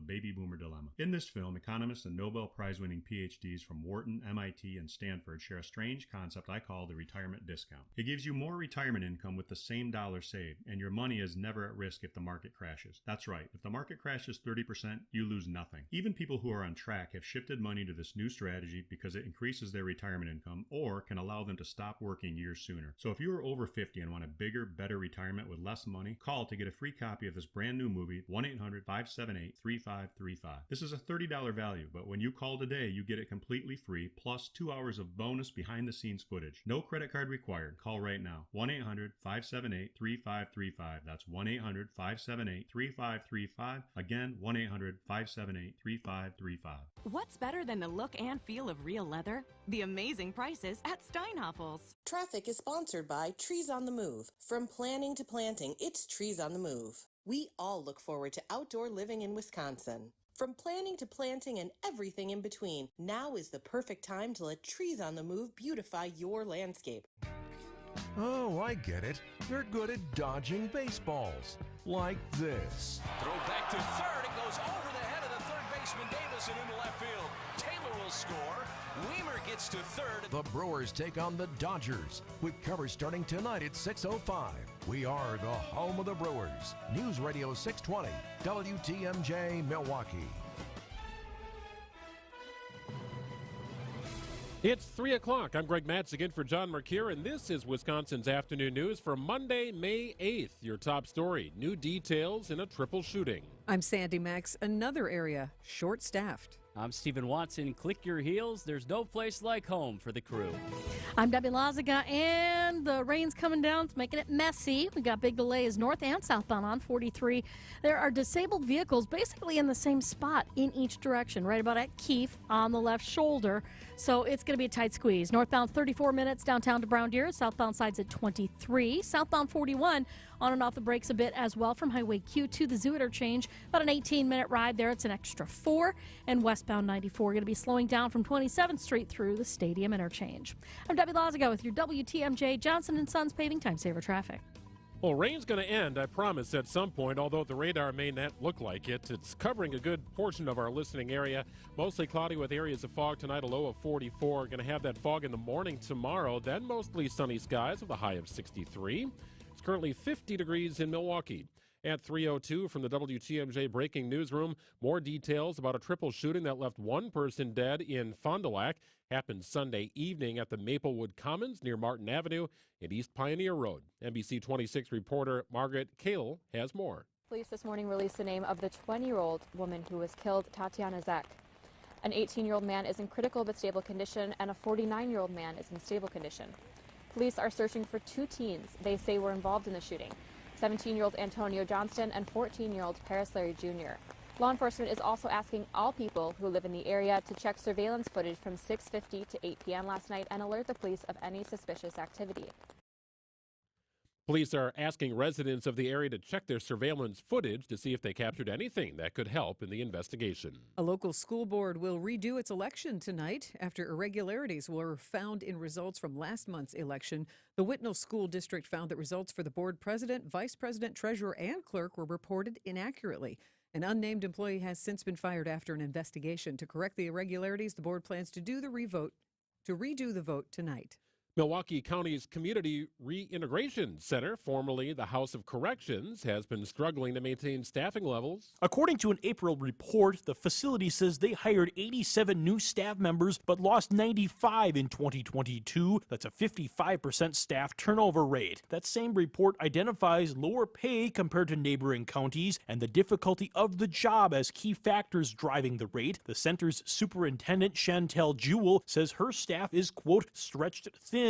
baby boomer dilemma. In this film, economists and Nobel Prize-winning PhDs from Wharton, MIT, and Stanford share a strange concept I call the retirement discount. It gives you more retirement income with the same dollar saved, and your money is never at risk if the market crashes. That's right, if the market crashes 30%, you lose nothing. Even people who are on track have shifted money to this new strategy because it increases their retirement income or can allow them to stop working years sooner. So if you are over 50 and want a bigger, better retirement with less money, call to get a free copy of this brand new movie, 1-800-578-3535. This is a $30 value, but when you call today, you get it completely free, plus 2 hours of bonus behind-the-scenes footage. No credit card required. Call right now. 1-800-578-3535. That's 1-800-578-3535. Again, 1-800-578-3535. What's better than the look and feel of real leather? The amazing prices at Steinhoffels. Traffic is sponsored by Trees on the Move. From planning to planting, it's Trees on the Move. We all look forward to outdoor living in Wisconsin. From planning to planting and everything in between, now is the perfect time to let Trees on the Move beautify your landscape. Oh, I get it. They're good at dodging baseballs. Like this. Throw back to third. It goes over the head of the third baseman Davis and into left field. Taylor will score. Weimer gets to third. The Brewers take on the Dodgers with coverage starting tonight at 6:05. We are the home of the Brewers. News Radio 620, WTMJ Milwaukee. It's 3 o'clock. I'm Greg Matz again for John Mercure, and this is Wisconsin's Afternoon News for Monday, May 8th. Your top story, new details in a triple shooting. I'm Sandy Max. Another area short-staffed. I'm Stephen Watson. Click your heels. There's no place like home for the crew. I'm Debbie Lazaga, and the rain's coming down. It's making it messy. We got big delays north and southbound on 43. There are disabled vehicles basically in the same spot in each direction, right about at Keefe on the left shoulder. So it's going to be a tight squeeze. Northbound 34 minutes downtown to Brown Deer. Southbound side's at 23. Southbound 41 on and off the brakes a bit as well from Highway Q to the Zoo Interchange. About an 18-minute ride there. It's an extra 4. And westbound 94 going to be slowing down from 27th Street through the Stadium Interchange. I'm Debbie Lazaga with your WTMJ Johnson & Sons Paving Time Saver Traffic. Well, rain's going to end, I promise, at some point, although the radar may not look like it. It's covering a good portion of our listening area. Mostly cloudy with areas of fog tonight, a low of 44. Going to have that fog in the morning tomorrow, then mostly sunny skies with a high of 63. It's currently 50 degrees in Milwaukee. At 3:02 from the WTMJ Breaking Newsroom, more details about a triple shooting that left one person dead in Fond du Lac. Happened Sunday evening at the Maplewood Commons near Martin Avenue and East Pioneer Road. NBC 26 reporter Margaret Kale has more. Police this morning released the name of the 20-year-old woman who was killed, Tatiana Zek. An 18-year-old man is in critical but stable condition, and a 49-year-old man is in stable condition. Police are searching for 2 teens they say were involved in the shooting. 17-year-old Antonio Johnston and 14-year-old Paris Larry Jr. Law enforcement is also asking all people who live in the area to check surveillance footage from 6:50 to 8 p.m. last night and alert the police of any suspicious activity. Police are asking residents of the area to check their surveillance footage to see if they captured anything that could help in the investigation. A local school board will redo its election tonight after irregularities were found in results from last month's election. The Whitnall School District found that results for the board president, vice president, treasurer, and clerk were reported inaccurately. An unnamed employee has since been fired after an investigation. To correct the irregularities, the board plans to redo the vote tonight. Milwaukee County's Community Reintegration Center, formerly the House of Corrections, has been struggling to maintain staffing levels. According to an April report, the facility says they hired 87 new staff members but lost 95 in 2022. That's a 55% staff turnover rate. That same report identifies lower pay compared to neighboring counties and the difficulty of the job as key factors driving the rate. The center's superintendent, Chantel Jewell, says her staff is, quote, stretched thin,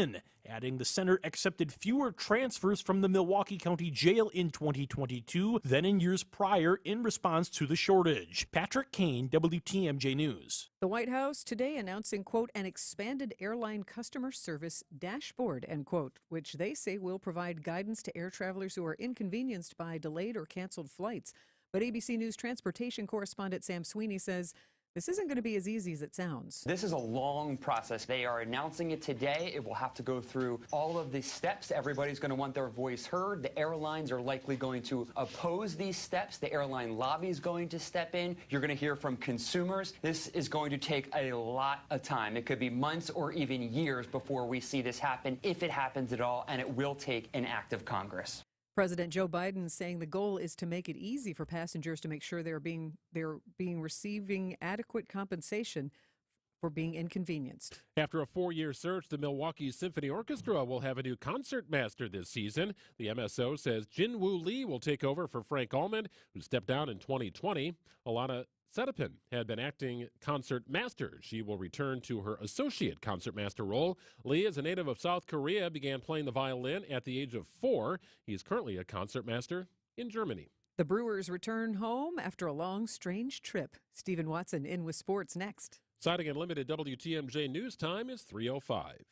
adding the center accepted fewer transfers from the Milwaukee County Jail in 2022 than in years prior in response to the shortage. Patrick Kane, WTMJ News. The White House today announcing, quote, an expanded airline customer service dashboard, end quote, which they say will provide guidance to air travelers who are inconvenienced by delayed or canceled flights. But ABC News transportation correspondent Sam Sweeney says This isn't going to be as easy as it sounds. This is a long process. They are announcing it today. It will have to go through all of the steps. Everybody's going to want their voice heard. The airlines are likely going to oppose these steps. The airline lobby is going to step in. You're going to hear from consumers. This is going to take a lot of time. It could be months or even years before we see this happen, if it happens at all, and it will take an act of Congress. President Joe Biden saying the goal is to make it easy for passengers to make sure they're receiving adequate compensation for being inconvenienced. After a 4-year search, the Milwaukee Symphony Orchestra will have a new concertmaster this season. The MSO says Jin-Woo Lee will take over for Frank Allman, who stepped down in 2020. Alana Sedapin had been acting concertmaster. She will return to her associate concertmaster role. Lee is a native of South Korea, began playing the violin at the age of 4. He is currently a concertmaster in Germany. The Brewers return home after a long, strange trip. Stephen Watson in with sports next. Siding Unlimited WTMJ News Time is 3:05.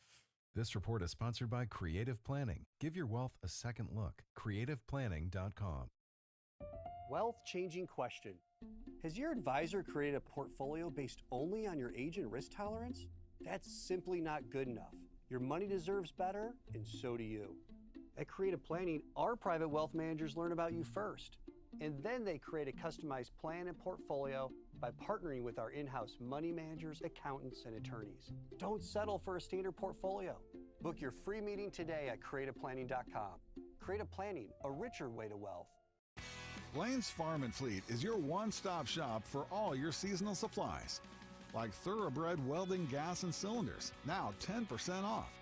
This report is sponsored by Creative Planning. Give your wealth a second look. CreativePlanning.com. Wealth-changing question. Has your advisor created a portfolio based only on your age and risk tolerance? That's simply not good enough. Your money deserves better, and so do you. At Creative Planning, our private wealth managers learn about you first, and then they create a customized plan and portfolio by partnering with our in-house money managers, accountants, and attorneys. Don't settle for a standard portfolio. Book your free meeting today at CreativePlanning.com. Creative Planning, a richer way to wealth. Blaine's Farm and Fleet is your one-stop shop for all your seasonal supplies, like thoroughbred welding gas and cylinders, now 10% off.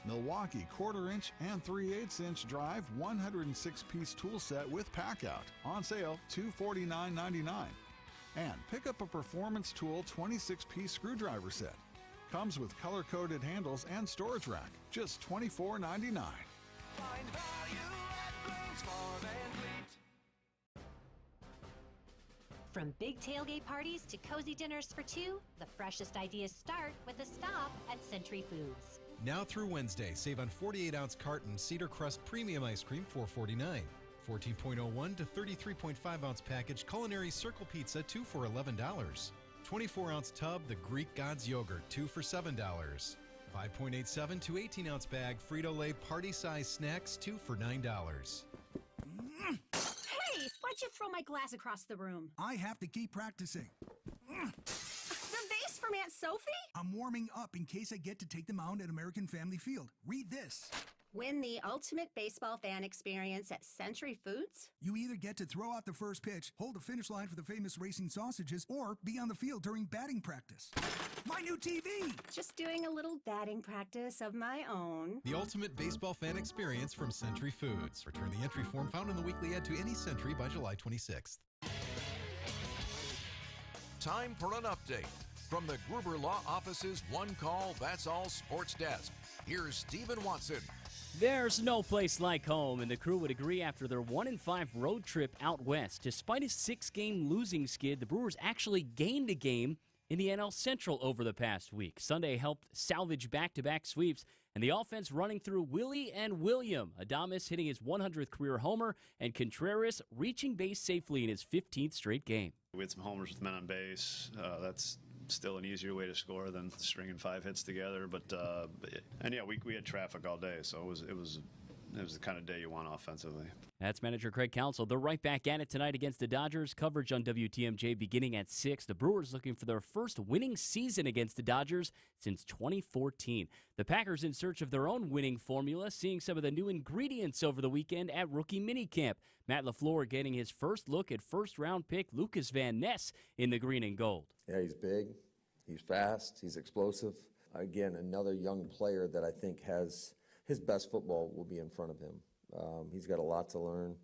Milwaukee 1/4-inch and 3/8-inch drive 106-piece tool set with pack-out, on sale $249.99. And pick up a Performance Tool 26-piece screwdriver set. Comes with color-coded handles and storage rack, just $24.99. Find value at Blaine's Farm and Fleet. From big tailgate parties to cozy dinners for two, the freshest ideas start with a stop at Century Foods. Now through Wednesday, save on 48-ounce carton Cedar Crust Premium Ice Cream, $4.49. 14.01 to 33.5-ounce package Culinary Circle Pizza, 2 for $11. 24-ounce tub The Greek Gods Yogurt, 2 for $7. 5.87 to 18-ounce bag Frito-Lay Party Size Snacks, 2 for $9. Hey, why'd you throw my glass across the room? I have to keep practicing. The vase from Aunt Sophie? I'm warming up in case I get to take the mound at American Family Field. Read this. Win the ultimate baseball fan experience at Century Foods? You either get to throw out the first pitch, hold the finish line for the famous racing sausages, or be on the field during batting practice. My new TV! Just doing a little batting practice of my own. The ultimate baseball fan experience from Century Foods. Return the entry form found in the weekly ad to any Century by July 26th. Time for an update from the Gruber Law Office's One Call, That's All Sports Desk. Here's Stephen Watson. There's no place like home, and the crew would agree after their 1-5 road trip out west. Despite a 6-game losing skid, the Brewers actually gained a game in the NL Central over the past week. Sunday helped salvage back-to-back sweeps, and the offense running through Willie and William. Adames hitting his 100th career homer, and Contreras reaching base safely in his 15th straight game. We had some homers with men on base. That's still an easier way to score than stringing 5 hits together. And yeah, we had traffic all day, so it was the kind of day you want offensively. That's manager Craig Counsell. They're right back at it tonight against the Dodgers. Coverage on WTMJ beginning at 6. The Brewers looking for their first winning season against the Dodgers since 2014. The Packers in search of their own winning formula, seeing some of the new ingredients over the weekend at rookie minicamp. Matt LaFleur getting his first look at first-round pick Lucas Van Ness in the green and gold. Yeah, he's big, he's fast, he's explosive. Again, another young player that I think has his best football will be in front of him. He's got a lot to learn,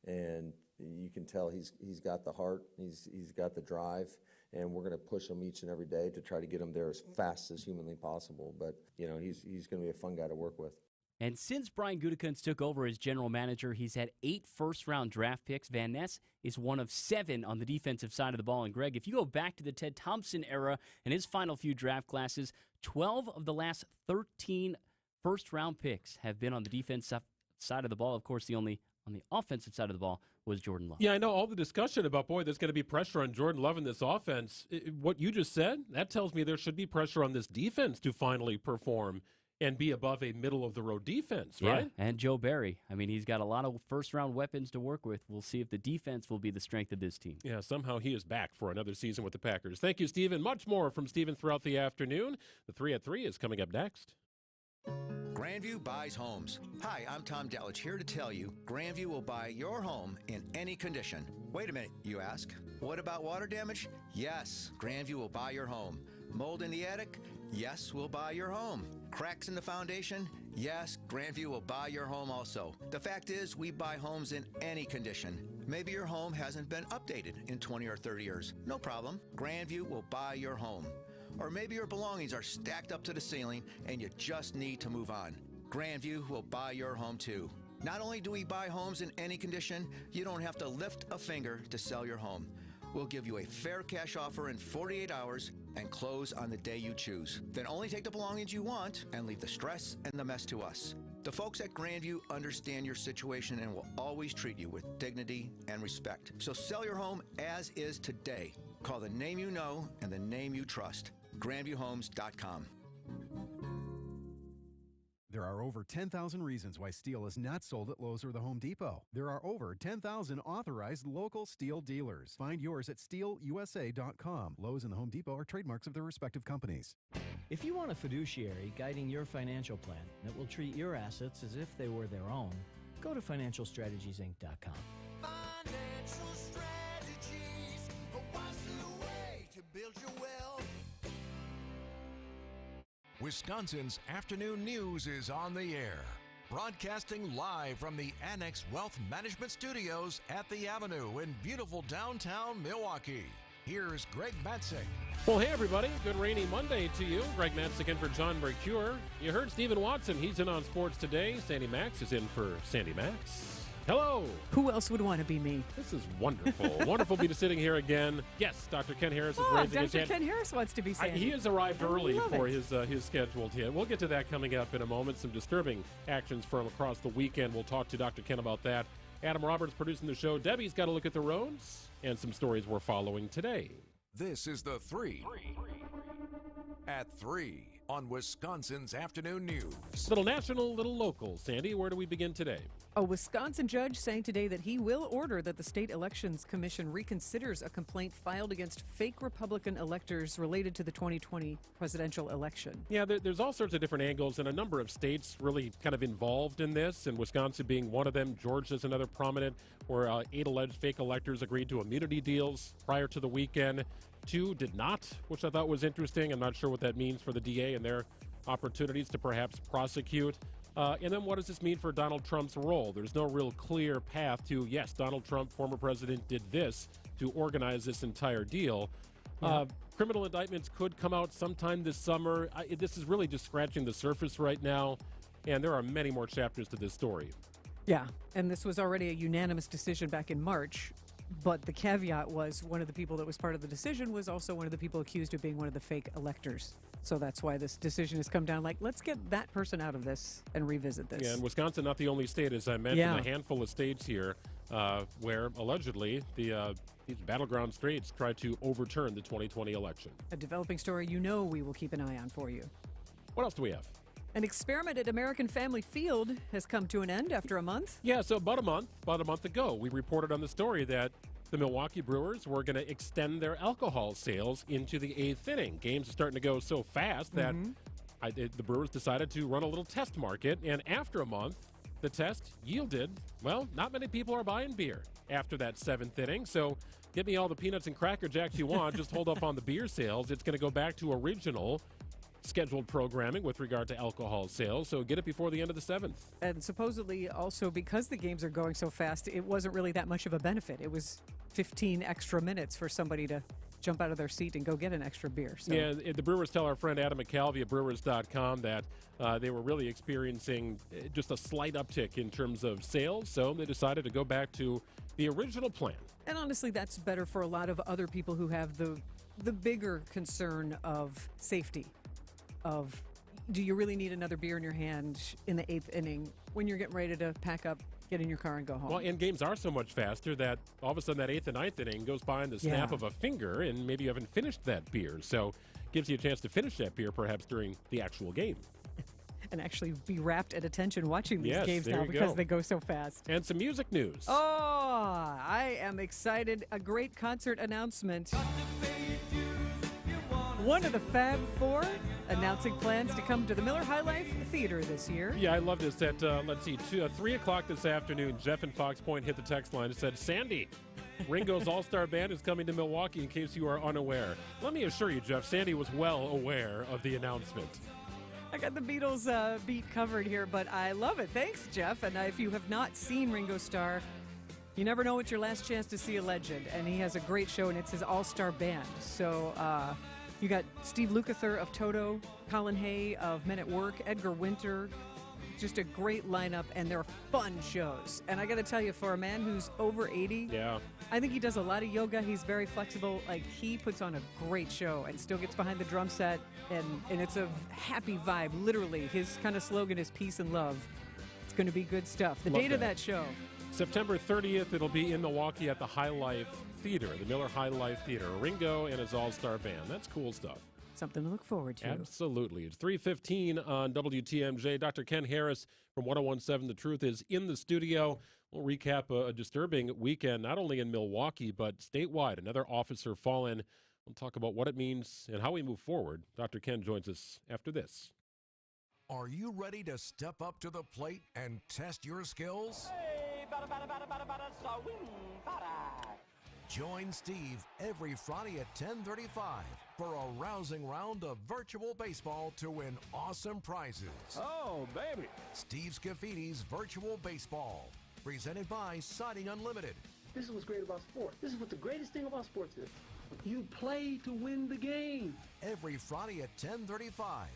and you can tell he's got the heart, he's got the drive, and we're going to push him each and every day to try to get him there as fast as humanly possible. But, you know, he's going to be a fun guy to work with. And since Brian Gutekunst took over as general manager, he's had 8 first-round draft picks. Van Ness is one of 7 on the defensive side of the ball. And, Greg, if you go back to the Ted Thompson era and his final few draft classes, 12 of the last 13 first-round picks have been on the defensive side of the ball. Of course, the only on the offensive side of the ball was Jordan Love. Yeah, I know all the discussion about, boy, there's going to be pressure on Jordan Love in this offense. What you just said, that tells me there should be pressure on this defense to finally perform and be above a middle-of-the-road defense, right? Yeah, and Joe Barry. I mean, he's got a lot of first-round weapons to work with. We'll see if the defense will be the strength of this team. Yeah, somehow he is back for another season with the Packers. Thank you, Stephen. Much more from Stephen throughout the afternoon. The 3 at 3 is coming up next. Grandview buys homes. Hi, I'm Tom Delich here to tell you Grandview will buy your home in any condition. Wait a minute, you ask. What about water damage? Yes, Grandview will buy your home. Mold in the attic? Yes, we'll buy your home. Cracks in the foundation? Yes, Grandview will buy your home also. The fact is, we buy homes in any condition. Maybe your home hasn't been updated in 20 or 30 years. No problem. Grandview will buy your home. Or maybe your belongings are stacked up to the ceiling and you just need to move on. Grandview will buy your home too. Not only do we buy homes in any condition, you don't have to lift a finger to sell your home. We'll give you a fair cash offer in 48 hours and close on the day you choose. Then only take the belongings you want and leave the stress and the mess to us. The folks at Grandview understand your situation and will always treat you with dignity and respect. So sell your home as is today. Call the name you know and the name you trust. GrandviewHomes.com. There are over 10,000 reasons why steel is not sold at Lowe's or the Home Depot. There are over 10,000 authorized local steel dealers. Find yours at steelusa.com. Lowe's and the Home Depot are trademarks of their respective companies. If you want a fiduciary guiding your financial plan that will treat your assets as if they were their own, go to financialstrategiesinc.com. Financial strategies, what's the way to build your wealth? Wisconsin's afternoon news is on the air. Broadcasting live from the Annex Wealth Management Studios at the Avenue in beautiful downtown Milwaukee. Here's Greg Matzek. Well, hey, everybody. Good rainy Monday to you. Greg Matzek in for John Mercure. You heard Stephen Watson. He's in on sports today. Sandy Max is in for Sandy Max. Hello. Who else would want to be me? This is wonderful. Wonderful to be sitting here again. Yes, Dr. Ken Harris is raising his hand. Dr. Ken Harris wants to be Sandy. He has arrived early for his scheduled hit. We'll get to that coming up in a moment. Some disturbing actions from across the weekend. We'll talk to Dr. Ken about that. Adam Roberts producing the show. Debbie's got a look at the roads and some stories we're following today. This is the 3 at 3 on Wisconsin's afternoon news. Little national, little local. Sandy, where do we begin today? A Wisconsin judge saying today that he will order that the State Elections Commission reconsiders a complaint filed against fake Republican electors related to the 2020 presidential election. Yeah, there's all sorts of different angles, and a number of states really kind of involved in this, and Wisconsin being one of them. Georgia's another prominent, where 8 alleged fake electors agreed to immunity deals prior to the weekend. 2 did not, which I thought was interesting. I'm not sure what that means for the DA and their opportunities to perhaps prosecute. And then what does this mean for Donald Trump's role? There's no real clear path to, yes, Donald Trump, former president, did this to organize this entire deal. Yeah. Criminal indictments could come out sometime this summer. This is really just scratching the surface right now, and there are many more chapters to this story. Yeah, and this was already a unanimous decision back in March. But the caveat was one of the people that was part of the decision was also one of the people accused of being one of the fake electors. So that's why this decision has come down like, let's get that person out of this and revisit this. Yeah, and Wisconsin, not the only state, as I mentioned, a handful of states here where allegedly these battleground states tried to overturn the 2020 election. A developing story we will keep an eye on for you. What else do we have? An experiment at American Family Field has come to an end after a month. Yeah, so about a month ago, we reported on the story that the Milwaukee Brewers were going to extend their alcohol sales into the 8th inning. Games are starting to go so fast that the Brewers decided to run a little test market, and after a month, the test yielded, well, not many people are buying beer after that 7th inning, so give me all the peanuts and Cracker Jacks you want, just hold up on the beer sales. It's going to go back to original scheduled programming with regard to alcohol sales, so get it before the end of the 7th. And supposedly also because the games are going so fast, it wasn't really that much of a benefit. It was 15 extra minutes for somebody to jump out of their seat and go get an extra beer. So. Yeah, the Brewers tell our friend Adam McCalvey at Brewers.com that they were really experiencing just a slight uptick in terms of sales, so they decided to go back to the original plan. And honestly, that's better for a lot of other people who have the bigger concern of safety. Of, do you really need another beer in your hand in the 8th inning when you're getting ready to pack up Get in your car and go home. Well, and games are so much faster that all of a sudden that 8th and 9th inning goes by in the snap Yeah. of a finger, and maybe you haven't finished that beer. So gives you a chance to finish that beer perhaps during the actual game. And actually be rapt at attention watching these Yes, games there now you because go. they go so fast. And some music news. Oh, I am excited. A great concert announcement. One of the Fab Four announcing plans to come to the Miller High Life Theater this year. Yeah, I love this. At, 3 o'clock this afternoon, Jeff in Fox Point hit the text line and said, Sandy, Ringo's All-Star Band is coming to Milwaukee in case you are unaware. Let me assure you, Jeff, Sandy was well aware of the announcement. I got the Beatles beat covered here, but I love it. Thanks, Jeff. And if you have not seen Ringo Starr, you never know it's your last chance to see a legend. And he has a great show, and it's his all-star band. So you got Steve Lukather of Toto, Colin Hay of Men at Work, Edgar Winter. Just a great lineup, and they're fun shows. And I got to tell you, for a man who's over 80, yeah, I think he does a lot of yoga. He's very flexible. Like, he puts on a great show and still gets behind the drum set, and it's a happy vibe. Literally, his kind of slogan is peace and love. It's going to be good stuff. The Love date of that show. September 30th, it'll be in Milwaukee at the High Life Theater, the Miller High Life Theater. Ringo and his all-star band. That's cool stuff. Something to look forward to. Absolutely. It's 3:15 on WTMJ. Dr. Ken Harris from 101.7 The Truth is in the studio. We'll recap a disturbing weekend, not only in Milwaukee, but statewide. Another officer fallen. We'll talk about what it means and how we move forward. Dr. Ken joins us after this. Are you ready to step up to the plate and test your skills? Join Steve every Friday at 10:35 for a rousing round of virtual baseball to win awesome prizes. Oh, baby. Steve Scaffidi's Virtual Baseball, presented by Siding Unlimited. This is what's great about sports. This is what the greatest thing about sports is. You play to win the game. Every Friday at 10:35.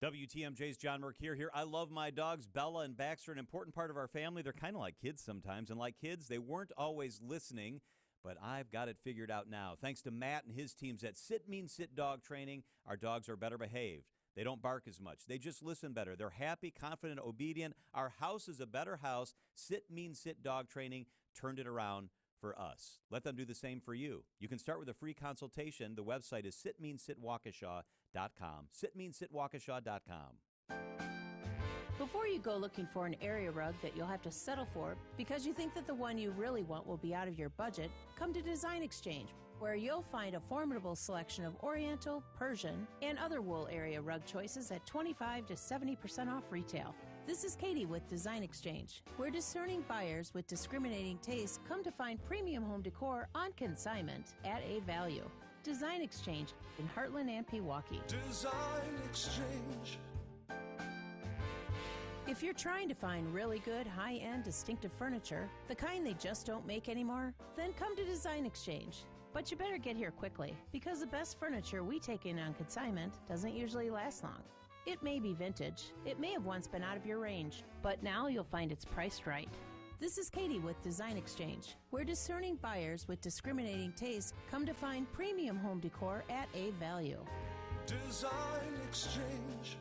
WTMJ's John Mercure here. I love my dogs, Bella and Baxter, an important part of our family. They're kind of like kids sometimes, and like kids, they weren't always listening, but I've got it figured out now. Thanks to Matt and his teams at Sit Means Sit Dog Training, our dogs are better behaved. They don't bark as much. They just listen better. They're happy, confident, obedient. Our house is a better house. Sit Means Sit Dog Training turned it around for us. Let them do the same for you. You can start with a free consultation. The website is sitmeanssitwaukesha.com. Sitmeanssitwaukesha.com. Before you go looking for an area rug that you'll have to settle for because you think that the one you really want will be out of your budget, come to Design Exchange, where you'll find a formidable selection of Oriental, Persian, and other wool area rug choices at 25 to 70% off retail. This is Katie with Design Exchange, where discerning buyers with discriminating tastes come to find premium home decor on consignment at a value. Design Exchange in Heartland and Pewaukee. Design Exchange. If you're trying to find really good, high-end, distinctive furniture, the kind they just don't make anymore, then come to Design Exchange. But you better get here quickly, because the best furniture we take in on consignment doesn't usually last long. It may be vintage, it may have once been out of your range, but now you'll find it's priced right. This is Katie with Design Exchange, where discerning buyers with discriminating tastes come to find premium home decor at a value. Design Exchange.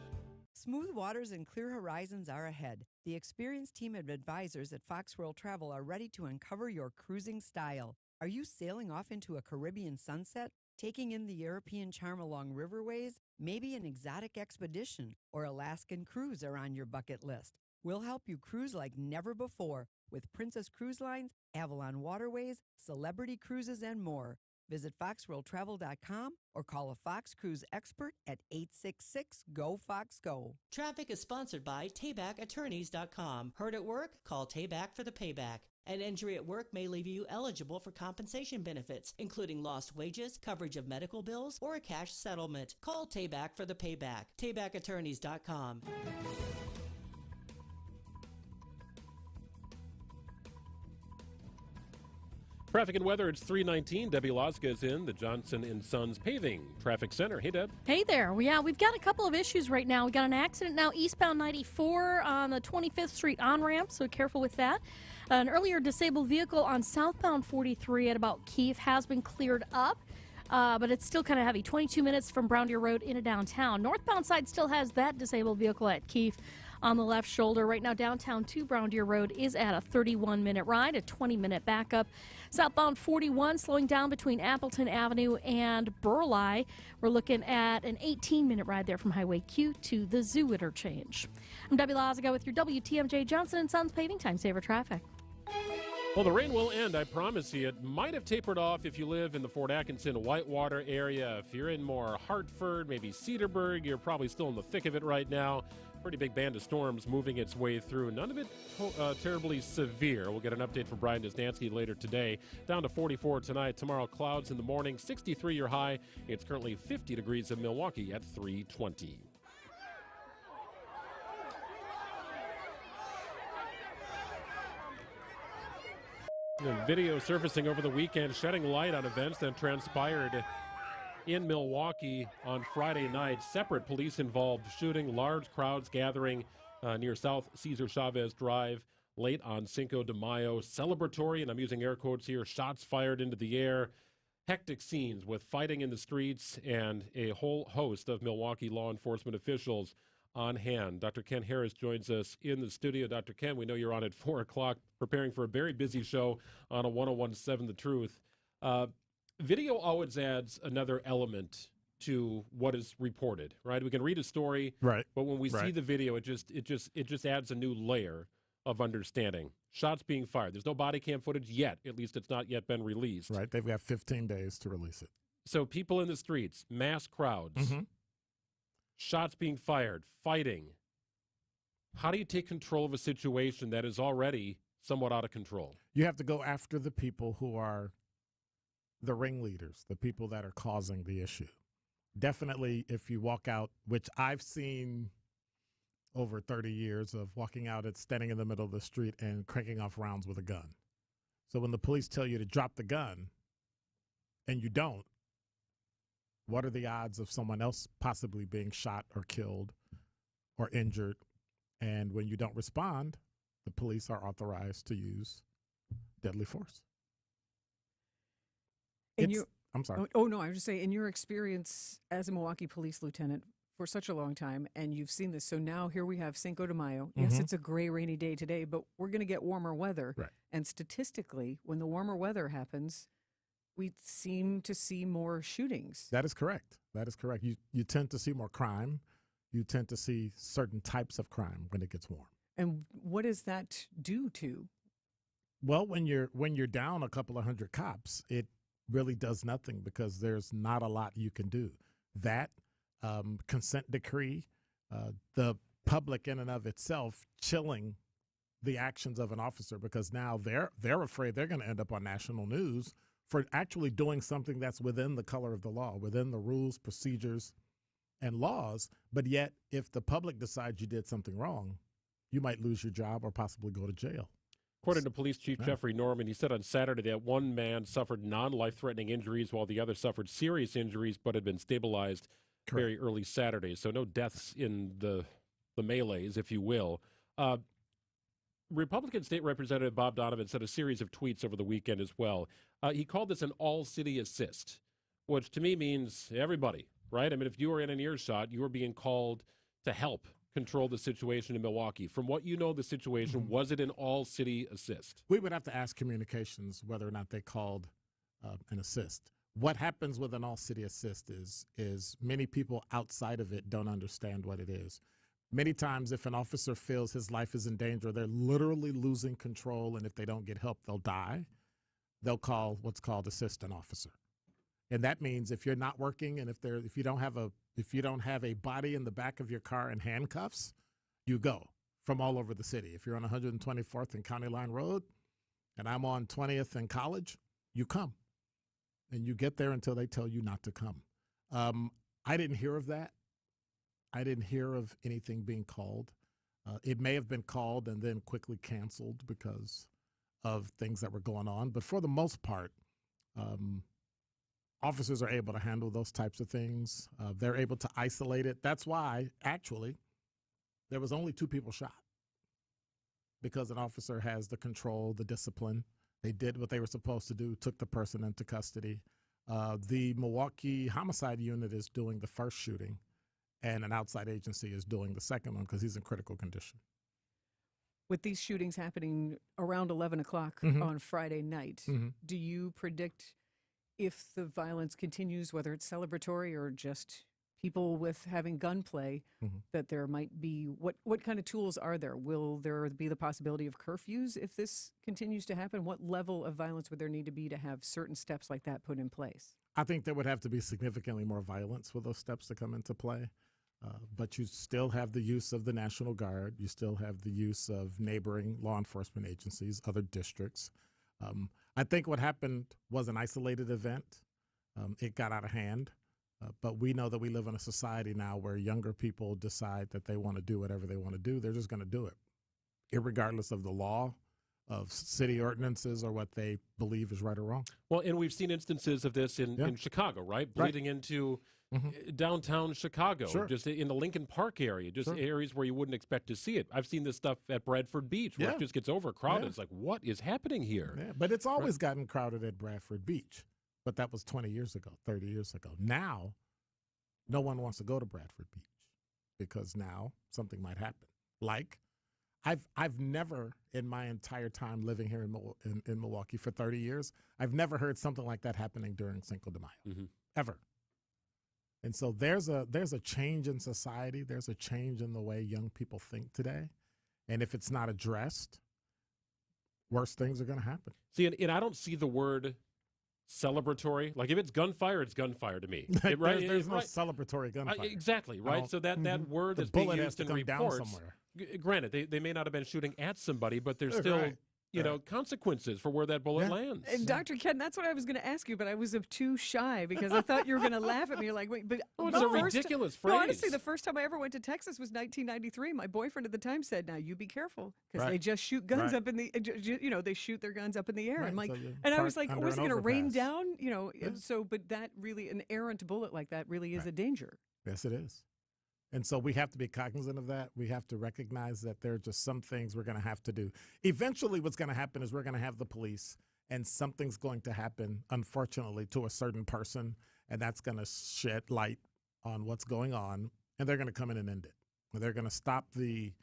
Smooth waters and clear horizons are ahead. The experienced team of advisors at Fox World Travel are ready to uncover your cruising style. Are you sailing off into a Caribbean sunset? Taking in the European charm along riverways? Maybe an exotic expedition or Alaskan cruise are on your bucket list. We'll help you cruise like never before with Princess Cruise Lines, Avalon Waterways, Celebrity Cruises, and more. Visit foxworldtravel.com or call a Fox Cruise expert at 866-GO-FOX-GO. Traffic is sponsored by TaybackAttorneys.com. Hurt at work? Call Tayback for the payback. An injury at work may leave you eligible for compensation benefits, including lost wages, coverage of medical bills, or a cash settlement. Call Tayback for the payback. TaybackAttorneys.com. Traffic and weather, it's 3:19. Debbie Lozga is in the Johnson & Sons Paving Traffic Center. Hey, Deb. Hey there. Well, yeah, we've got a couple of issues right now. We got an accident now eastbound 94 on the 25th Street on-ramp, so careful with that. An earlier disabled vehicle on southbound 43 at about Keefe has been cleared up. But it's still kind of heavy. 22 minutes from Brown Deer Road into downtown. Northbound side still has that disabled vehicle at Keefe. on the left shoulder. Right now, downtown to Brown Deer Road is at a 31-minute ride, a 20-minute backup. Southbound 41 slowing down between Appleton Avenue and Burleigh. We're looking at an 18-minute ride there from Highway Q to the Zoo interchange. I'm Debbie Lazaga with your WTMJ Johnson & Sons Paving Time Saver Traffic. Well, the rain will end, I promise you. It might have tapered off if you live in the Fort Atkinson, Whitewater area. If you're in more Hartford, maybe Cedarburg, you're probably still in the thick of it right now. Pretty big band of storms moving its way through. None of it terribly severe. We'll get an update from Brian Desnansky later today. Down to 44 tonight. Tomorrow, clouds in the morning. 63 your high. It's currently 50 degrees in Milwaukee at 320. The video surfacing over the weekend shedding light on events that transpired in Milwaukee on Friday night. Separate police-involved shooting, large crowds gathering near South Cesar Chavez Drive late on Cinco de Mayo. Celebratory, and I'm using air quotes here, shots fired into the air. Hectic scenes with fighting in the streets and a whole host of Milwaukee law enforcement officials on hand. Dr. Ken Harris joins us in the studio. Dr. Ken, we know you're on at 4 o'clock preparing for a very busy show on a 101.7 The Truth. Video always adds another element to what is reported, right? We can read a story, right? But when we see the video, it just adds a new layer of understanding. Shots being fired. There's no body cam footage yet. At least it's not yet been released. Right. They've got 15 days to release it. So people in the streets, mass crowds, shots being fired, fighting. How do you take control of a situation that is already somewhat out of control? You have to go after the people who are the ringleaders, the people that are causing the issue. Definitely, if you walk out, which I've seen over 30 years of walking out and standing in the middle of the street and cranking off rounds with a gun. So when the police tell you to drop the gun and you don't, what are the odds of someone else possibly being shot or killed or injured? And when you don't respond, the police are authorized to use deadly force. I'm sorry. Oh, no, I was just saying, in your experience as a Milwaukee police lieutenant for such a long time, and you've seen this, so now here we have Cinco de Mayo. Yes, it's a gray, rainy day today, but we're going to get warmer weather. Right. And statistically, when the warmer weather happens, we seem to see more shootings. That is correct. That is correct. You tend to see more crime. You tend to see certain types of crime when it gets warm. And what does that do to? Well, when you're down a couple of hundred cops, it really does nothing because there's not a lot you can do. That consent decree, the public in and of itself chilling the actions of an officer because now they're afraid they're going to end up on national news for actually doing something that's within the color of the law, within the rules, procedures, and laws. But yet, if the public decides you did something wrong, you might lose your job or possibly go to jail. According to Police Chief Jeffrey Norman, he said on Saturday that one man suffered non-life-threatening injuries while the other suffered serious injuries but had been stabilized very early Saturday. So no deaths in the melees, if you will. Republican State Representative Bob Donovan sent a series of tweets over the weekend as well. He called this an all-city assist, which to me means everybody, right? I mean, if you were in an earshot, you were being called to help control the situation in Milwaukee. From what you know of the situation, was it an all-city assist? We would have to ask communications whether or not they called an assist. What happens with an all-city assist is many people outside of it don't understand what it is. Many times if an officer feels his life is in danger, they're literally losing control, and if they don't get help, they'll die. They'll call what's called assistant officer. And that means if you're not working and if you don't have a body in the back of your car and handcuffs, you go from all over the city. If you're on 124th and County Line Road and I'm on 20th and College, you come. And you get there until they tell you not to come. I didn't hear of that. I didn't hear of anything being called. It may have been called and then quickly canceled because of things that were going on. But for the most part, officers are able to handle those types of things. They're able to isolate it. That's why, actually, there was only 2 people shot because an officer has the control, the discipline. They did what they were supposed to do, took the person into custody. The Milwaukee Homicide Unit is doing the first shooting, and an outside agency is doing the second one because he's in critical condition. With these shootings happening around 11 o'clock on Friday night, do you predict if the violence continues, whether it's celebratory or just people with having gunplay, that there might be, what kind of tools are there? Will there be the possibility of curfews if this continues to happen? What level of violence would there need to be to have certain steps like that put in place? I think there would have to be significantly more violence for those steps to come into play. But you still have the use of the National Guard. You still have the use of neighboring law enforcement agencies, other districts. I think what happened was an isolated event. It got out of hand. But we know that we live in a society now where younger people decide that they want to do whatever they want to do. They're just going to do it, irregardless of the law, of city ordinances, or what they believe is right or wrong. Well, and we've seen instances of this in Chicago, right? Bleeding into downtown Chicago, just in the Lincoln Park area, just areas where you wouldn't expect to see it. I've seen this stuff at Bradford Beach where it just gets overcrowded. It's like, what is happening here? Yeah, but it's always gotten crowded at Bradford Beach. But that was 20 years ago, 30 years ago. Now, no one wants to go to Bradford Beach because now something might happen. Like, I've never, in my entire time living here in Milwaukee for 30 years, I've never heard something like that happening during Cinco de Mayo, ever. And so there's a change in society. There's a change in the way young people think today. And if it's not addressed, worse things are going to happen. See, and I don't see the word celebratory. Like, if it's gunfire to me. There's no celebratory gunfire. Exactly, right? So that word that's being used in reports, granted, they may not have been shooting at somebody, but there's still consequences for where that bullet lands. And Dr. Ken, that's what I was going to ask you, but I was too shy because I thought you were going to laugh at me. You're like, wait, but it's a ridiculous phrase. No, honestly, the first time I ever went to Texas was 1993. My boyfriend at the time said, "Now you be careful because they just shoot guns up in the, they shoot their guns up in the air." I'm like, and I was like, was it going to rain down? So, but that really, an errant bullet like that really is a danger. Yes, it is. And so we have to be cognizant of that. We have to recognize that there are just some things we're going to have to do. Eventually, what's going to happen is we're going to have the police, and something's going to happen, unfortunately, to a certain person, and that's going to shed light on what's going on, and they're going to come in and end it. They're going to stop the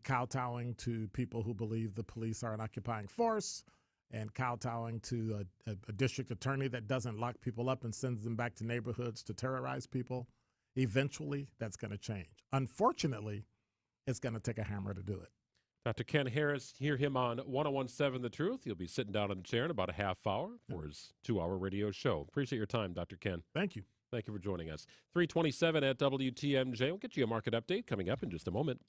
kowtowing to people who believe the police are an occupying force, and kowtowing to a district attorney that doesn't lock people up and sends them back to neighborhoods to terrorize people. Eventually, that's going to change. Unfortunately, it's going to take a hammer to do it. Dr. Ken Harris, hear him on 101.7 The Truth. He'll be sitting down in the chair in about a half hour for his 2-hour radio show. Appreciate your time, Dr. Ken. Thank you. Thank you for joining us. 3:27 at WTMJ. We'll get you a market update coming up in just a moment.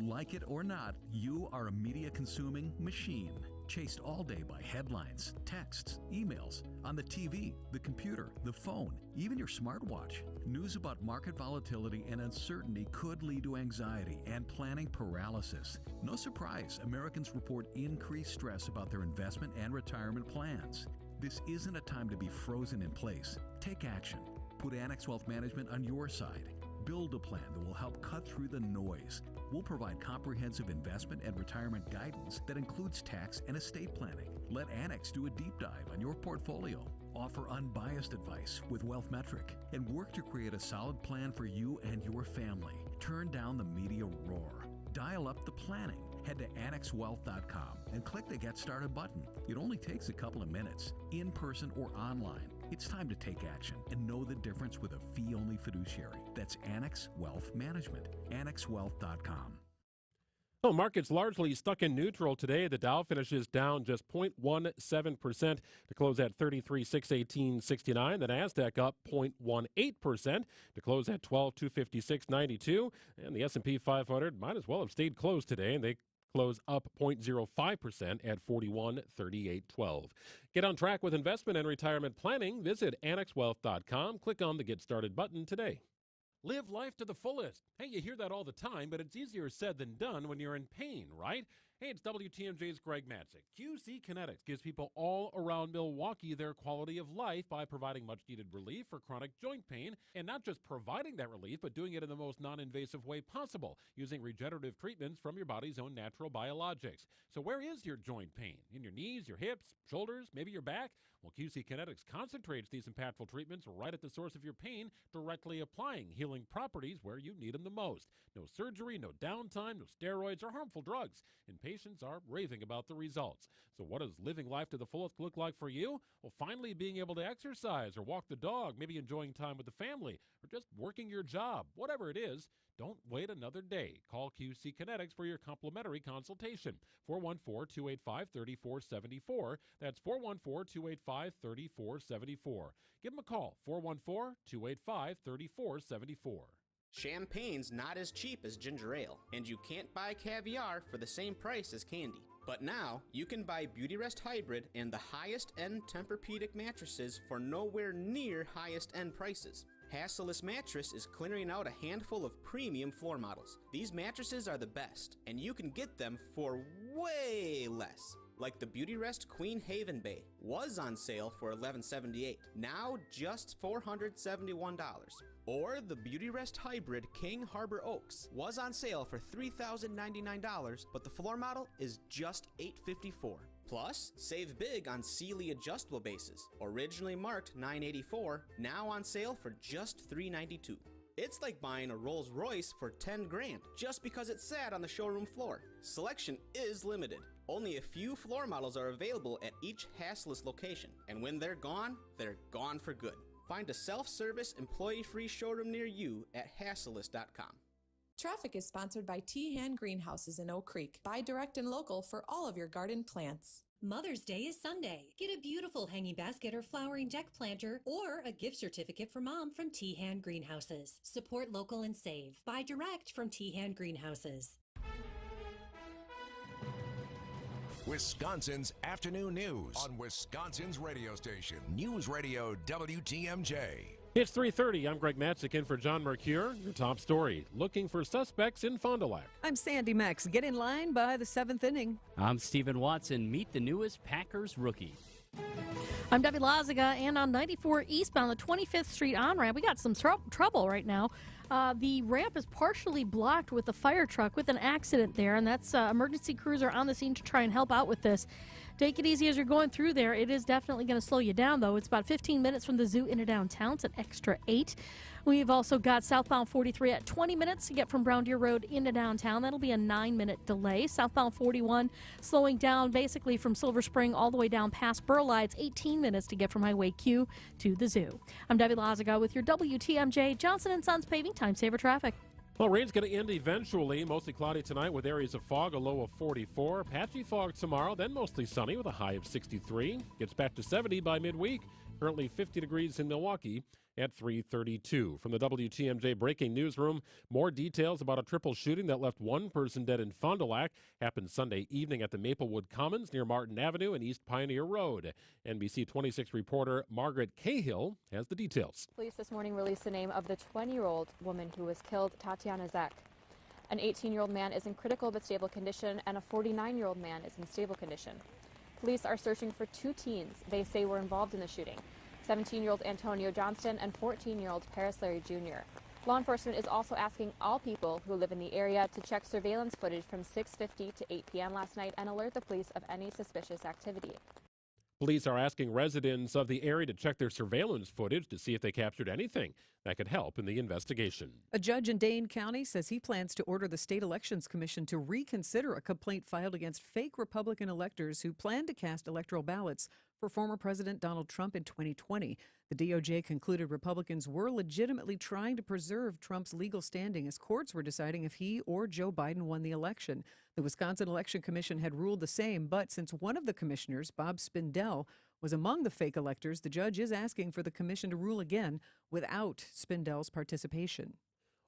Like it or not, you are a media-consuming machine, chased all day by headlines, texts, emails, on the TV, the computer, the phone, even your smartwatch. News about market volatility and uncertainty could lead to anxiety and planning paralysis. No surprise, Americans report increased stress about their investment and retirement plans. This isn't a time to be frozen in place. Take action. Put Annex Wealth Management on your side. Build a plan that will help cut through the noise. We'll provide comprehensive investment and retirement guidance that includes tax and estate planning. Let Annex do a deep dive on your portfolio. Offer unbiased advice with Wealth Metric and work to create a solid plan for you and your family. Turn down the media roar. Dial up the planning. Head to annexwealth.com and click the Get Started button. It only takes a couple of minutes, in person or online. It's time to take action and know the difference with a fee-only fiduciary. That's Annex Wealth Management. annexwealth.com. Well, markets largely stuck in neutral today. The Dow finishes down just 0.17% to close at 33,618.69. The Nasdaq up 0.18% to close at 12,256.92. And the S&P 500 might as well have stayed closed today, and they close up 0.05% at 41,3812. Get on track with investment and retirement planning. Visit annexwealth.com. Click on the Get Started button today. Live life to the fullest. Hey, you hear that all the time, but it's easier said than done when you're in pain, right? Hey, it's WTMJ's Greg Matzik. QC Kinetics gives people all around Milwaukee their quality of life by providing much-needed relief for chronic joint pain, and not just providing that relief, but doing it in the most non-invasive way possible, using regenerative treatments from your body's own natural biologics. So where is your joint pain? In your knees, your hips, shoulders, maybe your back? Well, QC Kinetics concentrates these impactful treatments right at the source of your pain, directly applying healing properties where you need them the most. No surgery, no downtime, no steroids or harmful drugs. And patients are raving about the results. So what does living life to the fullest look like for you? Well, finally being able to exercise or walk the dog, maybe enjoying time with the family, or just working your job. Whatever it is, don't wait another day. Call QC Kinetics for your complimentary consultation. 414-285-3474. That's 414-285-3474. Give them a call, 414-285-3474. Champagne's not as cheap as ginger ale, and you can't buy caviar for the same price as candy. But now, you can buy Beautyrest Hybrid and the highest-end Tempur-Pedic mattresses for nowhere near highest-end prices. Hassellus Mattress is clearing out a handful of premium floor models. These mattresses are the best, and you can get them for way less. Like the Beautyrest Queen Haven Bay was on sale for $1,178, now just $471. Or the Beautyrest Hybrid King Harbor Oaks was on sale for $3,099, but the floor model is just $854. Plus, save big on Sealy adjustable bases, originally marked $984, now on sale for just $392. It's like buying a Rolls Royce for $10,000 just because it sat on the showroom floor. Selection is limited. Only a few floor models are available at each Hassellus location, and when they're gone for good. Find a self-service, employee-free showroom near you at hassellus.com. Traffic is sponsored by Tehan Greenhouses in Oak Creek. Buy direct and local for all of your garden plants. Mother's Day is Sunday. Get a beautiful hanging basket or flowering deck planter or a gift certificate for mom from Tehan Greenhouses. Support local and save. Buy direct from Tehan Greenhouses. Wisconsin's afternoon news on Wisconsin's radio station, News Radio WTMJ. It's 3:30. I'm Greg Matzik in for John Mercure. Your top story, looking for suspects in Fond du Lac. I'm Sandy Max. Get in line by the 7th inning. I'm Stephen Watson. Meet the newest Packers rookie. I'm Debbie Lazaga, and on 94 eastbound, the 25th Street on-ramp, we got some trouble right now. The ramp is partially blocked with a fire truck with an accident there, and that's emergency crews are on the scene to try and help out with this. Take it easy as you're going through there. It is definitely going to slow you down, though. It's about 15 minutes from the zoo into downtown. It's an extra 8. We've also got southbound 43 at 20 minutes to get from Brown Deer Road into downtown. That'll be a 9-minute delay. Southbound 41 slowing down basically from Silver Spring all the way down past Burleigh. It's 18 minutes to get from Highway Q to the zoo. I'm Debbie Lazaga with your WTMJ Johnson & Sons Paving Time Saver Traffic. Well, rain's going to end eventually. Mostly cloudy tonight with areas of fog, a low of 44. Patchy fog tomorrow, then mostly sunny with a high of 63. Gets back to 70 by midweek. Currently 50 degrees in Milwaukee at 3:32. From the WTMJ Breaking Newsroom, more details about a triple shooting that left one person dead in Fond du Lac happened Sunday evening at the Maplewood Commons near Martin Avenue and East Pioneer Road. NBC 26 reporter Margaret Cahill has the details. Police this morning released the name of the 20-year-old woman who was killed, Tatiana Zek. An 18-year-old man is in critical but stable condition, and a 49-year-old man is in stable condition. Police are searching for 2 teens they say were involved in the shooting. 17-year-old Antonio Johnston and 14-year-old Paris Larry Jr. Law enforcement is also asking all people who live in the area to check surveillance footage from 6:50 to 8 p.m. last night and alert the police of any suspicious activity. Police are asking residents of the area to check their surveillance footage to see if they captured anything that could help in the investigation. A judge in Dane County says he plans to order the State Elections Commission to reconsider a complaint filed against fake Republican electors who plan to cast electoral ballots for former President Donald Trump in 2020. The DOJ concluded Republicans were legitimately trying to preserve Trump's legal standing as courts were deciding if he or Joe Biden won the election. The Wisconsin Election Commission had ruled the same, but since one of the commissioners, Bob Spindell, was among the fake electors, the judge is asking for the commission to rule again without Spindell's participation.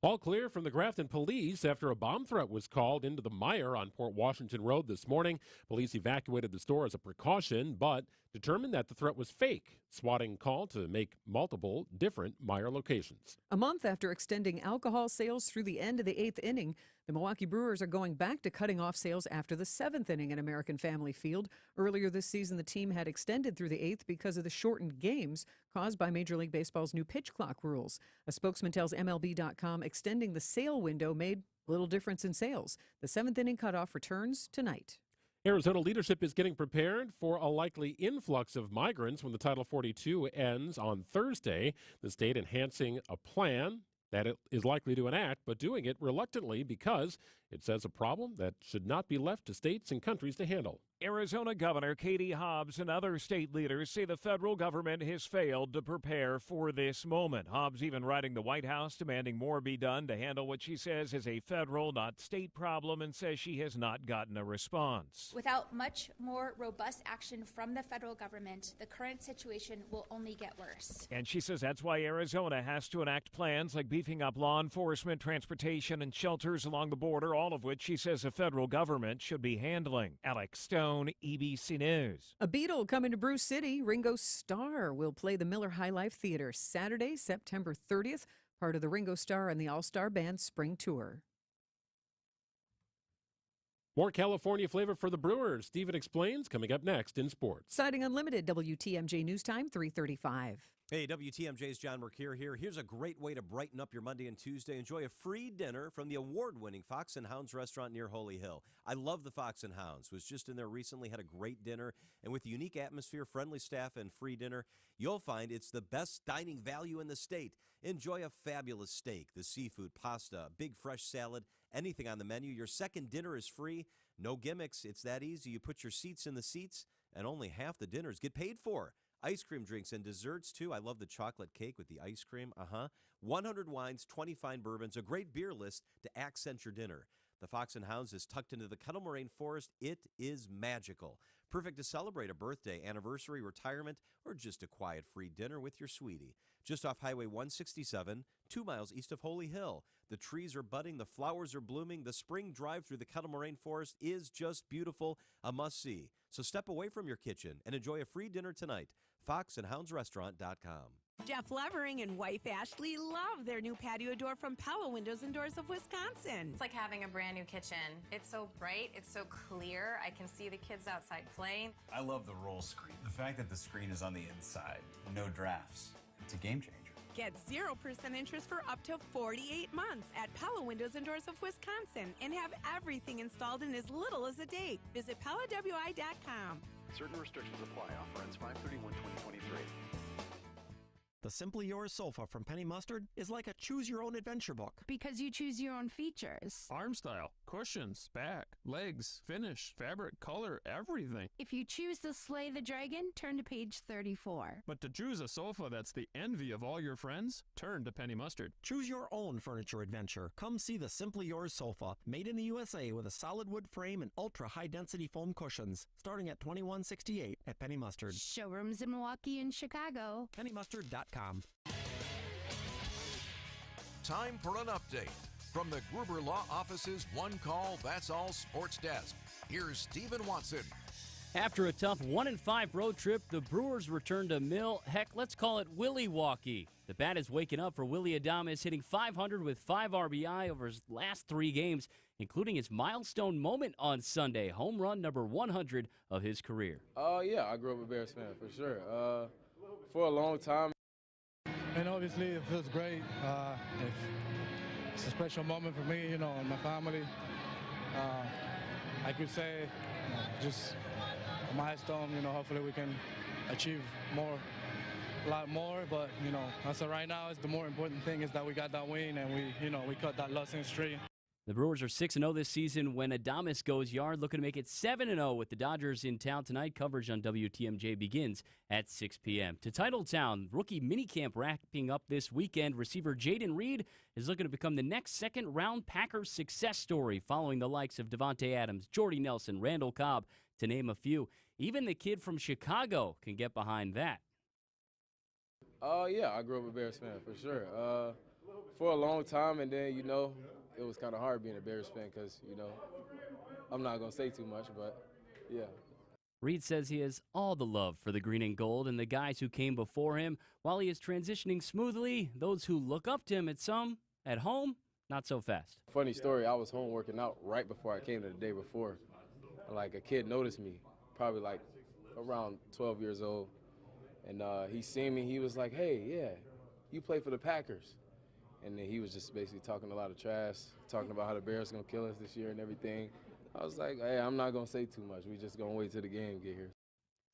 All clear from the Grafton police after a bomb threat was called into the Meijer on Port Washington Road this morning. Police evacuated the store as a precaution, but determined that the threat was fake. Swatting called to make multiple different Meijer locations. A month after extending alcohol sales through the end of the 8th inning, the Milwaukee Brewers are going back to cutting off sales after the 7th inning at American Family Field. Earlier this season, the team had extended through the 8th because of the shortened games caused by Major League Baseball's new pitch clock rules. A spokesman tells MLB.com extending the sale window made little difference in sales. The 7th inning cutoff returns tonight. Arizona leadership is getting prepared for a likely influx of migrants when the Title 42 ends on Thursday. The state enhancing a plan that it is likely to enact, but doing it reluctantly because it says a problem that should not be left to states and countries to handle. Arizona Governor Katie Hobbs and other state leaders say the federal government has failed to prepare for this moment. Hobbs even writing the White House demanding more be done to handle what she says is a federal, not state problem, and says she has not gotten a response. Without much more robust action from the federal government, the current situation will only get worse. And she says that's why Arizona has to enact plans like beefing up law enforcement, transportation, and shelters along the border, all of which she says the federal government should be handling. Alex Stone, EBC News. A Beatle coming to Bruce City. Ringo Starr will play the Miller High Life Theater Saturday, September 30th, part of the Ringo Starr and the All-Star Band Spring Tour. More California flavor for the Brewers. Steven explains coming up next in sports. Siding Unlimited, WTMJ News Time, 3:35. Hey, WTMJ's John Mercure here. Here's a great way to brighten up your Monday and Tuesday. Enjoy a free dinner from the award-winning Fox and Hounds restaurant near Holy Hill. I love the Fox and Hounds. Was just in there recently, had a great dinner. And with the unique atmosphere, friendly staff, and free dinner, you'll find it's the best dining value in the state. Enjoy a fabulous steak, the seafood, pasta, big fresh salad, anything on the menu. Your second dinner is free. No gimmicks. It's that easy. You put your seats in the seats, and only half the dinners get paid for. Ice cream drinks and desserts, too. I love the chocolate cake with the ice cream. 100 wines, 20 fine bourbons, a great beer list to accent your dinner. The Fox and Hounds is tucked into the Kettle Moraine Forest. It is magical. Perfect to celebrate a birthday, anniversary, retirement, or just a quiet free dinner with your sweetie. Just off Highway 167, 2 miles east of Holy Hill. The trees are budding, the flowers are blooming. The spring drive through the Kettle Moraine Forest is just beautiful, a must-see. So step away from your kitchen and enjoy a free dinner tonight. FoxandHoundsRestaurant.com. Jeff Levering and wife Ashley love their new patio door from Pella Windows and Doors of Wisconsin. It's like having a brand new kitchen. It's so bright, it's so clear. I can see the kids outside playing. I love the roll screen. The fact that the screen is on the inside, no drafts. It's a game changer. Get 0% interest for up to 48 months at Pella Windows and Doors of Wisconsin and have everything installed in as little as a day. Visit PellaWI.com. Certain restrictions apply. Offer ends 5/31/2023. The Simply Yours sofa from Penny Mustard is like a choose-your-own-adventure book. Because you choose your own features. Arm style, cushions, back, legs, finish, fabric, color, everything. If you choose to slay the dragon, turn to page 34. But to choose a sofa that's the envy of all your friends, turn to Penny Mustard. Choose your own furniture adventure. Come see the Simply Yours sofa, made in the USA with a solid wood frame and ultra-high-density foam cushions, starting at $21.68 at Penny Mustard. Showrooms in Milwaukee and Chicago. PennyMustard.com. Time for an update from the Gruber Law Office's One Call, That's All Sports Desk. Here's Stephen Watson. After a tough 1-5 road trip, the Brewers return to let's call it Willie-Walkie. The bat is waking up for Willy Adames, hitting .500 with 5 RBI over his last 3 games, including his milestone moment on Sunday, home run number 100 of his career. Yeah, I grew up a Bears fan for sure. For a long time. And obviously it feels great. It's a special moment for me, and my family. I could say just a milestone, hopefully we can achieve a lot more, but, as of right now, the more important thing is that we got that win and we cut that losing streak. The Brewers are 6-0 this season when Adames goes yard, looking to make it 7-0 with the Dodgers in town tonight. Coverage on WTMJ begins at 6 p.m. To Titletown, rookie minicamp wrapping up this weekend. Receiver Jaden Reed is looking to become the next second-round Packers success story, following the likes of Devontae Adams, Jordy Nelson, Randall Cobb, to name a few. Even the kid from Chicago can get behind that. Yeah, I grew up a Bears fan for sure. For a long time, and then, it was kind of hard being a Bears fan because, I'm not going to say too much, but yeah. Reed says he has all the love for the green and gold and the guys who came before him. While he is transitioning smoothly, those who look up to him at home, not so fast. Funny story, I was home working out right before I came the day before. Like, a kid noticed me, probably like around 12 years old. And he seen me, he was like, hey, yeah, you play for the Packers. And then he was just basically talking a lot of trash, talking about how the Bears are going to kill us this year and everything. I was like, hey, I'm not going to say too much. We just going to wait till the game get here.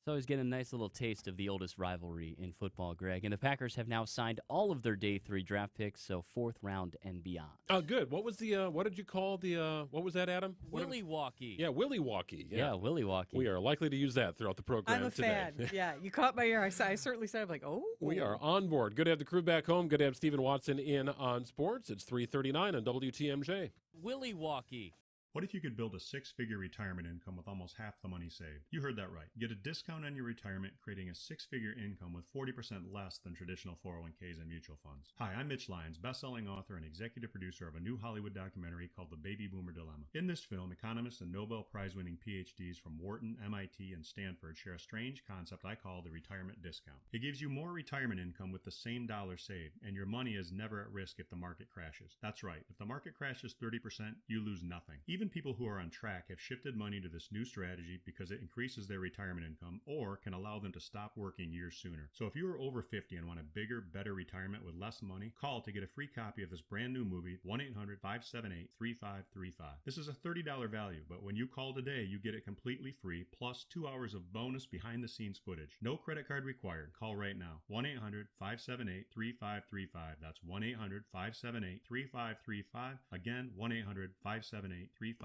So he's getting a nice little taste of the oldest rivalry in football, Greg. And the Packers have now signed all of their day 3 draft picks, so 4th round and beyond. Oh, good. What was the, what did you call the, what was that, Adam? Willy Walkie. Yeah, Willy Walkie. Yeah, Willy Walkie. We are likely to use that throughout the program I'm a today. fan. Yeah, you caught my ear. I certainly said, I'm like, oh. We are on board. Good to have the crew back home. Good to have Stephen Watson in on sports. It's 3:39 on WTMJ. Willy Walkie. What if you could build a 6-figure retirement income with almost half the money saved? You heard that right. Get a discount on your retirement, creating a 6-figure income with 40% less than traditional 401ks and mutual funds. Hi, I'm Mitch Lyons, best-selling author and executive producer of a new Hollywood documentary called The Baby Boomer Dilemma. In this film, economists and Nobel Prize-winning PhDs from Wharton, MIT, and Stanford share a strange concept I call the retirement discount. It gives you more retirement income with the same dollar saved, and your money is never at risk if the market crashes. That's right. If the market crashes 30%, you lose nothing. Even people who are on track have shifted money to this new strategy because it increases their retirement income or can allow them to stop working years sooner. So if you are over 50 and want a bigger, better retirement with less money, call to get a free copy of this brand new movie, 1-800-578-3535. This is a $30 value, but when you call today, you get it completely free, plus 2 hours of bonus behind-the-scenes footage. No credit card required. Call right now. 1-800-578-3535. That's 1-800-578-3535. Again, 1-800-578-3535.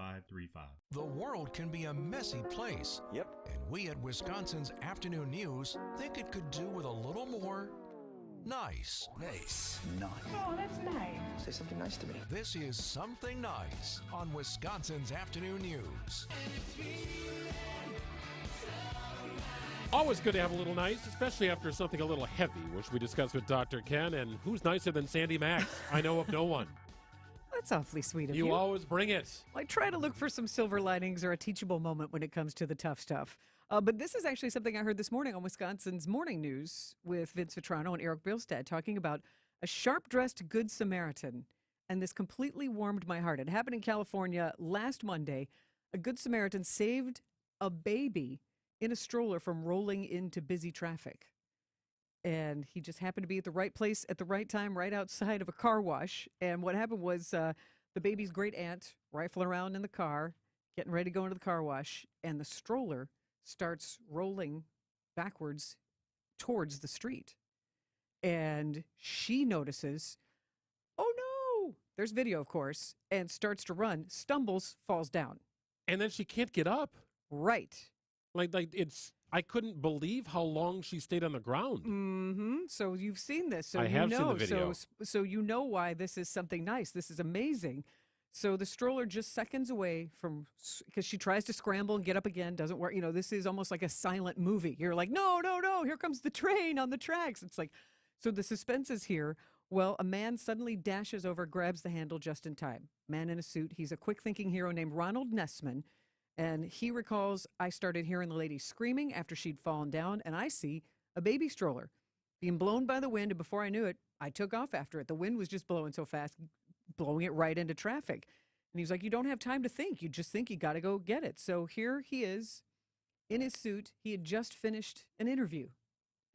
The world can be a messy place. Yep. And we at Wisconsin's Afternoon News think it could do with a little more nice. Nice. Oh, that's nice. Say something nice to me. This is Something Nice on Wisconsin's Afternoon News. Always good to have a little nice, especially after something a little heavy, which we discussed with Dr. Ken. And who's nicer than Sandy Mack? I know of no one. That's awfully sweet of you. You always bring it. Well, I try to look for some silver linings or a teachable moment when it comes to the tough stuff. But this is actually something I heard this morning on Wisconsin's Morning News with Vince Vitrano and Eric Bilstad talking about a sharp-dressed Good Samaritan. And this completely warmed my heart. It happened in California last Monday. A Good Samaritan saved a baby in a stroller from rolling into busy traffic. And he just happened to be at the right place at the right time, right outside of a car wash. And what happened was the baby's great aunt rifling around in the car, getting ready to go into the car wash, and the stroller starts rolling backwards towards the street. And she notices, oh no, there's video, of course, and starts to run, stumbles, falls down. And then she can't get up. Right. Like it's, I couldn't believe how long she stayed on the ground. Mm-hmm. So you've seen this. So I have seen the video. So you know why this is something nice. This is amazing. So the stroller just seconds away from, because she tries to scramble and get up again, doesn't work. You know, this is almost like a silent movie. You're like, no, here comes the train on the tracks. It's like, so the suspense is here. Well, a man suddenly dashes over, grabs the handle just in time. Man in a suit. He's a quick-thinking hero named Ronald Nessman. And he recalls, I started hearing the lady screaming after she'd fallen down, and I see a baby stroller being blown by the wind. And before I knew it, I took off after it. The wind was just blowing so fast, blowing it right into traffic. And he's like, you don't have time to think. You just think you got to go get it. So here he is in his suit. He had just finished an interview,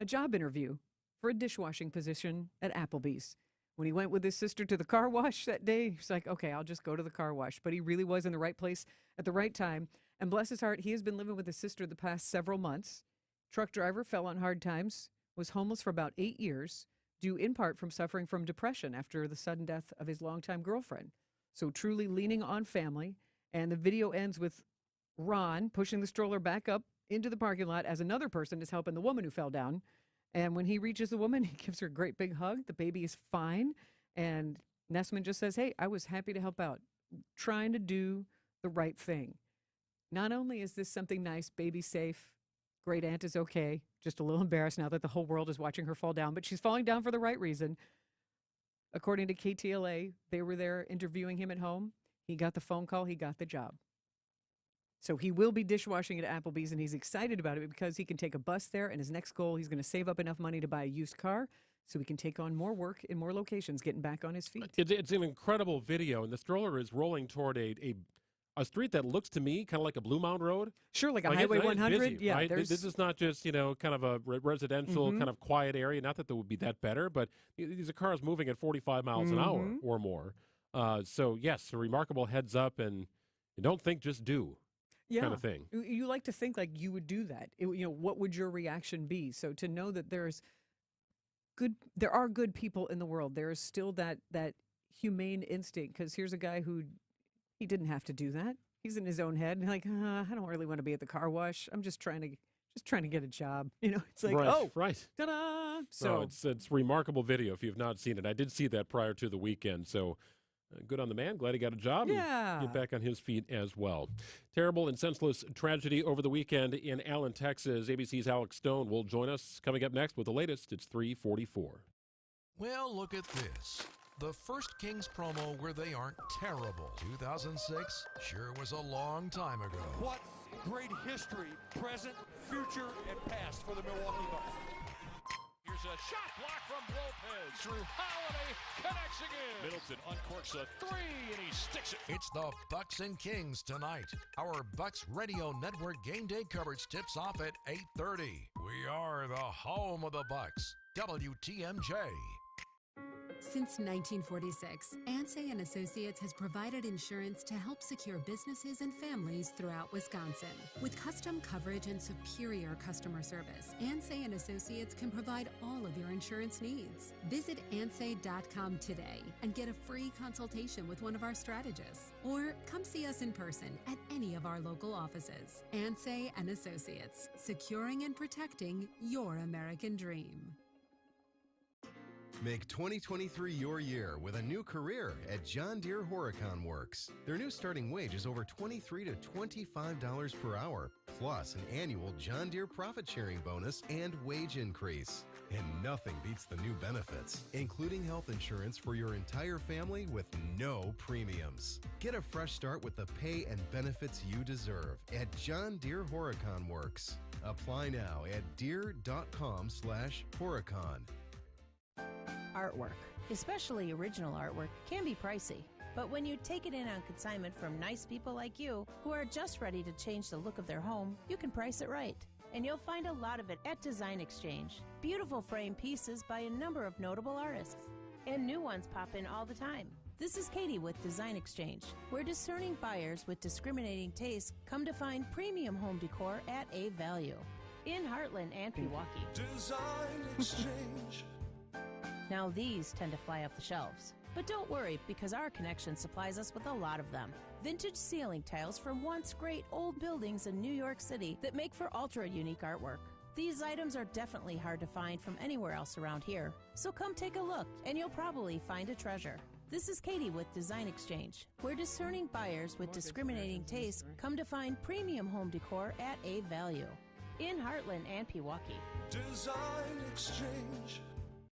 a job interview for a dishwashing position at Applebee's. When he went with his sister to the car wash that day, he's like, okay, I'll just go to the car wash. But he really was in the right place at the right time. And bless his heart, he has been living with his sister the past several months. Truck driver, fell on hard times, was homeless for about 8 years, due in part from suffering from depression after the sudden death of his longtime girlfriend. So truly leaning on family. And the video ends with Ron pushing the stroller back up into the parking lot as another person is helping the woman who fell down. And when he reaches the woman, he gives her a great big hug. The baby is fine. And Nessman just says, hey, I was happy to help out, trying to do the right thing. Not only is this something nice, baby safe, great aunt is okay, just a little embarrassed now that the whole world is watching her fall down, but she's falling down for the right reason. According to KTLA, they were there interviewing him at home. He got the phone call. He got the job. So he will be dishwashing at Applebee's, and he's excited about it because he can take a bus there, and his next goal, he's going to save up enough money to buy a used car so he can take on more work in more locations, getting back on his feet. It's an incredible video, and the stroller is rolling toward a street that looks to me kind of like a Blue Mound Road. Sure, like a Highway 100. Busy, yeah, right? This is not just, kind of a residential kind of quiet area. Not that there would be that better, but these are cars moving at 45 miles an hour or more. So, yes, a remarkable heads up, and You don't think, just do. Kind of thing. You like to think like you would do that. What would your reaction be? So to know that there are good people in the world. There is still that humane instinct, because here's a guy who he didn't have to do that. He's in his own head and like, I don't really want to be at the car wash. I'm just trying to get a job. It's like, right. Ta-da! So it's remarkable video if you've not seen it. I did see that prior to the weekend, so good on the man. Glad he got a job and get back on his feet as well. Terrible and senseless tragedy over the weekend in Allen, Texas. ABC's Alex Stone will join us coming up next with the latest. It's 3:44. Well, look at this. The first Kings promo where they aren't terrible. 2006 sure was a long time ago. What great history, present, future, and past for the Milwaukee Bucks. Here's a shot block from Lopez. Through Holiday, connects again. Middleton uncorks a three, and he sticks it. It's the Bucks and Kings tonight. Our Bucks Radio Network game day coverage tips off at 8:30. We are the home of the Bucks. WTMJ. Since 1946, Ansay & Associates has provided insurance to help secure businesses and families throughout Wisconsin. With custom coverage and superior customer service, Ansay & Associates can provide all of your insurance needs. Visit ansay.com today and get a free consultation with one of our strategists. Or come see us in person at any of our local offices. Ansay & Associates, securing and protecting your American dream. Make 2023 your year with a new career at John Deere Horicon Works. Their new starting wage is over $23 to $25 per hour, plus an annual John Deere profit sharing bonus and wage increase. And nothing beats the new benefits, including health insurance for your entire family with no premiums. Get a fresh start with the pay and benefits you deserve at John Deere Horicon Works. Apply now at deere.com/Horicon. Artwork, especially original artwork, can be pricey. But when you take it in on consignment from nice people like you who are just ready to change the look of their home, you can price it right. And you'll find a lot of it at Design Exchange. Beautiful frame pieces by a number of notable artists. And new ones pop in all the time. This is Katie with Design Exchange, where discerning buyers with discriminating tastes come to find premium home decor at a value. In Heartland and Pewaukee. Design Exchange. Now these tend to fly off the shelves. But don't worry, because our connection supplies us with a lot of them. Vintage ceiling tiles from once great old buildings in New York City that make for ultra-unique artwork. These items are definitely hard to find from anywhere else around here. So come take a look, and you'll probably find a treasure. This is Katie with Design Exchange, where discerning buyers with discriminating tastes come to find premium home decor at a value. In Heartland and Pewaukee. Design Exchange.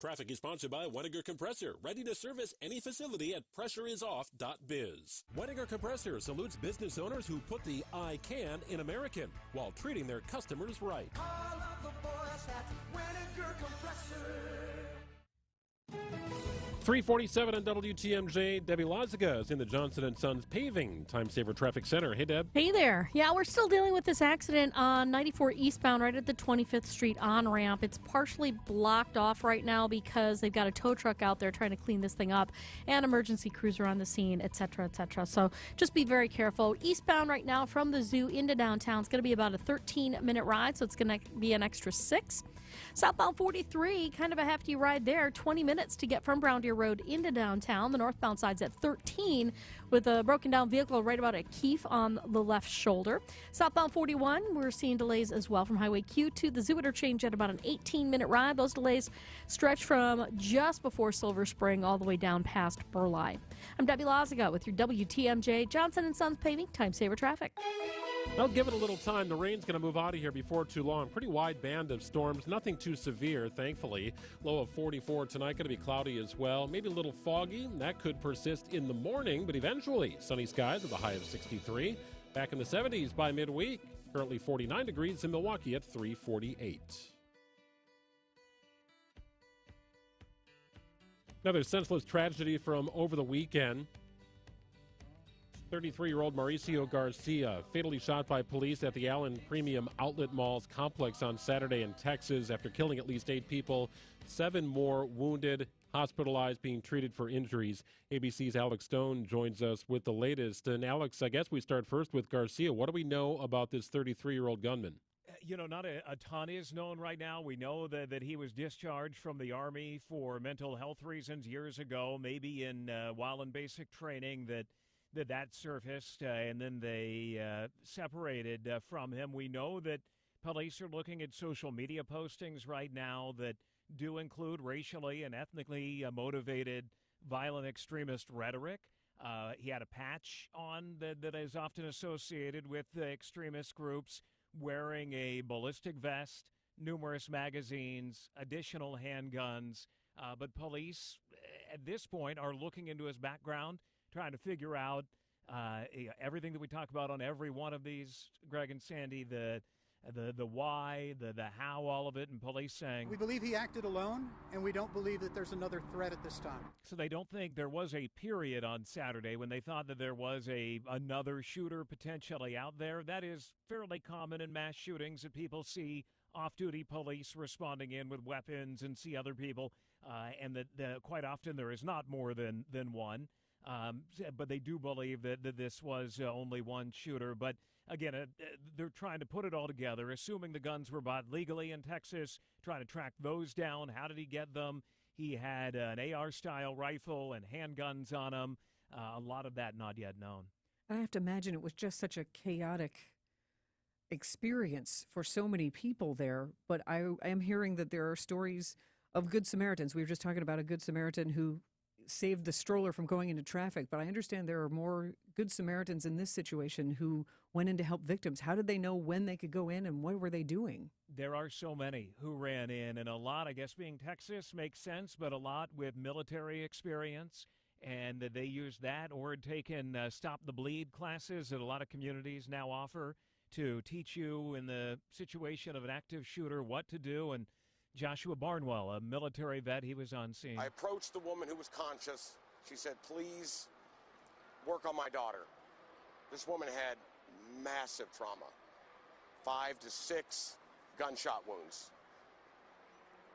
Traffic is sponsored by Weniger Compressor, ready to service any facility at pressureisoff.biz. Weniger Compressor salutes business owners who put the I can in American while treating their customers right. I love the boys at Weniger Compressor. 3:47 on WTMJ. Debbie Loziga is in the Johnson & Sons Paving Time Saver Traffic Center. Hey, Deb. Hey there. Yeah, we're still dealing with this accident on 94 eastbound right at the 25th Street on-ramp. It's partially blocked off right now because they've got a tow truck out there trying to clean this thing up, and emergency crews are on the scene, et cetera, et cetera. So just be very careful. Eastbound right now from the zoo into downtown, it's going to be about a 13-minute ride, so it's going to be an extra 6. Southbound 43, kind of a hefty ride there, 20 minutes to get from Brown Deer Road into downtown. The northbound side's at 13 with a broken down vehicle right about at Keefe on the left shoulder. Southbound 41, we're seeing delays as well from Highway Q to the Zoo Interchange at about an 18-minute ride. Those delays stretch from just before Silver Spring all the way down past Burleigh. I'm Debbie Loziga with your WTMJ Johnson & Sons Paving Time Saver Traffic. Well, give it a little time. The rain's going to move out of here before too long. Pretty wide band of storms. Nothing too severe, thankfully. Low of 44 tonight. Going to be cloudy as well. Maybe a little foggy. That could persist in the morning, but eventually sunny skies with a high of 63. Back in the 70s by midweek. Currently 49 degrees in Milwaukee at 348. Another senseless tragedy from over the weekend. 33-year-old Mauricio Garcia fatally shot by police at the Allen Premium Outlet Mall's complex on Saturday in Texas after killing at least 8 people, 7 more wounded, hospitalized, being treated for injuries. ABC's Alex Stone joins us with the latest. And Alex, I guess we start first with Garcia. What do we know about this 33-year-old gunman? You know, not a ton is known right now. We know that he was discharged from the Army for mental health reasons years ago, maybe while in basic training that surfaced, and then they separated from him. We know that police are looking at social media postings right now that do include racially and ethnically motivated violent extremist rhetoric. He had a patch on that is often associated with the extremist groups, wearing a ballistic vest, numerous magazines, additional handguns. But police, at this point, are looking into his background, trying to figure out everything that we talk about on every one of these, Greg and Sandy, the why, the how, all of it, and police saying... We believe he acted alone, and we don't believe that there's another threat at this time. So they don't think there was a period on Saturday when they thought that there was another shooter potentially out there. That is fairly common in mass shootings, that people see off-duty police responding in with weapons and see other people, and that quite often there is not more than one. But they do believe that this was only one shooter. But again, they're trying to put it all together, assuming the guns were bought legally in Texas, trying to track those down. How did he get them? He had an AR-style rifle and handguns on him. A lot of that not yet known. I have to imagine it was just such a chaotic experience for so many people there. But I am hearing that there are stories of Good Samaritans. We were just talking about a Good Samaritan who saved the stroller from going into traffic, but I understand there are more Good Samaritans in this situation who went in to help victims. How did they know when they could go in, and what were they doing? There are so many who ran in, and a lot, I guess being Texas makes sense, but a lot with military experience, and they used that or had taken Stop the Bleed classes that a lot of communities now offer to teach you in the situation of an active shooter what to do. And Joshua Barnwell, a military vet, he was on scene. I approached the woman who was conscious. She said, please work on my daughter. This woman had massive trauma, 5 to 6 gunshot wounds.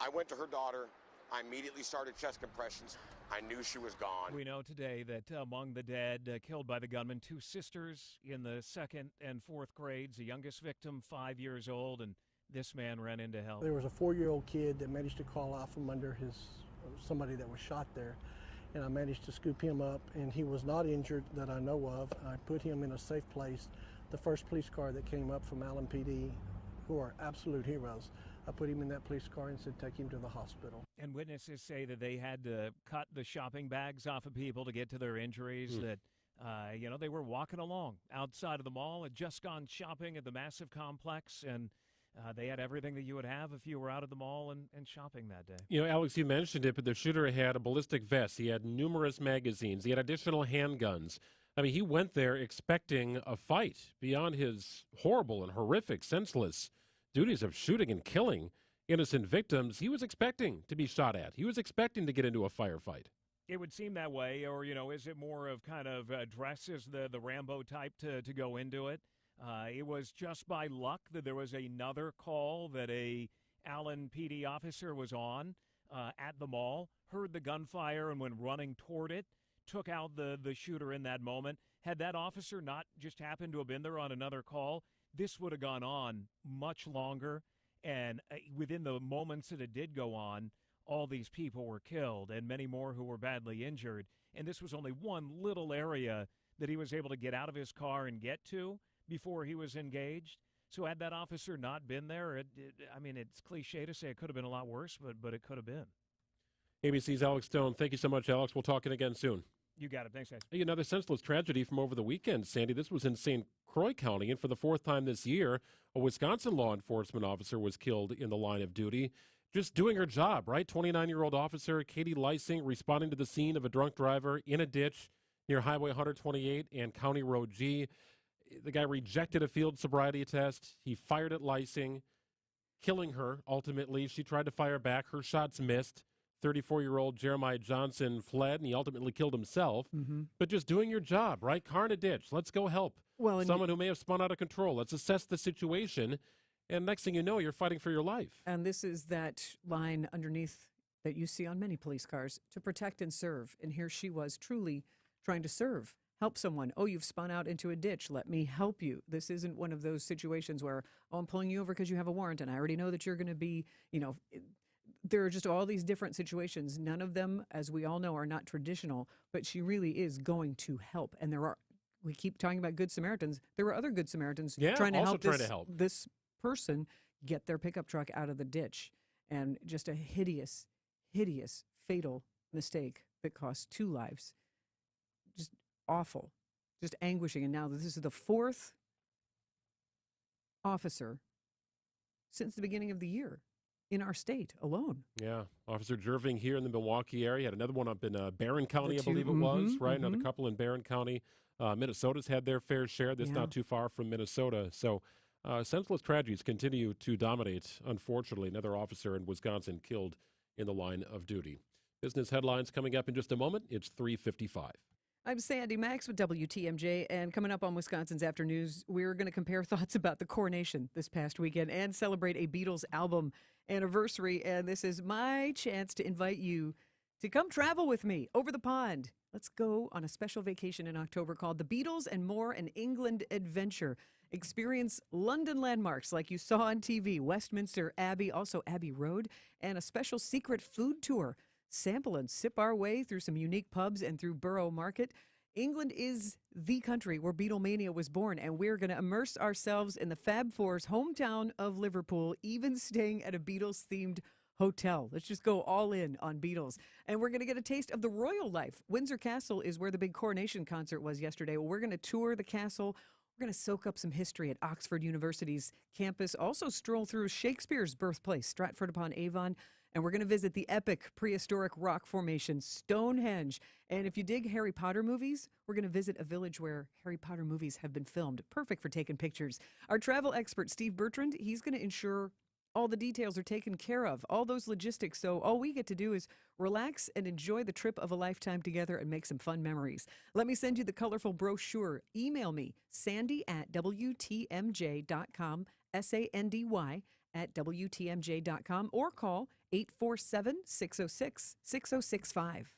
I went to her daughter. I immediately started chest compressions. I knew she was gone. We know today that among the dead killed by the gunman, 2 sisters in the 2nd and 4th grades, the youngest victim 5 years old, and this man ran into help. There was a 4-year-old kid that managed to crawl out from under somebody that was shot there, and I managed to scoop him up, and he was not injured that I know of. I put him in a safe place. The first police car that came up from Allen PD, who are absolute heroes, I put him in that police car and said, take him to the hospital. And witnesses say that they had to cut the shopping bags off of people to get to their injuries, that they were walking along outside of the mall, had just gone shopping at the massive complex, and they had everything that you would have if you were out at the mall and shopping that day. You know, Alex, you mentioned it, but the shooter had a ballistic vest. He had numerous magazines. He had additional handguns. I mean, he went there expecting a fight beyond his horrible and horrific, senseless duties of shooting and killing innocent victims. He was expecting to be shot at. He was expecting to get into a firefight. It would seem that way, or, is it more of kind of dress as the Rambo type to go into it? It was just by luck that there was another call that a Allen PD officer was on at the mall, heard the gunfire and went running toward it, took out the shooter in that moment. Had that officer not just happened to have been there on another call, this would have gone on much longer. And within the moments that it did go on, all these people were killed and many more who were badly injured. And this was only one little area that he was able to get out of his car and get to before he was engaged. So had that officer not been there, it's cliche to say it could have been a lot worse, but it could have been. ABC's Alex Stone. Thank you so much, Alex. We'll talk again soon. You got it. Thanks, guys. Hey, another senseless tragedy from over the weekend, Sandy. This was in St. Croix County, and for the 4th time this year, a Wisconsin law enforcement officer was killed in the line of duty, just doing her job, right? 29-year-old officer Katie Lysing responding to the scene of a drunk driver in a ditch near Highway 128 and County Road G. The guy rejected a field sobriety test. He fired at Lysing, killing her ultimately. She tried to fire back. Her shots missed. 34-year-old Jeremiah Johnson fled, and he ultimately killed himself. Mm-hmm. But just doing your job, right? Car in a ditch. Let's go help someone who may have spun out of control. Let's assess the situation. And next thing you know, you're fighting for your life. And this is that line underneath that you see on many police cars, to protect and serve. And here she was truly trying to serve, help someone. Oh, you've spun out into a ditch. Let me help you. This isn't one of those situations where, oh, I'm pulling you over because you have a warrant and I already know that you're going to be, there are just all these different situations. None of them, as we all know, are not traditional, but she really is going to help. And we keep talking about Good Samaritans. There were other Good Samaritans trying to help this person get their pickup truck out of the ditch. And just a hideous, fatal mistake that cost 2 lives. Just awful, just anguishing. And now this is the 4th officer since the beginning of the year in our state alone. Yeah. Officer Jerving here in the Milwaukee area. Had another one up in Barron County, I believe it was, right? Another couple in Barron County. Minnesota's had their fair share. This not too far from Minnesota. So senseless tragedies continue to dominate, unfortunately. Another officer in Wisconsin killed in the line of duty. Business headlines coming up in just a moment. It's 3:55. I'm Sandy Max with WTMJ, and coming up on Wisconsin's After News, we're going to compare thoughts about the coronation this past weekend and celebrate a Beatles album anniversary. And this is my chance to invite you to come travel with me over the pond. Let's go on a special vacation in October called The Beatles and More, an England Adventure. Experience London landmarks like you saw on TV, Westminster Abbey, also Abbey Road, and a special secret food tour. Sample and sip our way through some unique pubs and through Borough Market. England is the country where Beatlemania was born, and we're going to immerse ourselves in the Fab Four's hometown of Liverpool, even staying at a Beatles-themed hotel. Let's just go all in on Beatles. And we're going to get a taste of the royal life. Windsor Castle is where the big coronation concert was yesterday. Well, we're going to tour the castle. We're going to soak up some history at Oxford University's campus, also stroll through Shakespeare's birthplace, Stratford-upon-Avon, and we're going to visit the epic prehistoric rock formation, Stonehenge. And if you dig Harry Potter movies, we're going to visit a village where Harry Potter movies have been filmed. Perfect for taking pictures. Our travel expert, Steve Bertrand, he's going to ensure all the details are taken care of, all those logistics. So all we get to do is relax and enjoy the trip of a lifetime together and make some fun memories. Let me send you the colorful brochure. Email me, sandy@WTMJ.com, SANDY@WTMJ.com, or call 847-606-6065.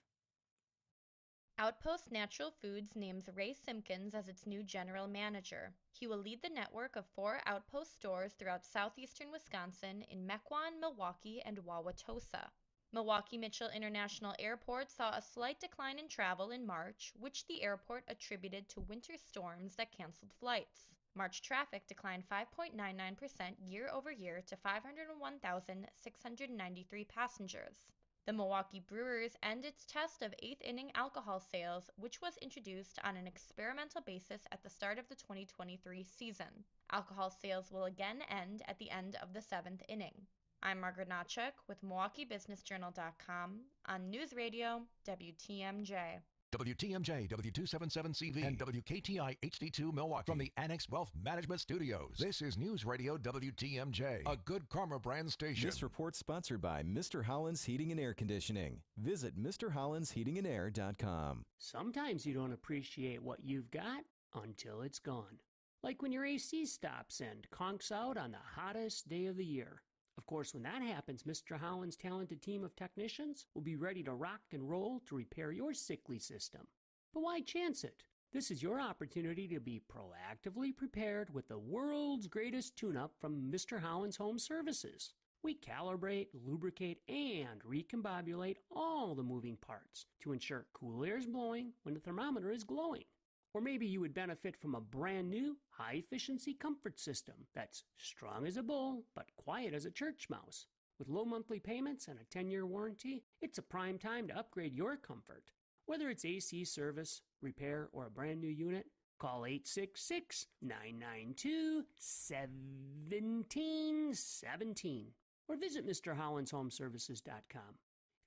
Outpost Natural Foods names Ray Simpkins as its new general manager. He will lead the network of 4 Outpost stores throughout southeastern Wisconsin in Mequon, Milwaukee, and Wauwatosa. Milwaukee Mitchell International Airport saw a slight decline in travel in March, which the airport attributed to winter storms that canceled flights. March traffic declined 5.99% year over year to 501,693 passengers. The Milwaukee Brewers end its test of 8th-inning alcohol sales, which was introduced on an experimental basis at the start of the 2023 season. Alcohol sales will again end at the end of the 7th inning. I'm Margaret Knotchuk with MilwaukeeBusinessJournal.com on News Radio WTMJ. WTMJ, W277CV, and WKTI HD2 Milwaukee. From the Annex Wealth Management Studios, this is News Radio WTMJ, a Good Karma brand station. This report sponsored by Mr. Holland's Heating and Air Conditioning. Visit MrHollandsHeatingandAir.com. Sometimes you don't appreciate what you've got until it's gone. Like when your AC stops and conks out on the hottest day of the year. Of course, when that happens, Mr. Holland's talented team of technicians will be ready to rock and roll to repair your sickly system. But why chance it? This is your opportunity to be proactively prepared with the world's greatest tune-up from Mr. Holland's Home Services. We calibrate, lubricate, and recombobulate all the moving parts to ensure cool air is blowing when the thermometer is glowing. Or maybe you would benefit from a brand new, high-efficiency comfort system that's strong as a bull but quiet as a church mouse. With low monthly payments and a 10-year warranty, it's a prime time to upgrade your comfort. Whether it's AC service, repair, or a brand new unit, call 866-992-1717 or visit MrHollandsHomeservices.com.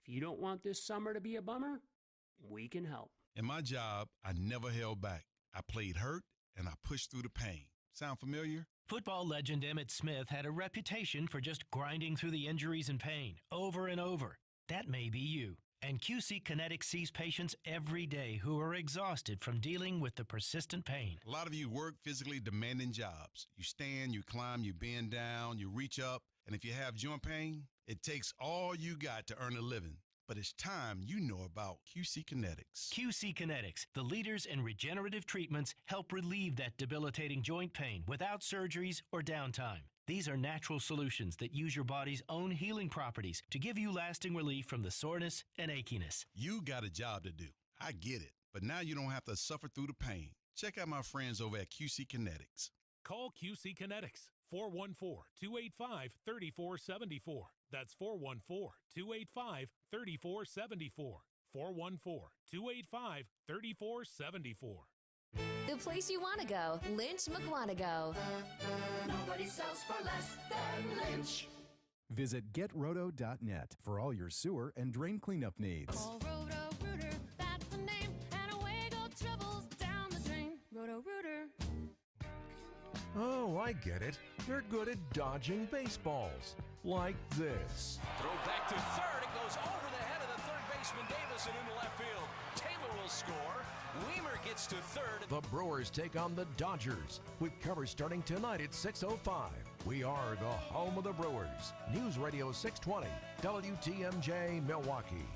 If you don't want this summer to be a bummer, we can help. In my job, I never held back. I played hurt, and I pushed through the pain. Sound familiar? Football legend Emmitt Smith had a reputation for just grinding through the injuries and pain over and over. That may be you. And QC Kinetics sees patients every day who are exhausted from dealing with the persistent pain. A lot of you work physically demanding jobs. You stand, you climb, you bend down, you reach up, and if you have joint pain, it takes all you got to earn a living. But it's time you know about QC Kinetics. QC Kinetics, the leaders in regenerative treatments, help relieve that debilitating joint pain without surgeries or downtime. These are natural solutions that use your body's own healing properties to give you lasting relief from the soreness and achiness. You got a job to do. I get it. But now you don't have to suffer through the pain. Check out my friends over at QC Kinetics. Call QC Kinetics, 414-285-3474. That's 414-285-3474. 414-285-3474. The place you want to go, Lynch McWanago. Nobody sells for less than Lynch. Visit GetRoto.net for all your sewer and drain cleanup needs. Call Roto-Rooter, that's the name, and away go troubles down the drain. Roto-Rooter. Oh, I get it. You're good at dodging baseballs. Like this. Throw back to third. It goes over the head of the third baseman Davis and into left field. Taylor will score. Weimer gets to third. The Brewers take on the Dodgers with coverage starting tonight at 6:05. We are the home of the Brewers. News Radio 620, WTMJ Milwaukee.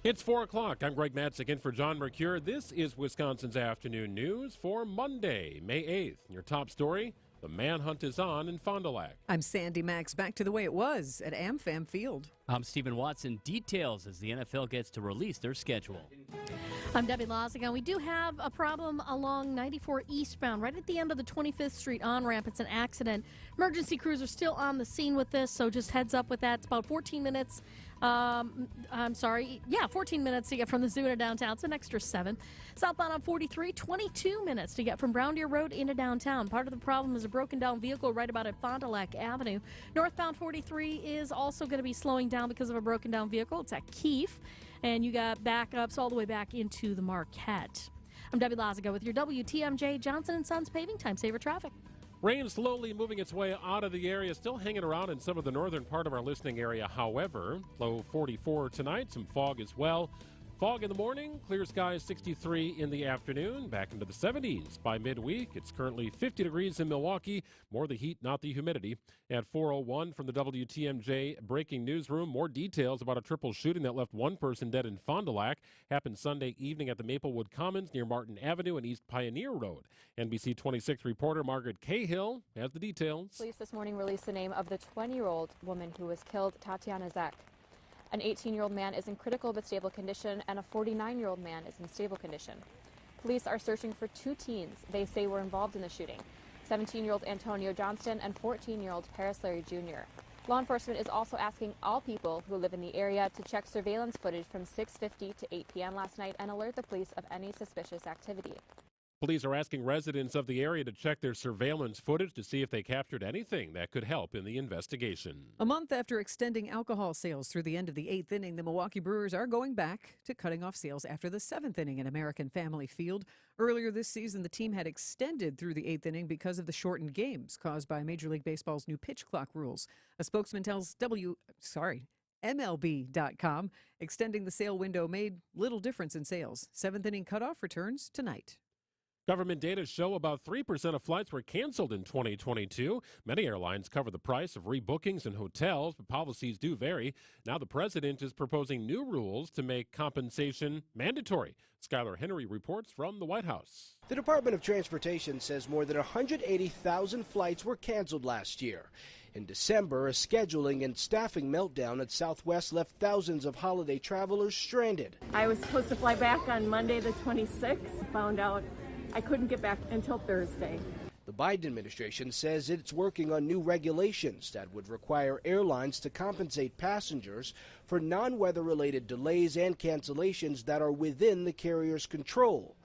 It's 4 o'clock. I'm Greg Matzik in for John Mercure. This is Wisconsin's Afternoon News for Monday, May 8th. Your top story, the manhunt is on in Fond du Lac. I'm Sandy Max. Back to the way it was at AmFam Field. I'm Stephen Watson. Details as the NFL gets to release their schedule. I'm Debbie Lozigan. We do have a problem along 94 eastbound, right at the end of the 25th Street on-ramp. It's an accident. Emergency crews are still on the scene with this, so just heads up with that. It's about 14 minutes. 14 minutes to get from the zoo to downtown. It's an extra 7. Southbound on 43, 22 minutes to get from Brown Deer Road into downtown. Part of the problem is a broken down vehicle right about at Fond du Lac Avenue. Northbound 43 is also going to be slowing down because of a broken down vehicle. It's at Keefe. And you got backups all the way back into the Marquette. I'm Debbie Loziga with your WTMJ Johnson & Sons Paving Time Saver Traffic. Rain slowly moving its way out of the area, still hanging around in some of the northern part of our listening area. However, low 44 tonight, some fog as well. Fog in the morning, clear skies 63 in the afternoon, back into the 70s by midweek. It's currently 50 degrees in Milwaukee. More the heat, not the humidity. At 4:01 from the WTMJ breaking newsroom, more details about a triple shooting that left one person dead in Fond du Lac. Happened Sunday evening at the Maplewood Commons near Martin Avenue and East Pioneer Road. NBC 26 reporter Margaret Cahill has the details. Police this morning released the name of the 20-year-old woman who was killed, Tatiana Zek. An 18-year-old man is in critical but stable condition, and a 49-year-old man is in stable condition. Police are searching for 2 teens they say were involved in the shooting, 17-year-old Antonio Johnston and 14-year-old Paris Larry Jr. Law enforcement is also asking all people who live in the area to check surveillance footage from 6:50 to 8 p.m. last night and alert the police of any suspicious activity. Police are asking residents of the area to check their surveillance footage to see if they captured anything that could help in the investigation. A month after extending alcohol sales through the end of the 8th inning, the Milwaukee Brewers are going back to cutting off sales after the 7th inning in American Family Field. Earlier this season, the team had extended through the 8th inning because of the shortened games caused by Major League Baseball's new pitch clock rules. A spokesman tells MLB.com extending the sale window made little difference in sales. 7th inning cutoff returns tonight. Government data show about 3% of flights were canceled in 2022. Many airlines cover the price of rebookings and hotels, but policies do vary. Now the president is proposing new rules to make compensation mandatory. Skylar Henry reports from the White House. The Department of Transportation says more than 180,000 flights were canceled last year. In December, a scheduling and staffing meltdown at Southwest left thousands of holiday travelers stranded. I was supposed to fly back on Monday the 26th, found out I couldn't get back until Thursday. The Biden administration says it's working on new regulations that would require airlines to compensate passengers for non-weather-related delays and cancellations that are within the carrier's control.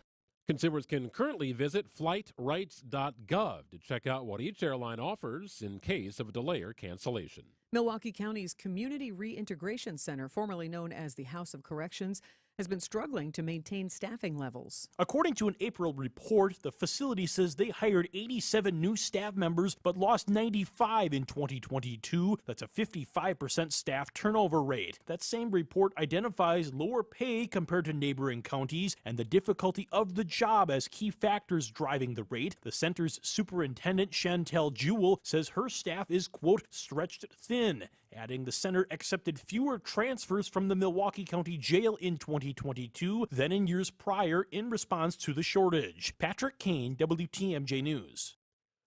Consumers can currently visit flightrights.gov to check out what each airline offers in case of a delay or cancellation. Milwaukee County's Community Reintegration Center, formerly known as the House of Corrections, has been struggling to maintain staffing levels. According to an April report, the facility says they hired 87 new staff members but lost 95 in 2022. That's a 55% staff turnover rate. That same report identifies lower pay compared to neighboring counties and the difficulty of the job as key factors driving the rate. The center's superintendent, Chantel Jewell, says her staff is, quote, stretched thin, adding the center accepted fewer transfers from the Milwaukee County Jail in 2022 than in years prior in response to the shortage. Patrick Kane, WTMJ News.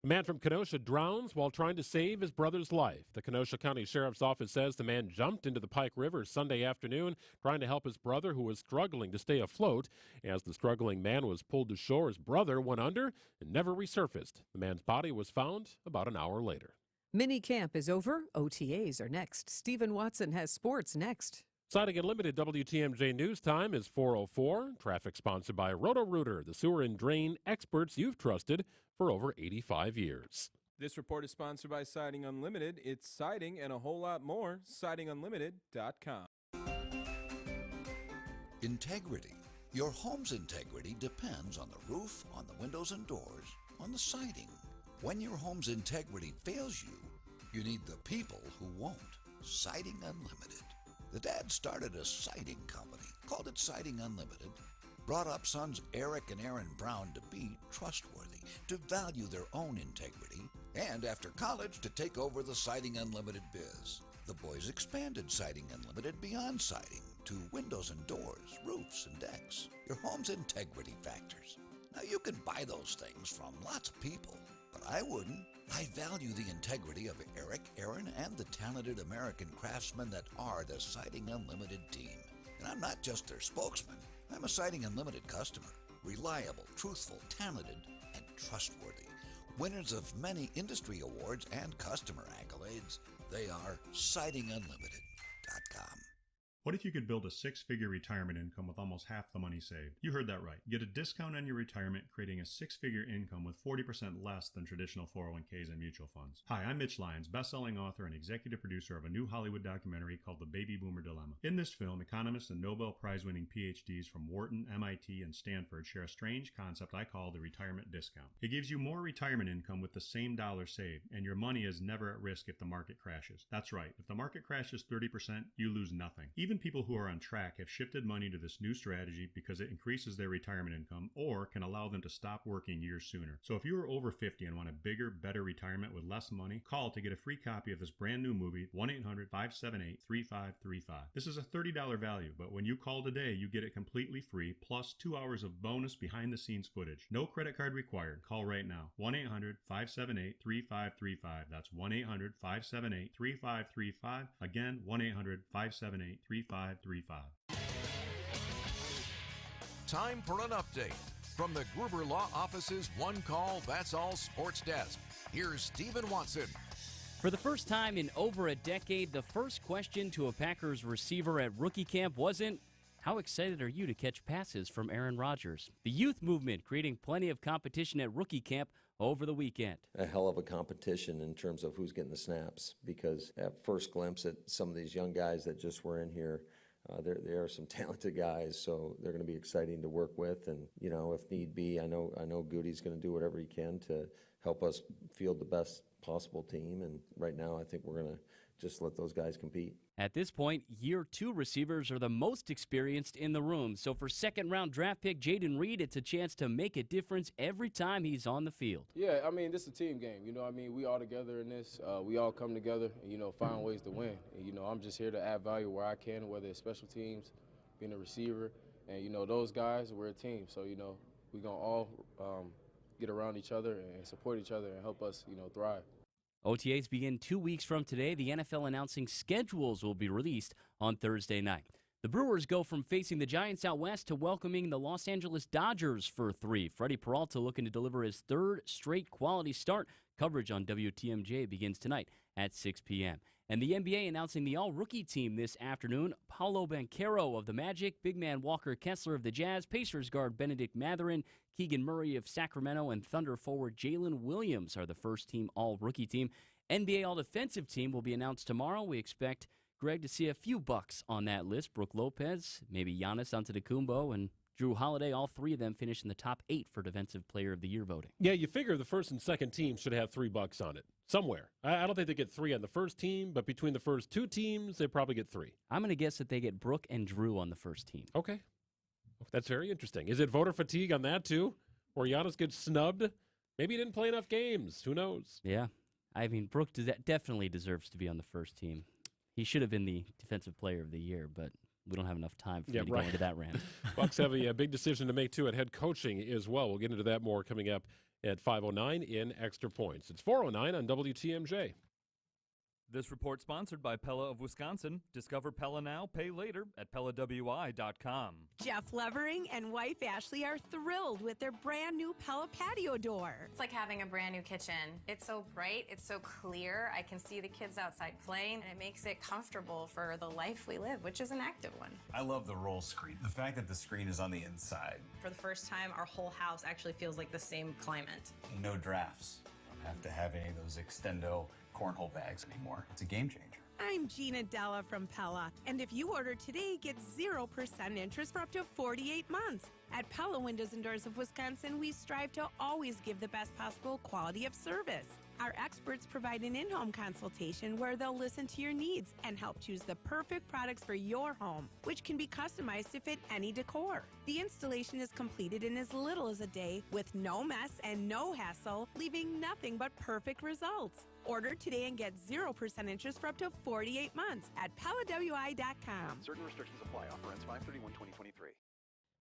A man from Kenosha drowns while trying to save his brother's life. The Kenosha County Sheriff's Office says the man jumped into the Pike River Sunday afternoon trying to help his brother, who was struggling to stay afloat. As the struggling man was pulled to shore, his brother went under and never resurfaced. The man's body was found about an hour later. Mini camp is over. OTAs are next. Stephen Watson has sports next. Sighting Unlimited WTMJ News Time is 4:04. Traffic sponsored by Roto-Rooter, the sewer and drain experts you've trusted for over 85 years. This report is sponsored by Siding Unlimited. It's siding and a whole lot more. SidingUnlimited.com. Integrity. Your home's integrity depends on the roof, on the windows and doors, on the siding. When your home's integrity fails you, you need the people who won't. Siding Unlimited. The dad started a siding company, called it Siding Unlimited, brought up sons Eric and Aaron Brown to be trustworthy, to value their own integrity, and after college to take over the Siding Unlimited biz. The boys expanded Siding Unlimited beyond siding to windows and doors, roofs and decks, your home's integrity factors. Now you can buy those things from lots of people, but I wouldn't. I value the integrity of Eric, Aaron, and the talented American craftsmen that are the Siding Unlimited team. And I'm not just their spokesman. I'm a Siding Unlimited customer. Reliable, truthful, talented, and trustworthy. Winners of many industry awards and customer accolades. They are SidingUnlimited.com. What if you could build a six-figure retirement income with almost half the money saved? You heard that right. Get a discount on your retirement, creating a six-figure income with 40% less than traditional 401ks and mutual funds. Hi, I'm Mitch Lyons, best-selling author and executive producer of a new Hollywood documentary called The Baby Boomer Dilemma. In this film, economists and Nobel Prize-winning PhDs from Wharton, MIT, and Stanford share a strange concept I call the retirement discount. It gives you more retirement income with the same dollar saved, and your money is never at risk if the market crashes. That's right. If the market crashes 30%, you lose nothing. Even people who are on track have shifted money to this new strategy because it increases their retirement income or can allow them to stop working years sooner. So if you are over 50 and want a bigger, better retirement with less money, call to get a free copy of this brand new movie, 1-800-578-3535. This is a $30 value, but when you call today, you get it completely free, plus 2 hours of bonus behind-the-scenes footage. No credit card required. Call right now. 1-800-578-3535. That's 1-800-578-3535. Again, 1-800-578-3535. Time for an update from the Gruber Law Office's One Call, That's All Sports Desk. Here's Stephen Watson. For the first time in over a decade, the first question to a Packers receiver at rookie camp wasn't, how excited are you to catch passes from Aaron Rodgers? The youth movement creating plenty of competition at rookie camp over the weekend. A hell of a competition in terms of who's getting the snaps, because at first glimpse at some of these young guys that just were in here, there are some talented guys, so they're going to be exciting to work with. And, you know, if need be, I know Goody's going to do whatever he can to help us field the best possible team. And right now, I think we're going to just let those guys compete. At this point, year two receivers are the most experienced in the room. So for second-round draft pick Jayden Reed, it's a chance to make a difference every time he's on the field. Yeah, I mean, this is a team game. You know what I mean? We all together in this. We all come together and, you know, find ways to win. And, you know, I'm just here to add value where I can, whether it's special teams, being a receiver. And, you know, those guys, we're a team. So, you know, we're going to all get around each other and support each other and help us, you know, thrive. OTAs begin 2 weeks from today. The NFL announcing schedules will be released on Thursday night. The Brewers go from facing the Giants out west to welcoming the Los Angeles Dodgers for 3. Freddie Peralta looking to deliver his third straight quality start. Coverage on WTMJ begins tonight at 6 p.m. And the NBA announcing the all-rookie team this afternoon. Paolo Banchero of the Magic, big man Walker Kessler of the Jazz, Pacers guard Benedict Mathurin, Keegan Murray of Sacramento, and Thunder forward Jalen Williams are the first-team all-rookie team. NBA all-defensive team will be announced tomorrow. We expect Greg, to see a few Bucks on that list. Brooke Lopez, maybe Giannis Antetokounmpo, and Drew Holiday. All three of them finished in the top 8 for Defensive Player of the Year voting. Yeah, you figure the first and second team should have 3 Bucks on it somewhere. I don't think they get 3 on the first team, but between the first 2 teams, they probably get 3. I'm going to guess that they get Brooke and Drew on the first team. Okay. That's very interesting. Is it voter fatigue on that, too? Where Giannis gets snubbed? Maybe he didn't play enough games. Who knows? Yeah. I mean, Brooke definitely deserves to be on the first team. He should have been the Defensive Player of the Year, but we don't have enough time for me to go into that rant. Bucks have a big decision to make, too, at head coaching as well. We'll get into that more coming up at 5:09 in Extra Points. It's 4:09 on WTMJ. This report sponsored by Pella of Wisconsin. Discover Pella now, pay later at PellaWI.com. Jeff Levering and wife Ashley are thrilled with their brand new Pella patio door. It's like having a brand new kitchen. It's so bright, it's so clear. I can see the kids outside playing, and it makes it comfortable for the life we live, which is an active one. I love the roll screen. The fact that the screen is on the inside. For the first time, our whole house actually feels like the same climate. No drafts. Don't have to have any of those extendo cornhole bags anymore. It's a game changer. I'm Gina Della from Pella, and if you order today, get 0% interest for up to 48 months. At Pella Windows and Doors of Wisconsin, we strive to always give the best possible quality of service. Our experts provide an in-home consultation where they'll listen to your needs and help choose the perfect products for your home, which can be customized to fit any decor. The installation is completed in as little as a day with no mess and no hassle, leaving nothing but perfect results. Order today and get 0% interest for up to 48 months at PellaWI.com. Certain restrictions apply. Offer ends 5/31/2023.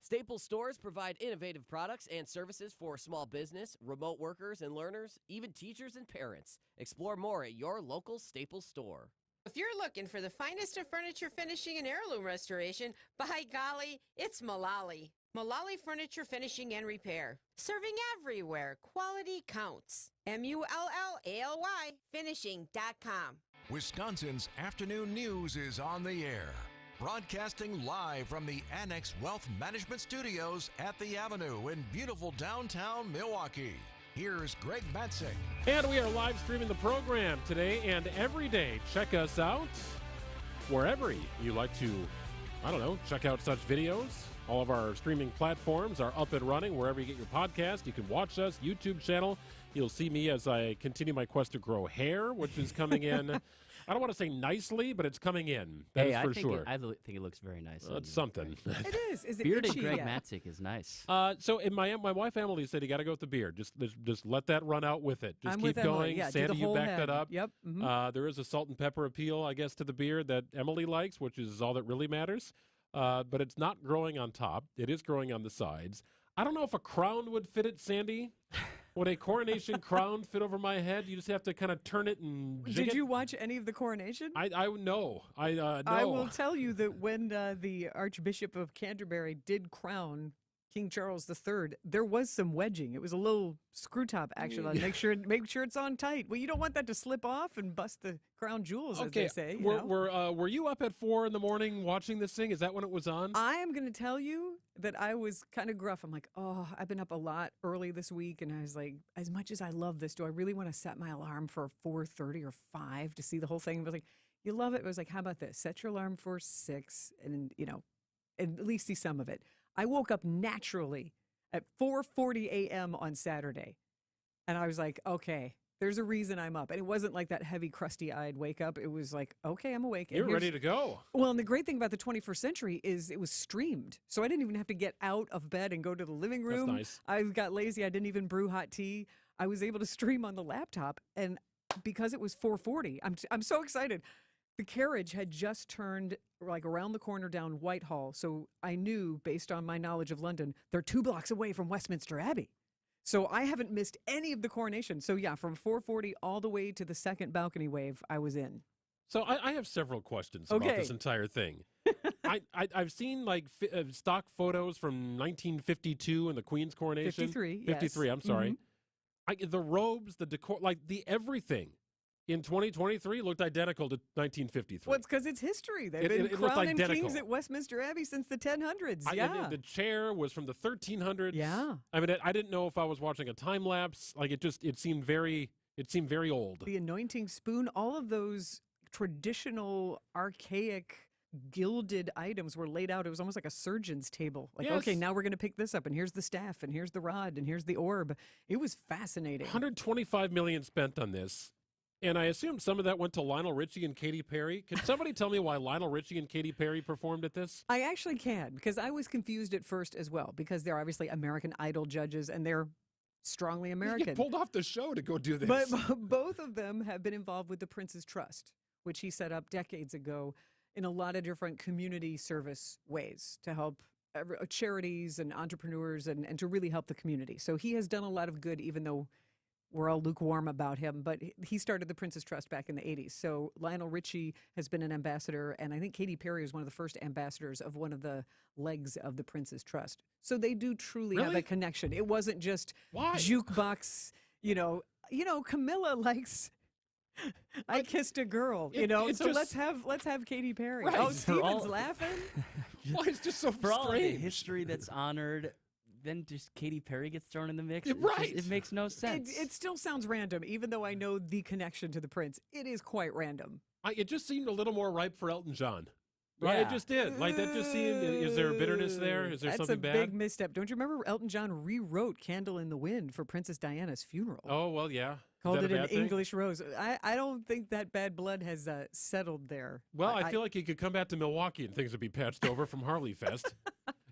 Staples stores provide innovative products and services for small business, remote workers and learners, even teachers and parents. Explore more at your local Staples store. If you're looking for the finest of furniture finishing and heirloom restoration, by golly, it's Mullally. Mullally Furniture Finishing and Repair. Serving everywhere. Quality counts. MULLALY finishing.com. Wisconsin's afternoon news is on the air. Broadcasting live from the Annex Wealth Management Studios at the Avenue in beautiful downtown Milwaukee. Here's Greg Matzek. And we are live streaming the program today and every day. Check us out wherever you like to, check out such videos. All of our streaming platforms are up and running wherever you get your podcast. You can watch us, YouTube channel. You'll see me as I continue my quest to grow hair, which is coming in. I don't want to say nicely, but it's coming in. That is for sure. I think it looks very nice. It's something. It is. Is it bearded itchy Greg yet? Matzek is nice. So my wife Emily said you got to go with the beard. Just let that run out with it. Just I'm keep with going. Emily. Yeah, do Sandy, the you whole backed head. that up. Yep. Mhm. There is a salt and pepper appeal, I guess, to the beard that Emily likes, which is all that really matters. But it's not growing on top. It is growing on the sides. I don't know if a crown would fit it, Sandy. Would a coronation crown fit over my head? You just have to kind of turn it and jig Did it? you watch any of the coronation? I know. No. I will tell you that when the Archbishop of Canterbury did crown King Charles III, there was some wedging. It was a little screw top action on. Make sure it's on tight. Well, you don't want that to slip off and bust the crown jewels, as they say. Were you up at 4 a.m. watching this thing? Is that when it was on? I am going to tell you that I was kind of gruff. I'm like, I've been up a lot early this week, and I was like, as much as I love this, do I really want to set my alarm for 4:30 or 5 to see the whole thing? I was like, you love it. I was like, how about this? Set your alarm for 6, and at least see some of it. I woke up naturally at 4:40 a.m. on Saturday, and I was like, okay, there's a reason I'm up. And it wasn't like that heavy, crusty-eyed wake up. It was like, okay, I'm awake. You're ready to go. Well, and the great thing about the 21st century is it was streamed. So I didn't even have to get out of bed and go to the living room. That's nice. I got lazy. I didn't even brew hot tea. I was able to stream on the laptop. And because it was 4:40, I'm so excited. The carriage had just turned like around the corner down Whitehall. So I knew, based on my knowledge of London, they're 2 blocks away from Westminster Abbey. So I haven't missed any of the coronation. So yeah, from 4:40 all the way to the second balcony wave, I was in. So I have several questions about this entire thing. I've seen like stock photos from 1952 and the Queen's coronation. 53, 53, yes. I'm sorry. The robes, the decor, like the everything in 2023 looked identical to 1953. Well, it's because it's history. They've been it looked crowning identical. kings at Westminster Abbey since the 1000s. And the chair was from the 1300s. Yeah. I mean, I didn't know if I was watching a time lapse. Like it seemed very old. The anointing spoon, all of those traditional, archaic, gilded items were laid out. It was almost like a surgeon's table. Like, Yes. okay, now we're going to pick this up, and here's the staff, and here's the rod, and here's the orb. It was fascinating. $125 million spent on this. And I assume some of that went to Lionel Richie and Katy Perry. Can somebody tell me why Lionel Richie and Katy Perry performed at this? I actually can, because I was confused at first as well, because they're obviously American Idol judges, and they're strongly You American. get pulled off the show to go do this. But both of them have been involved with the Prince's Trust, which he set up decades ago in a lot of different community service ways to help charities and entrepreneurs and to really help the community. So he has done a lot of good, even though we're all lukewarm about him. But he started the Prince's Trust back in the 80s. So Lionel Richie has been an ambassador, and I think Katy Perry was one of the first ambassadors of one of the legs of the Prince's Trust. So they do truly have a connection. It wasn't just jukebox, Camilla likes I kissed a girl, so just- let's have Katy Perry. Right. Oh, For Steven's all- laughing. Why it's just so For all of the strange. history that's honored, then just Katy Perry gets thrown in the mix. Yeah, It's just- right. it makes no sense. It still sounds random, even though I know the connection to the Prince. It is quite random. It just seemed a little more ripe for Elton John. Right? It just did. Like, that just seemed, is there a bitterness there? Is there That's something a bad? big misstep. Don't you remember Elton John rewrote Candle in the Wind for Princess Diana's funeral? Oh, well, yeah. Is Called that it a an bad thing? English rose. I don't think that bad blood has settled there. Well, I feel like he could come back to Milwaukee and things would be patched over from Harley Fest.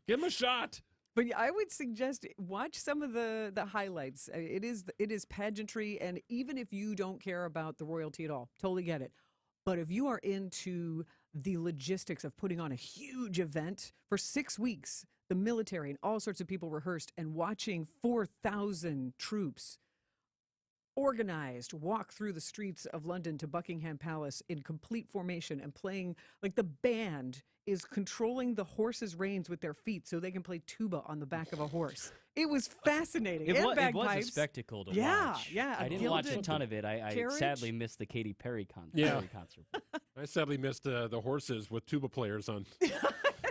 Give him a shot. But I would suggest watch some of the highlights. It is pageantry, and even if you don't care about the royalty at all, totally get it. But if you are into the logistics of putting on a huge event for 6 weeks, the military and all sorts of people rehearsed, and watching 4,000 troops organized walk through the streets of London to Buckingham Palace in complete formation and playing, like the band is controlling the horse's reins with their feet so they can play tuba on the back of a horse. It was fascinating. It and was a bagpipes. spectacle to Yeah, watch. yeah. I didn't watch a ton of it. I carriage. sadly missed the Katy Perry concert. I sadly missed the horses with tuba players on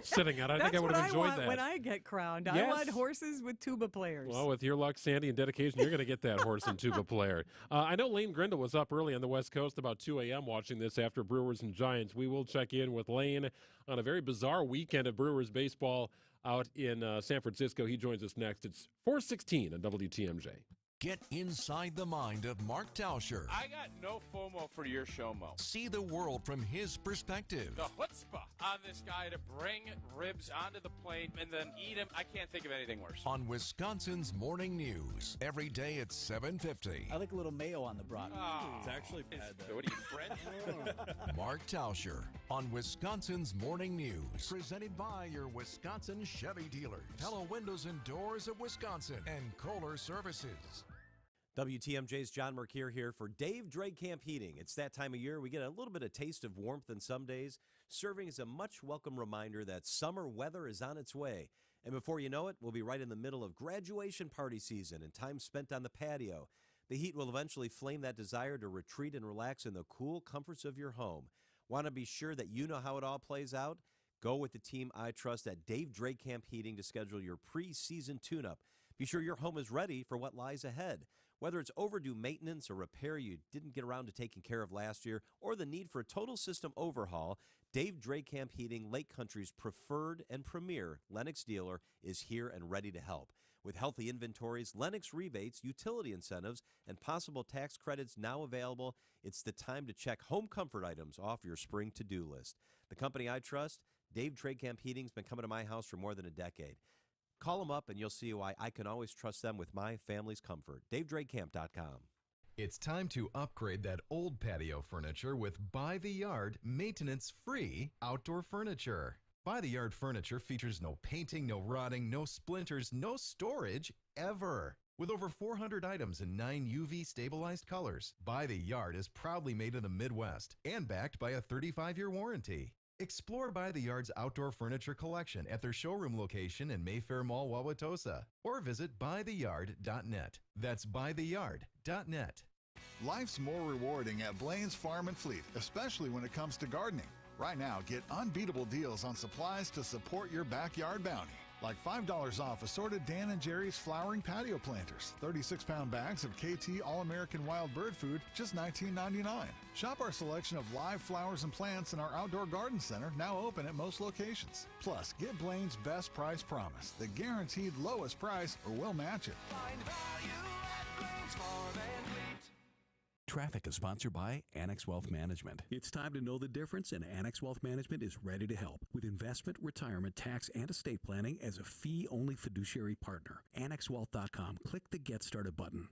sitting out. I think That's I would what have enjoyed want that. when I get crowned. I Yes. want horses with tuba players. Well, with your luck, Sandy, and dedication, you're going to get that horse and tuba player. I know Lane Grindle was up early on the West Coast about 2 a.m. watching this after Brewers and Giants. We will check in with Lane on a very bizarre weekend of Brewers baseball out in San Francisco. He joins us next. It's 4:16 on WTMJ. Get inside the mind of Mark Tauscher. I got no FOMO for your show, Mo. See the world from his perspective. The chutzpah on this guy to bring ribs onto the plate and then eat them. I can't think of anything worse. On Wisconsin's Morning News, every day at 7:50. I like a little mayo on the brat. Oh, It's actually bad. What are you, French? Mark Tauscher on Wisconsin's Morning News. Presented by your Wisconsin Chevy dealers. Pella Windows and Doors of Wisconsin and Kohler Services. WTMJ's John Mercure here for Dave Drake Camp Heating. It's that time of year we get a little bit of taste of warmth in some days, serving as a much welcome reminder that summer weather is on its way. And before you know it, we'll be right in the middle of graduation party season and time spent on the patio. The heat will eventually flame that desire to retreat and relax in the cool comforts of your home. Want to be sure that you know how it all plays out? Go with the team I trust at Dave Drake Camp Heating to schedule your pre-season tune-up. Be sure your home is ready for what lies ahead. Whether it's overdue maintenance or repair you didn't get around to taking care of last year, or the need for a total system overhaul, Dave Drake Camp Heating, Lake Country's preferred and premier Lennox dealer, is here and ready to help. With healthy inventories, Lennox rebates, utility incentives, and possible tax credits now available, it's the time to check home comfort items off your spring to-do list. The company I trust, Dave Drake Camp Heating's been coming to my house for more than a decade. Call them up and you'll see why I can always trust them with my family's comfort. DaveDrakeCamp.com. It's time to upgrade that old patio furniture with By the Yard maintenance-free outdoor furniture. By the Yard furniture features no painting, no rotting, no splinters, no storage ever. With over 400 items in 9 UV stabilized colors, By the Yard is proudly made in the Midwest and backed by a 35-year warranty. Explore By the Yard's outdoor furniture collection at their showroom location in Mayfair Mall, Wauwatosa, or visit buytheyard.net. That's buytheyard.net. Life's more rewarding at Blaine's Farm and Fleet, especially when it comes to gardening. Right now, get unbeatable deals on supplies to support your backyard bounty. Like $5 off assorted Dan & Jerry's flowering patio planters. 36-pound bags of KT All-American Wild Bird Food, just $19.99. Shop our selection of live flowers and plants in our outdoor garden center, now open at most locations. Plus, get Blaine's Best Price Promise, the guaranteed lowest price, or we'll match it. Find value at Blaine's Farm and Fleet. Traffic is sponsored by Annex Wealth Management. It's time to know the difference, and Annex Wealth Management is ready to help with investment, retirement, tax, and estate planning as a fee-only fiduciary partner. AnnexWealth.com. Click the Get Started button.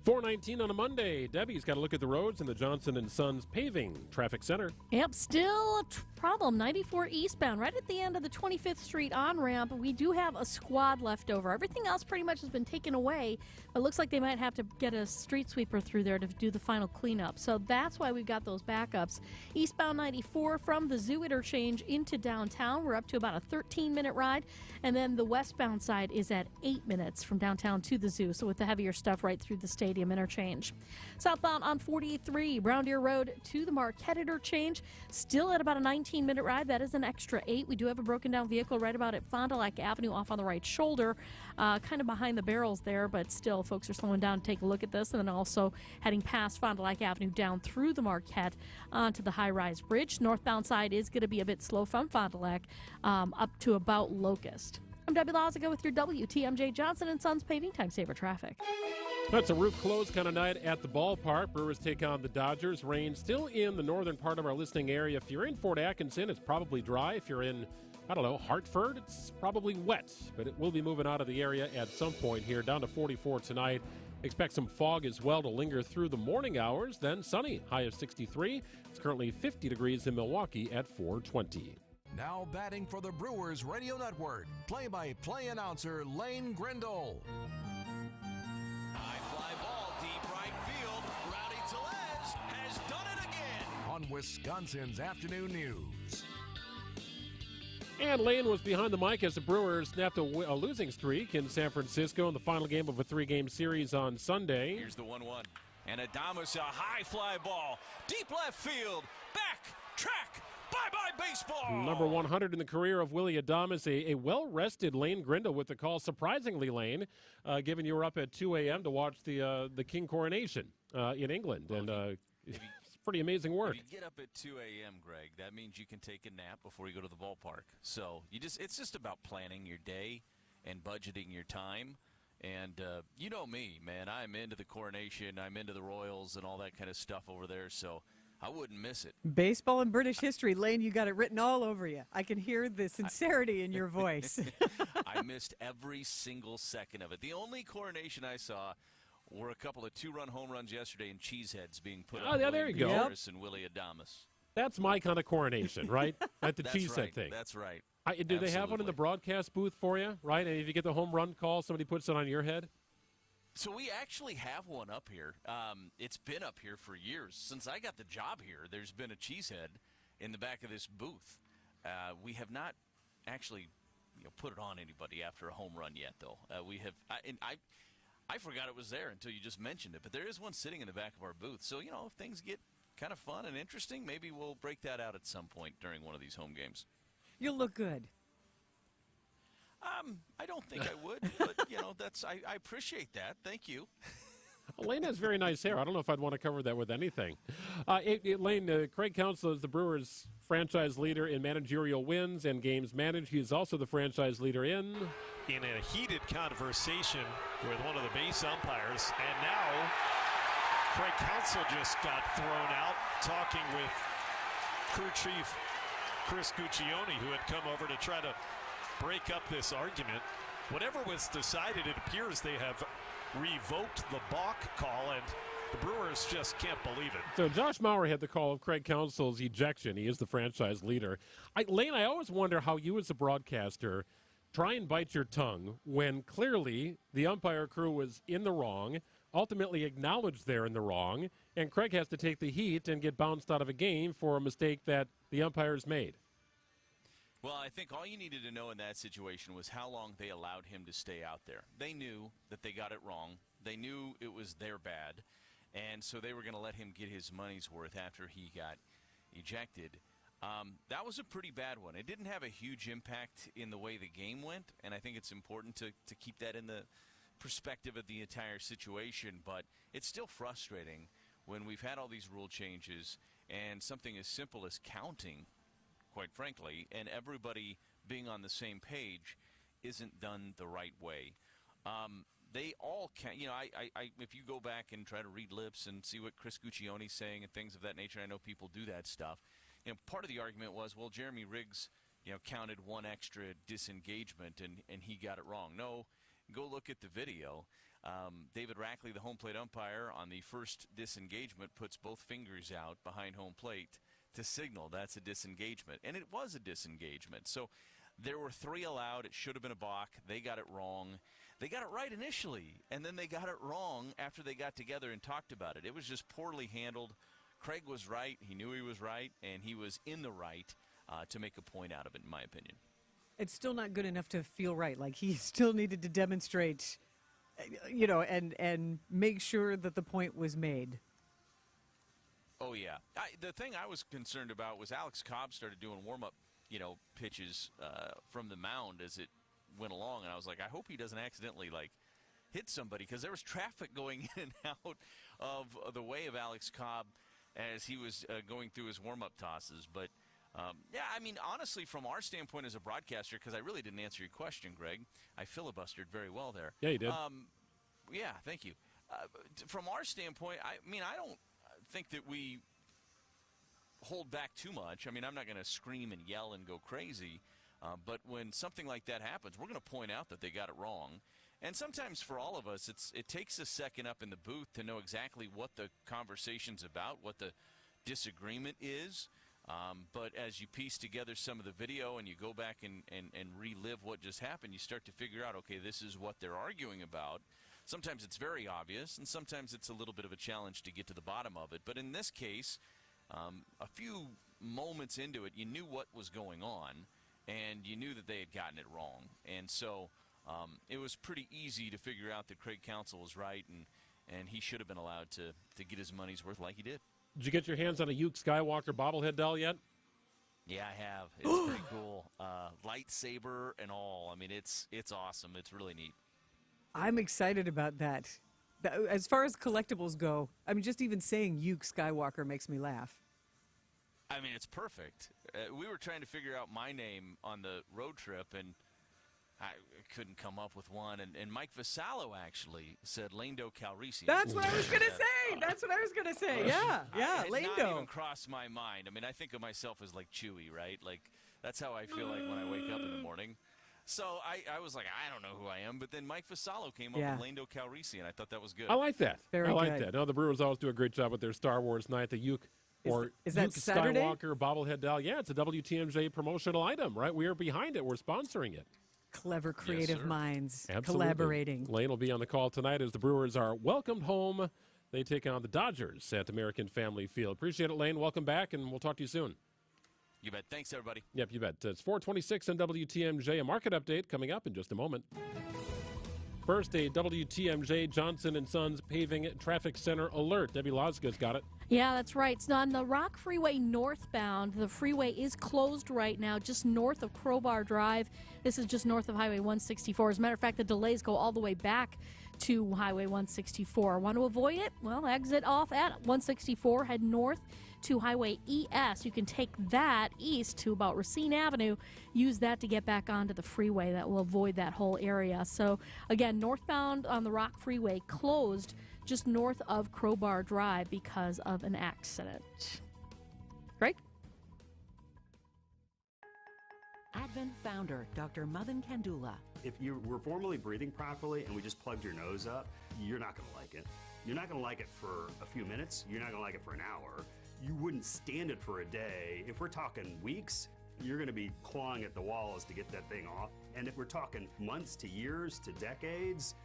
4:19 on a Monday. Debbie's got to look at the roads in the Johnson & Sons Paving Traffic Center. Yep, still a problem. 94 eastbound, right at the end of the 25th Street on-ramp. We do have a squad left over. Everything else pretty much has been taken away. It looks like they might have to get a street sweeper through there to do the final cleanup. So that's why we've got those backups. Eastbound 94 from the Zoo interchange into downtown. We're up to about a 13-minute ride. And then the westbound side is at 8 minutes from downtown to the Zoo. So with the heavier stuff right through the stadium interchange. Southbound on 43, Brown Deer Road to the Marquette interchange. Still at about a 19-minute ride. That is an extra 8. We do have a broken down vehicle right about at Fond du Lac Avenue off on the right shoulder. Kind of behind the barrels there, but still folks are slowing down to take a look at this. And then also heading past Fond du Lac Avenue down through the Marquette onto the high-rise bridge. Northbound side is going to be a bit slow from Fond du Lac up to about Locust. I'm Debbie Lazaga with your WTMJ Johnson & Sons Paving Time Saver Traffic. That's a roof closed kind of night at the ballpark. Brewers take on the Dodgers. Rain still in the northern part of our listening area. If you're in Fort Atkinson, it's probably dry. If you're in, Hartford, it's probably wet. But it will be moving out of the area at some point here. Down to 44 tonight. Expect some fog as well to linger through the morning hours. Then sunny, high of 63. It's currently 50 degrees in Milwaukee at 420. Now batting for the Brewers Radio Network, play-by-play announcer Lane Grindle. High fly ball, deep right field. Rowdy Tellez has done it again. On Wisconsin's Afternoon News. And Lane was behind the mic as the Brewers snapped a losing streak in San Francisco in the final game of a 3-game series on Sunday. Here's the 1-1. And Adames, a high fly ball. Deep left field. Back, track. Bye-bye baseball. Number 100 in the career of Willy Adames, a well-rested Lane Grindle with the call. Surprisingly, Lane, given you were up at 2 a.m. to watch the King coronation in England. And it's pretty amazing work. If you get up at 2 a.m., Greg, that means you can take a nap before you go to the ballpark. So it's just about planning your day and budgeting your time. And you know me, man. I'm into the coronation. I'm into the Royals and all that kind of stuff over there. So I wouldn't miss it. Baseball and British history. Lane, you got it written all over you. I can hear the sincerity in your voice. I missed every single second of it. The only coronation I saw were a couple of 2-run home runs yesterday and cheeseheads being put on. Yeah, there you go. Harris and Willy Adames. That's my kind of coronation, right? At the cheesehead right. thing. That's right. Do they have one in the broadcast booth for you, right? And if you get the home run call, somebody puts it on your head? So we actually have one up here. It's been up here for years. Since I got the job here, there's been a cheesehead in the back of this booth. We have not actually put it on anybody after a home run yet, though. We have. I forgot it was there until you just mentioned it. But there is one sitting in the back of our booth. So, if things get kind of fun and interesting, maybe we'll break that out at some point during one of these home games. You'll look good. I don't think I would, but I appreciate that. Thank you. Lane has very nice hair. I don't know if I'd want to cover that with anything. Lane, Craig Counsell is the Brewers' franchise leader in managerial wins and games managed. He is also the franchise leader in a heated conversation with one of the base umpires, and now Craig Counsell just got thrown out talking with crew chief Chris Guccione, who had come over to try to break up this argument. Whatever was decided, it appears they have revoked the balk call, and the Brewers just can't believe it. So Josh Mauer had the call of Craig Counsell's ejection. He is the franchise leader. Lane, I always wonder how you as a broadcaster try and bite your tongue when clearly the umpire crew was in the wrong, ultimately acknowledged they're in the wrong, and Craig has to take the heat and get bounced out of a game for a mistake that the umpires made. Well, I think all you needed to know in that situation was how long they allowed him to stay out there. They knew that they got it wrong. They knew it was their bad. And so they were going to let him get his money's worth after he got ejected. That was a pretty bad one. It didn't have a huge impact in the way the game went, and I think it's important to keep that in the perspective of the entire situation, but it's still frustrating when we've had all these rule changes and something as simple as counting, quite frankly, and everybody being on the same page isn't done the right way. They all can, if you go back and try to read lips and see what Chris Guccione's saying and things of that nature, I know people do that stuff. Part of the argument was, well, Jeremy Riggs, counted one extra disengagement and he got it wrong. No, go look at the video. David Rackley, the home plate umpire, on the first disengagement puts both fingers out behind home plate to signal that's a disengagement. And it was a disengagement. So there were 3 allowed. It should have been a balk. They got it wrong. They got it right initially, and then they got it wrong after they got together and talked about it. It was just poorly handled. Craig was right. He knew he was right, and he was in the right to make a point out of it, in my opinion. It's still not good enough to feel right. Like, he still needed to demonstrate, and make sure that the point was made. Oh, yeah. The thing I was concerned about was Alex Cobb started doing warm-up, pitches from the mound as it went along, and I was like, I hope he doesn't accidentally, hit somebody, because there was traffic going in and out of the way of Alex Cobb as he was going through his warm-up tosses. But, honestly, from our standpoint as a broadcaster, because I really didn't answer your question, Greg, I filibustered very well there. Yeah, you did. Yeah, thank you. From our standpoint, I don't think that we hold back too much. I'm not going to scream and yell and go crazy. But when something like that happens, we're going to point out that they got it wrong. And sometimes for all of us, it takes a second up in the booth to know exactly what the conversation's about, what the disagreement is. But as you piece together some of the video and you go back and relive what just happened, you start to figure out, okay, this is what they're arguing about. Sometimes it's very obvious, and sometimes it's a little bit of a challenge to get to the bottom of it. But in this case, a few moments into it, you knew what was going on, and you knew that they had gotten it wrong. And so it was pretty easy to figure out that Craig Counsell was right, and he should have been allowed to get his money's worth like he did. Did you get your hands on a Luke Skywalker bobblehead doll yet? Yeah, I have. It's pretty cool. Lightsaber and all. It's awesome. It's really neat. I'm excited about that. As far as collectibles go, just even saying Luke Skywalker makes me laugh. It's perfect. We were trying to figure out my name on the road trip, and I couldn't come up with one. And Mike Vasallo actually said Lando Calrissian. That's what I was going to say. That's what I was going to say. Yeah, It Lando. not even crossed my mind. I think of myself as like Chewie, right? Like, that's how I feel like when I wake up in the morning. So I was like, I don't know who I am. But then Mike Vasallo came up with Lando Calrissian. I thought that was good. I like that. Very I like good. that. No, the Brewers always do a great job with their Star Wars night. The Luke is that Luke Saturday? Skywalker bobblehead doll. Yeah, it's a WTMJ promotional item, right? We are behind it. We're sponsoring it. Clever creative minds Absolutely. collaborating. Lane will be on the call tonight as the Brewers are welcomed home. They take on the Dodgers at American Family Field. Appreciate it, Lane. Welcome back, and we'll talk to you soon. You bet. Thanks, everybody. Yep, you bet. It's 4:26 on WTMJ. A market update coming up in just a moment. First, a WTMJ Johnson & Sons Paving Traffic Center alert. Debbie Lozga's got it. Yeah, that's right. It's on the Rock Freeway northbound. The freeway is closed right now, just north of Crowbar Drive. This is just north of Highway 164. As a matter of fact, the delays go all the way back to Highway 164. Want to avoid it? Well, exit off at 164, head north to Highway ES. You can take that east to about Racine Avenue, use that to get back onto the freeway. That will avoid that whole area. So, again, northbound on the Rock Freeway closed just north of Crowbar Drive because of an accident. Greg? Advent founder Dr. Madan Kandula. If you were formerly breathing properly and we just plugged your nose up, you're not going to like it. You're not going to like it for a few minutes. You're not going to like it for an hour. You wouldn't stand it for a day. If we're talking weeks, you're going to be clawing at the walls to get that thing off. And if we're talking months to years to decades,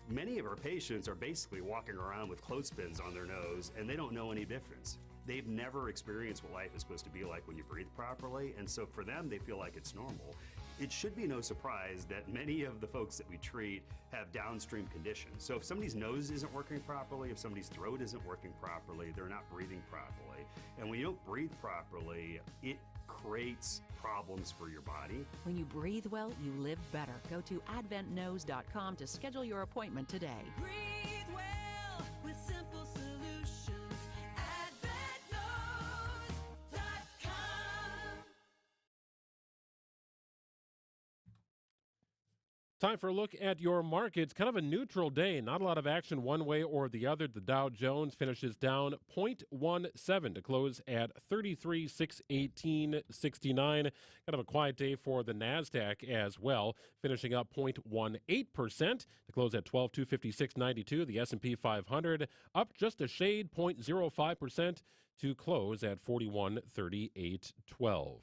many of our patients are basically walking around with clothespins on their nose and they don't know any difference. They've never experienced what life is supposed to be like when you breathe properly, and so for them, they feel like it's normal. It should be no surprise that many of the folks that we treat have downstream conditions. So if somebody's nose isn't working properly, if somebody's throat isn't working properly, they're not breathing properly. And when you don't breathe properly, it creates problems for your body. When you breathe well, you live better. Go to adventnose.com to schedule your appointment today. Breathe well with simple solutions. AdventNose.com. Time for a look at your markets. Kind of a neutral day. Not a lot of action one way or the other. The Dow Jones finishes down 0.17 to close at 33,618.69. Kind of a quiet day for the NASDAQ as well, finishing up 0.18% to close at 12,256.92. The S&P 500 up just a shade, 0.05% to close at 41,3812.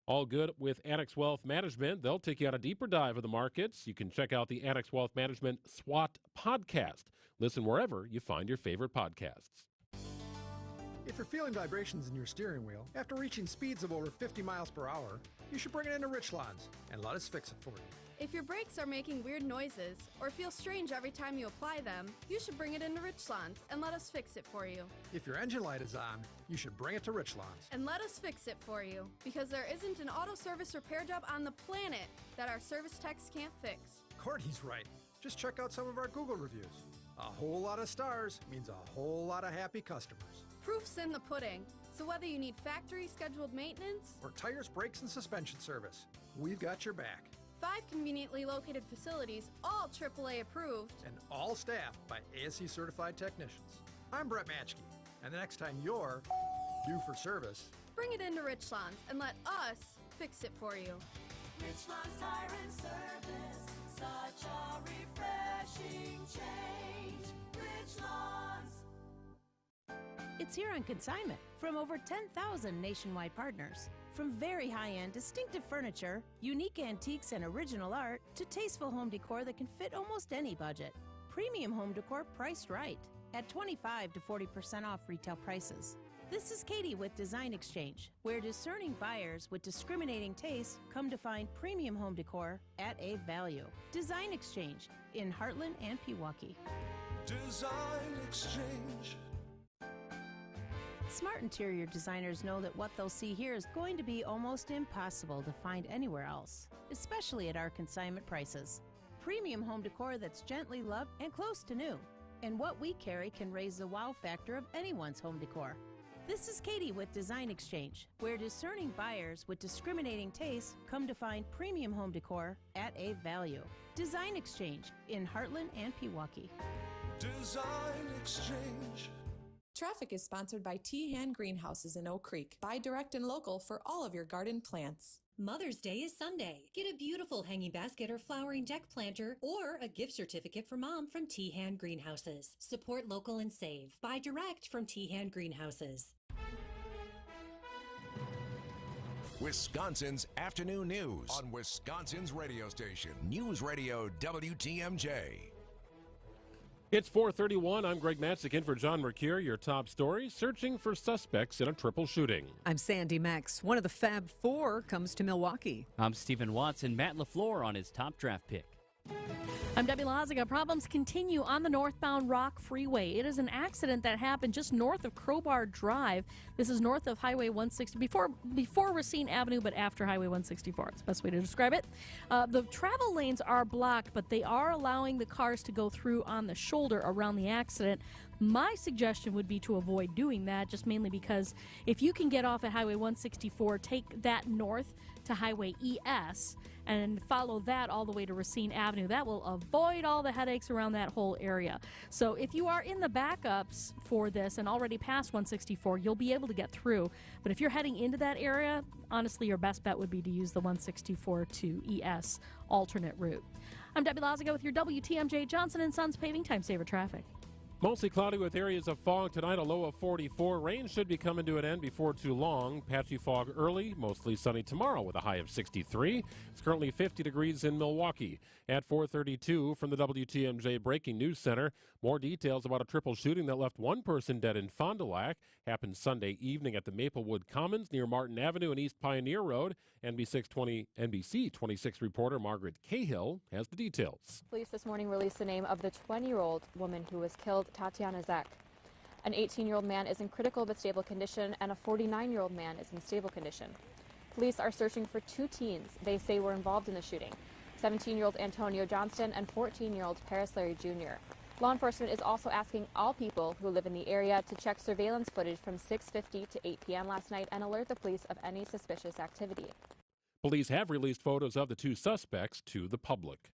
All good with Annex Wealth Management. They'll take you on a deeper dive of the markets. You can check out the Annex Wealth Management SWAT podcast. Listen wherever you find your favorite podcasts. If you're feeling vibrations in your steering wheel after reaching speeds of over 50 miles per hour, you should bring it into Richlands and let us fix it for you. If your brakes are making weird noises or feel strange every time you apply them, you should bring it into Richlands and let us fix it for you. If your engine light is on, you should bring it to Richlands. And let us fix it for you, because there isn't an auto service repair job on the planet that our service techs can't fix. Courtney's right. Just check out some of our Google reviews. A whole lot of stars means a whole lot of happy customers. Proof's in the pudding, so whether you need factory scheduled maintenance or tires, brakes, and suspension service, we've got your back. 5 conveniently located facilities, all AAA approved, and all staffed by ASE certified technicians. I'm Brett Matschke, and the next time you're due for service, bring it into Richlands and let us fix it for you. Richlands Tire and Service, such a refreshing change. Richlands. It's here on consignment from over 10,000 nationwide partners. From very high-end, distinctive furniture, unique antiques and original art, to tasteful home decor that can fit almost any budget. Premium home decor priced right at 25 to 40% off retail prices. This is Katie with Design Exchange, where discerning buyers with discriminating tastes come to find premium home decor at a value. Design Exchange in Heartland and Pewaukee. Design Exchange. Smart interior designers know that what they'll see here is going to be almost impossible to find anywhere else, especially at our consignment prices. Premium home decor that's gently loved and close to new. And what we carry can raise the wow factor of anyone's home decor. This is Katie with Design Exchange, where discerning buyers with discriminating tastes come to find premium home decor at a value. Design Exchange in Heartland and Pewaukee. Design Exchange. Traffic is sponsored by Tehan Greenhouses in Oak Creek. Buy direct and local for all of your garden plants. Mother's Day is Sunday. Get a beautiful hanging basket or flowering deck planter or a gift certificate for mom from Tehan Greenhouses. Support local and save. Buy direct from Tehan Greenhouses. Wisconsin's afternoon news on Wisconsin's radio station, News Radio WTMJ. It's 4:31. I'm Greg Matzik in for John Mercure. Your top story, searching for suspects in a triple shooting. I'm Sandy Max. One of the Fab Four comes to Milwaukee. I'm Stephen Watson. Matt LaFleur on his top draft pick. I'm Debbie Laziga. Problems continue on the northbound Rock Freeway. It is an accident that happened just north of Crowbar Drive. This is north of Highway 160, before Racine Avenue, but after Highway 164. It's the best way to describe it. The travel lanes are blocked, but they are allowing the cars to go through on the shoulder around the accident. My suggestion would be to avoid doing that, just mainly because if you can get off at Highway 164, take that north to Highway ES and follow that all the way to Racine Avenue. That will avoid all the headaches around that whole area. So if you are in the backups for this and already past 164, you'll be able to get through. But if you're heading into that area, honestly, your best bet would be to use the 164 to ES alternate route. I'm Debbie Laziga with your WTMJ Johnson & Sons Paving Time Saver Traffic. Mostly cloudy with areas of fog tonight, a low of 44. Rain should be coming to an end before too long. Patchy fog early, mostly sunny tomorrow with a high of 63. It's currently 50 degrees in Milwaukee. At 4:32 from the WTMJ Breaking News Center, more details about a triple shooting that left one person dead in Fond du Lac. Happened Sunday evening at the Maplewood Commons near Martin Avenue and East Pioneer Road. NBC 26 reporter Margaret Cahill has the details. Police this morning released the name of the 20-year-old woman who was killed, Tatiana Zek. An 18-year-old man is in critical but stable condition, and a 49-year-old man is in stable condition. Police are searching for two teens they say were involved in the shooting, 17-year-old Antonio Johnston and 14-year-old Paris Larry Jr. Law enforcement is also asking all people who live in the area to check surveillance footage from 6:50 to 8 p.m. last night and alert the police of any suspicious activity. Police have released photos of the two suspects to the public.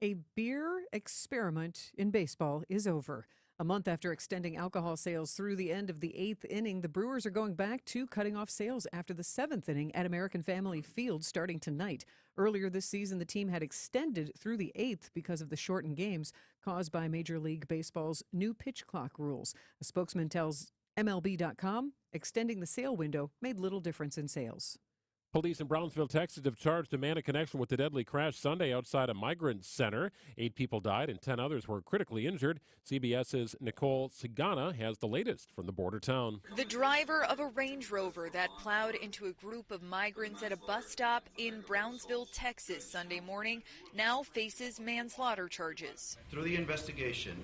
A beer experiment in baseball is over. A month after extending alcohol sales through the end of the 8th inning, the Brewers are going back to cutting off sales after the 7th inning at American Family Field starting tonight. Earlier this season, the team had extended through the 8th because of the shortened games caused by Major League Baseball's new pitch clock rules. A spokesman tells MLB.com extending the sale window made little difference in sales. Police in Brownsville, Texas have charged a man in connection with the deadly crash Sunday outside a migrant center. 8 people died and 10 others were critically injured. CBS's Nicole Sigana has the latest from the border town. The driver of a Range Rover that plowed into a group of migrants at a bus stop in Brownsville, Texas Sunday morning now faces manslaughter charges. Through the investigation,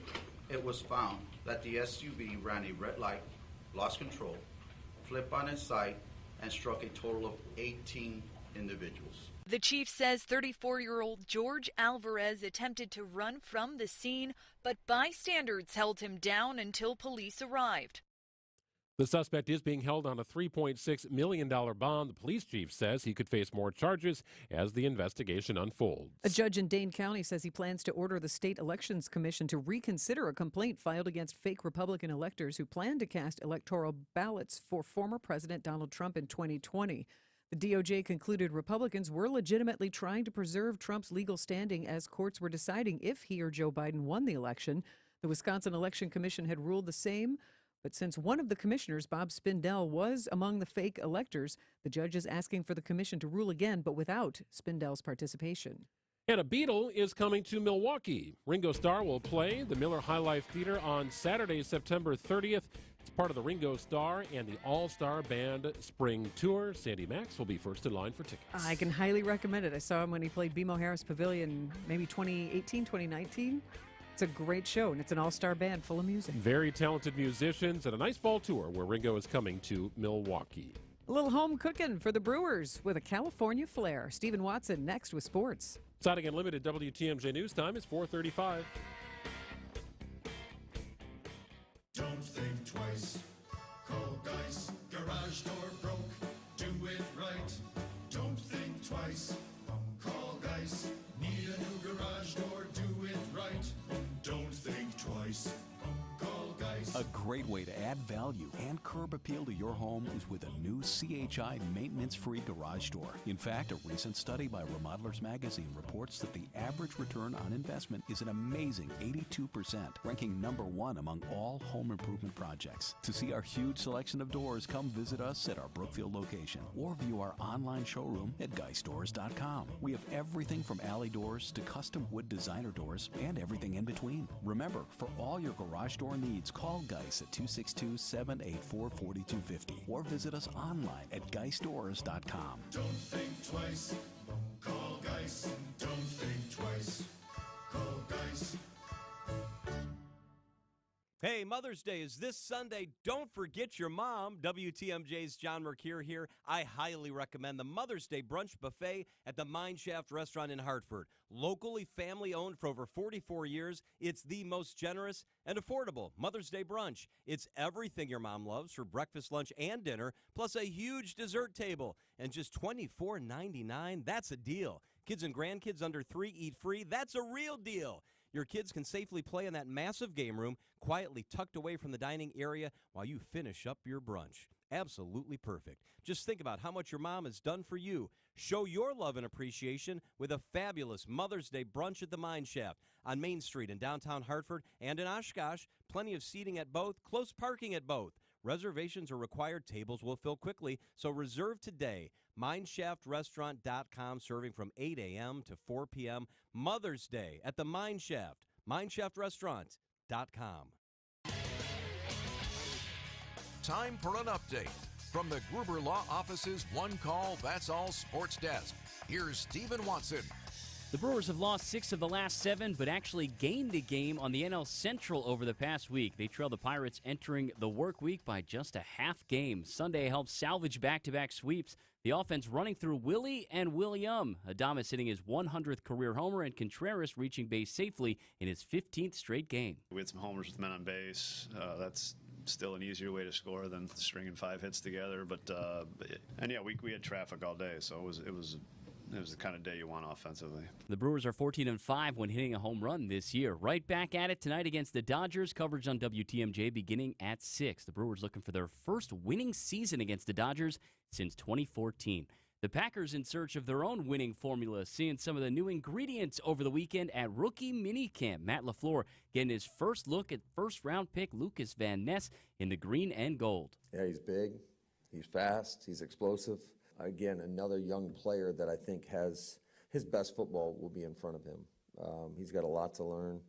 it was found that the SUV ran a red light, lost control, flipped on its side, and struck a total of 18 individuals. The chief says 34-year-old George Alvarez attempted to run from the scene, but bystanders held him down until police arrived. The suspect is being held on a $3.6 million bond. The police chief says he could face more charges as the investigation unfolds. A judge in Dane County says he plans to order the State Elections Commission to reconsider a complaint filed against fake Republican electors who plan to cast electoral ballots for former President Donald Trump in 2020. The DOJ concluded Republicans were legitimately trying to preserve Trump's legal standing as courts were deciding if he or Joe Biden won the election. The Wisconsin Election Commission had ruled the same. But since one of the commissioners, Bob Spindell, was among the fake electors, the judge is asking for the commission to rule again, but without Spindell's participation. And a Beatle is coming to Milwaukee. Ringo Starr will play the Miller High Life Theater on Saturday, September 30th. It's part of the Ringo Starr and the All-Star Band Spring Tour. Sandy Max will be first in line for tickets. I can highly recommend it. I saw him when he played BMO Harris Pavilion, maybe 2018, 2019. It's a great show, and it's an all-star band full of music. Very talented musicians and a nice fall tour where Ringo is coming to Milwaukee. A little home cooking for the Brewers with a California flair. Stephen Watson next with sports. Siding Unlimited WTMJ News Time is 4:35. Don't think twice. Call Geis. Garage door broke. Do it right. Don't think twice. Call Geis. Need a new garage door. Do it right. Don't think twice. Call Geis. A great way to add value and curb appeal to your home is with a new CHI maintenance-free garage door. In fact, a recent study by Remodelers Magazine reports that the average return on investment is an amazing 82%, ranking #1 among all home improvement projects. To see our huge selection of doors, come visit us at our Brookfield location or view our online showroom at GeisDoors.com. We have everything from alley doors to custom wood designer doors and everything in between. Remember, for all your garage door needs, call Geis at 262-784-4250 or visit us online at GeisDoors.com. Don't think twice. Call Geis. Don't think twice. Call Geis. Hey, Mother's Day is this Sunday. Don't forget your mom. WTMJ's John Mercure here. I highly recommend the Mother's Day Brunch Buffet at the Mineshaft Restaurant in Hartford. Locally family-owned for over 44 years, it's the most generous and affordable Mother's Day brunch. It's everything your mom loves for breakfast, lunch, and dinner, plus a huge dessert table. And just $24.99, that's a deal. Kids and grandkids under 3 eat free. That's a real deal. Your kids can safely play in that massive game room, quietly tucked away from the dining area while you finish up your brunch. absolutely perfect. Just think about how much your mom has done for you. Show your love and appreciation with a fabulous Mother's Day brunch at the Mine Shaft on Main Street in downtown Hartford and in Oshkosh. Plenty of seating at both, close parking at both. Reservations are required. Tables will fill quickly, so reserve today. MineShaftRestaurant.com, serving from 8 a.m. to 4 p.m. Mother's Day at the Mine Shaft. MineShaftRestaurant.com. Time for an update from the Gruber Law Office's One Call, That's All Sports Desk. Here's Stephen Watson. The Brewers have lost 6 of the last 7, but actually gained a game on the NL Central over the past week. They trailed the Pirates entering the work week by just a half game. Sunday helped salvage back-to-back sweeps. The offense running through Willie and William. Adames hitting his 100th career homer, and Contreras reaching base safely in his 15th straight game. We had some homers with men on base. That's still an easier way to score than stringing 5 hits together. But yeah, we had traffic all day, so it was the kind of day you want offensively. The Brewers are 14-5 when hitting a home run this year. Right back at it tonight against the Dodgers. Coverage on WTMJ beginning at 6. The Brewers looking for their first winning season against the Dodgers since 2014. The Packers in search of their own winning formula, seeing some of the new ingredients over the weekend at rookie minicamp. Matt LaFleur getting his first look at first-round pick Lucas Van Ness in the green and gold. Yeah, he's big, he's fast, he's explosive. Again, another young player that I think has his best football will be in front of him. He's got a lot to learn,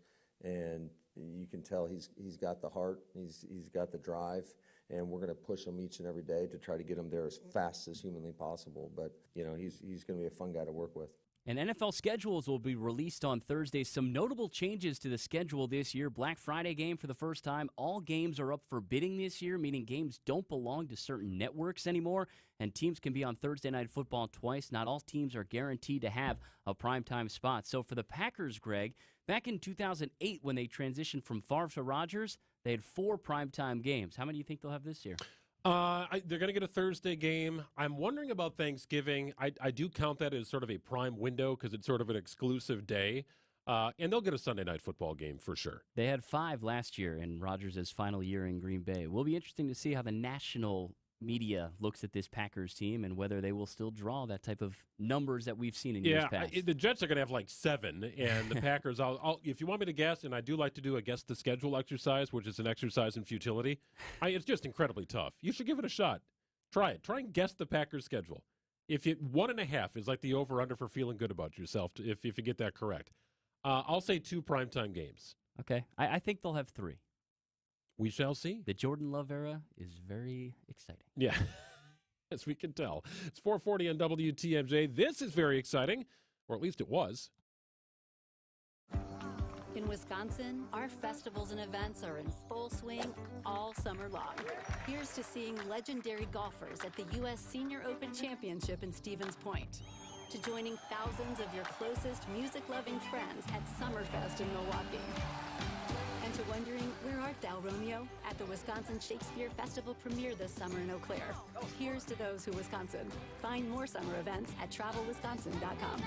and you can tell he's got the heart, he's got the drive, and we're going to push him each and every day to try to get him there as fast as humanly possible. But, he's going to be a fun guy to work with. And NFL schedules will be released on Thursday. Some notable changes to the schedule this year. Black Friday game for the first time. All games are up for bidding this year, meaning games don't belong to certain networks anymore, and teams can be on Thursday Night Football twice. Not all teams are guaranteed to have a primetime spot. So for the Packers, Greg, back in 2008 when they transitioned from Favre to Rodgers, they had 4 primetime games. How many do you think they'll have this year? They're going to get a Thursday game. I'm wondering about Thanksgiving. I do count that as sort of a prime window because it's sort of an exclusive day. And they'll get a Sunday Night Football game for sure. They had 5 last year in Rodgers' final year in Green Bay. It will be interesting to see how the national media looks at this Packers team and whether they will still draw that type of numbers that we've seen in years past. The Jets are going to have like 7, and the Packers, if you want me to guess, and I do like to do a guess the schedule exercise, which is an exercise in futility, it's just incredibly tough. You should give it a shot. Try it. Try and guess the Packers schedule. If you 1.5 is like the over-under for feeling good about yourself, if you get that correct. I'll say 2 primetime games. Okay. I think they'll have 3. We shall see. The Jordan Love era is very exciting. Yeah, as we can tell. It's 4:40 on WTMJ. This is very exciting, or at least it was. In Wisconsin, our festivals and events are in full swing all summer long. Here's to seeing legendary golfers at the U.S. Senior Open Championship in Stevens Point, to joining thousands of your closest music-loving friends at Summerfest in Milwaukee, and to wondering, where art thou, Romeo? At the Wisconsin Shakespeare Festival premiere this summer in Eau Claire. Here's to those who Wisconsin. Find more summer events at travelwisconsin.com.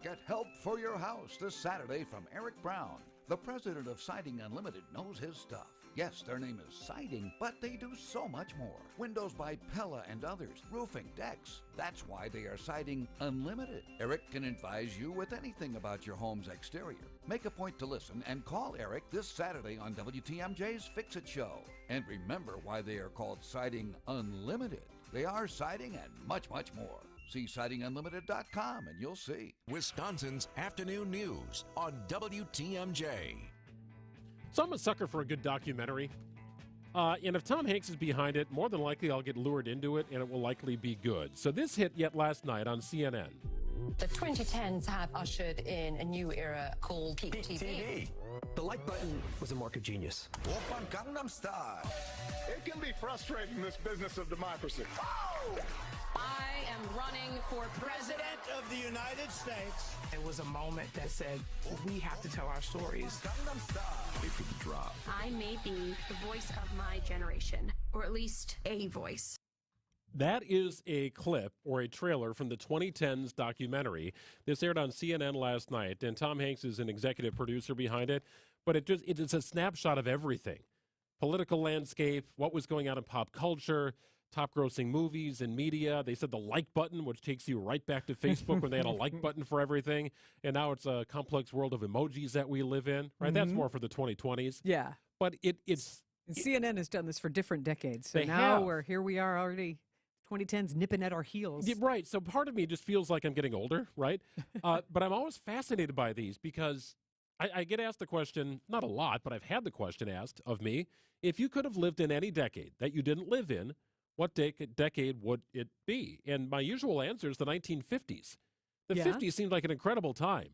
Get help for your house this Saturday from Eric Brown. The president of Siding Unlimited knows his stuff. Yes, their name is Siding, but they do so much more. Windows by Pella and others, roofing, decks. That's why they are Siding Unlimited. Eric can advise you with anything about your home's exterior. Make a point to listen and call Eric this Saturday on WTMJ's Fix It Show. And remember why they are called Siding Unlimited. They are siding and much, much more. See sidingunlimited.com and you'll see. Wisconsin's afternoon news on WTMJ. So I'm a sucker for a good documentary. And if Tom Hanks is behind it, more than likely I'll get lured into it, and it will likely be good. So this hit yet last night on CNN. The 2010s have ushered in a new era called Peak TV. The like button was a mark of genius. Oppan Gangnam Style. It can be frustrating, this business of democracy. I am running for president of the United States. It was a moment that said, we have to tell our stories. Wait for the drop. I may be the voice of my generation, or at least a voice. That is a clip or a trailer from the 2010s documentary. This aired on CNN last night, and Tom Hanks is an executive producer behind it. But it is a snapshot of everything. political landscape, what was going on in pop culture, top grossing movies and media. They said the like button, which takes you right back to Facebook when they had a like button for everything. And now it's a complex world of emojis that we live in, right? That's more for the 2020s. Yeah. But it's... And CNN has done this for different decades. So They now have. here we are already, 2010s nipping at our heels. Yeah, right. So part of me just feels like I'm getting older, right? But I'm always fascinated by these because I get asked the question, not a lot, but I've had the question asked of me, if you could have lived in any decade that you didn't live in, what decade would it be? And my usual answer is the 1950s. The 50s seemed like an incredible time,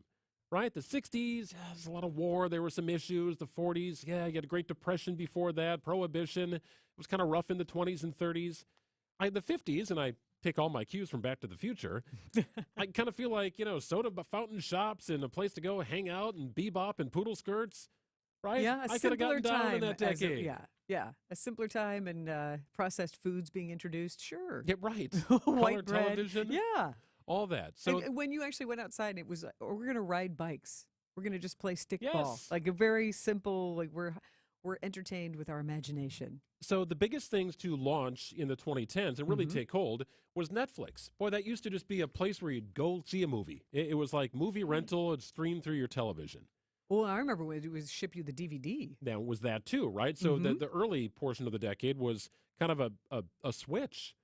right? The 60s, there's a lot of war. There were some issues. The 40s, you had a Great Depression before that, Prohibition. It was kind of rough in the 20s and 30s. The 50s, and I take all my cues from Back to the Future, I kind of feel like, soda fountain shops and a place to go hang out and bebop and poodle skirts, right? Yeah, I could have gotten down in that decade. A simpler time and processed foods being introduced, sure. Yeah, right. White Color bread. television. Yeah. All that. So And when you actually went outside, it was, we're going to ride bikes. We're going to just play stickball. Yes. Like a very simple, like we're entertained with our imagination. So the biggest things to launch in the 2010s and really take hold was Netflix. Boy, that used to just be a place where you'd go see a movie. It was like movie rental. It'd stream through your television. Well, I remember when it was ship you the DVD. Now it was that too, right? So the early portion of the decade was kind of a switch.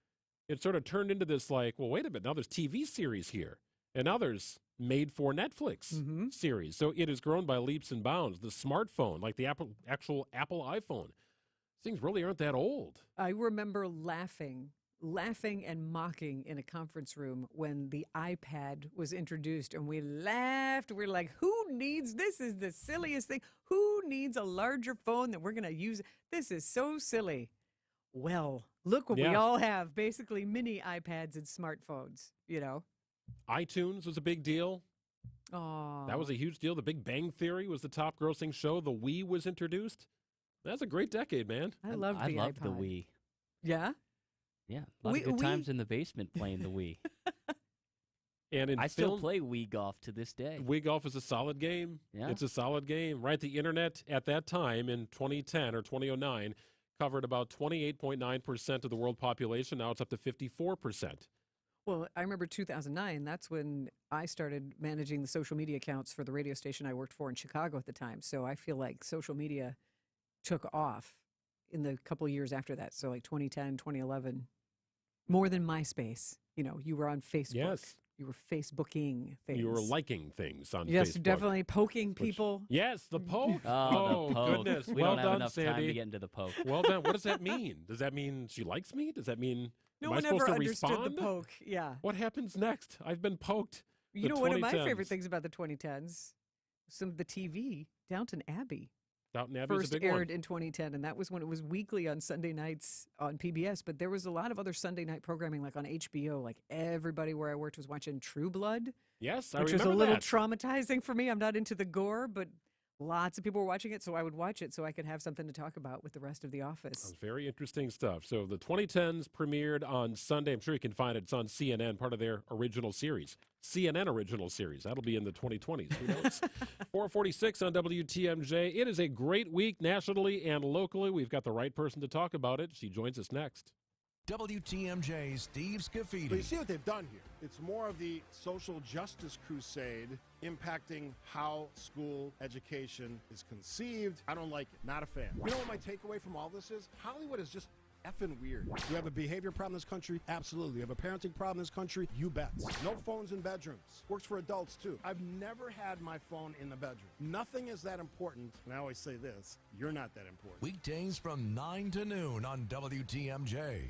It sort of turned into this like, well, wait a minute, now there's TV series here. And now there's made for Netflix series. So it has grown by leaps and bounds. The smartphone, like the actual Apple iPhone, things really aren't that old. I remember laughing and mocking in a conference room when the iPad was introduced, and we laughed. We're like, who needs this? Is the silliest thing. Who needs a larger phone that we're going to use? This is so silly. Well, look what we all have, basically mini iPads and smartphones, iTunes was a big deal. Oh, That was a huge deal. The Big Bang Theory was the top grossing show. The Wii was introduced. That's a great decade, man. I loved I the loved iPod. the Wii. Yeah? Yeah, a lot of good times in the basement playing the Wii. And in I film, still play Wii golf to this day. Wii golf is a solid game. Yeah. It's a solid game, right? The internet at that time in 2010 or 2009 covered about 28.9% of the world population. Now it's up to 54%. Well, I remember 2009. That's when I started managing the social media accounts for the radio station I worked for in Chicago at the time. So I feel like social media took off in the couple of years after that. So like 2010, 2011, more than MySpace. You were on Facebook. Yes. You were Facebooking things. You were liking things on Yes, Facebook. definitely poking people. Yes, the poke. Oh, the poke. Goodness. We well don't done, have enough Sandy. time to get into the poke. Well done. What does that mean? Does that mean she likes me? Does that mean No am I one supposed ever to understood respond? the poke. Yeah. What happens next? I've been poked. You The know, one of my 2010s. favorite things about the 2010s, some of the TV, Downton Abbey. Downton Abbey is First a big aired one. in 2010, and that was when it was weekly on Sunday nights on PBS. But there was a lot of other Sunday night programming, like on HBO. Like everybody where I worked was watching True Blood. Yes, I which was remember a little that. traumatizing for me. I'm not into the gore, but lots of people were watching it, so I would watch it so I could have something to talk about with the rest of the office. Very interesting stuff. So the 2010s premiered on Sunday. I'm sure you can find it. It's on CNN, part of their original series. CNN original series. That'll be in the 2020s. Who knows? 446 on WTMJ. It is a great week nationally and locally. We've got the right person to talk about it. She joins us next. WTMJ's Steve Scafidi. But you see what they've done here. It's more of the social justice crusade impacting how school education is conceived. I don't like it. Not a fan. You know what my takeaway from all this is? Hollywood is just effing weird. Do you have a behavior problem in this country? Absolutely. You have a parenting problem in this country? You bet. No phones in bedrooms. Works for adults, too. I've never had my phone in the bedroom. Nothing is that important. And I always say this, you're not that important. Weekdays from 9 to noon on WTMJ.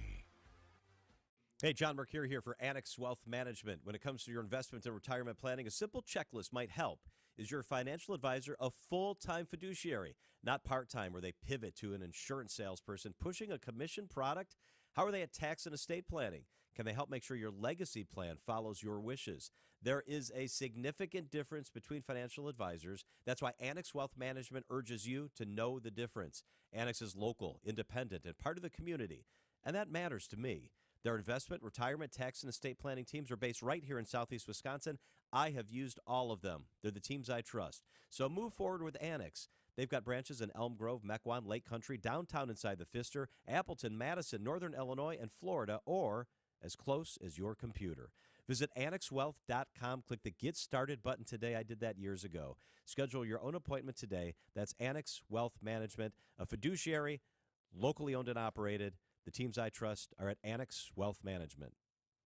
Hey, John Mercure here for Annex Wealth Management. When it comes to your investment and retirement planning, a simple checklist might help. Is your financial advisor a full-time fiduciary, not part-time where they pivot to an insurance salesperson pushing a commission product? How are they at tax and estate planning? Can they help make sure your legacy plan follows your wishes? There is a significant difference between financial advisors. That's why Annex Wealth Management urges you to know the difference. Annex is local, independent, and part of the community, and that matters to me. Their investment, retirement, tax, and estate planning teams are based right here in Southeast Wisconsin. I have used all of them. They're the teams I trust. So move forward with Annex. They've got branches in Elm Grove, Mequon, Lake Country, downtown inside the Pfister, Appleton, Madison, Northern Illinois, and Florida, or as close as your computer. Visit AnnexWealth.com. Click the Get Started button today. I did that years ago. Schedule your own appointment today. That's Annex Wealth Management, a fiduciary, locally owned and operated. The teams I trust are at Annex Wealth Management.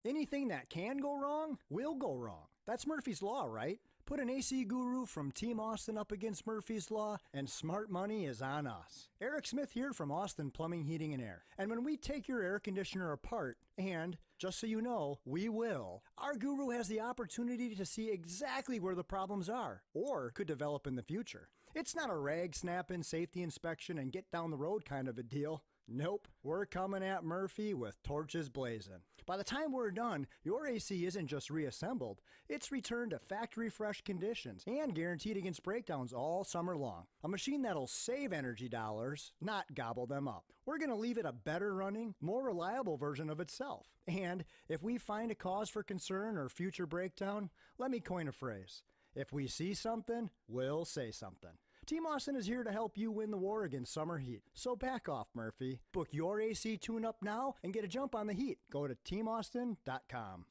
Anything that can go wrong will go wrong. That's Murphy's Law, right? Put an AC guru from Team Austin up against Murphy's Law, and smart money is on us. Eric Smith here from Austin Plumbing, Heating, and Air. And when we take your air conditioner apart, and just so you know, we will, our guru has the opportunity to see exactly where the problems are, or could develop in the future. It's not a rag, snap in, safety inspection, and get down the road kind of a deal. Nope, we're coming at Murphy with torches blazing. By the time we're done, your AC isn't just reassembled, it's returned to factory fresh conditions and guaranteed against breakdowns all summer long. A machine that'll save energy dollars, not gobble them up. We're going to leave it a better running, more reliable version of itself. And if we find a cause for concern or future breakdown, let me coin a phrase. If we see something, we'll say something. Team Austin is here to help you win the war against summer heat. So back off, Murphy. Book your AC tune-up now and get a jump on the heat. Go to teamaustin.com.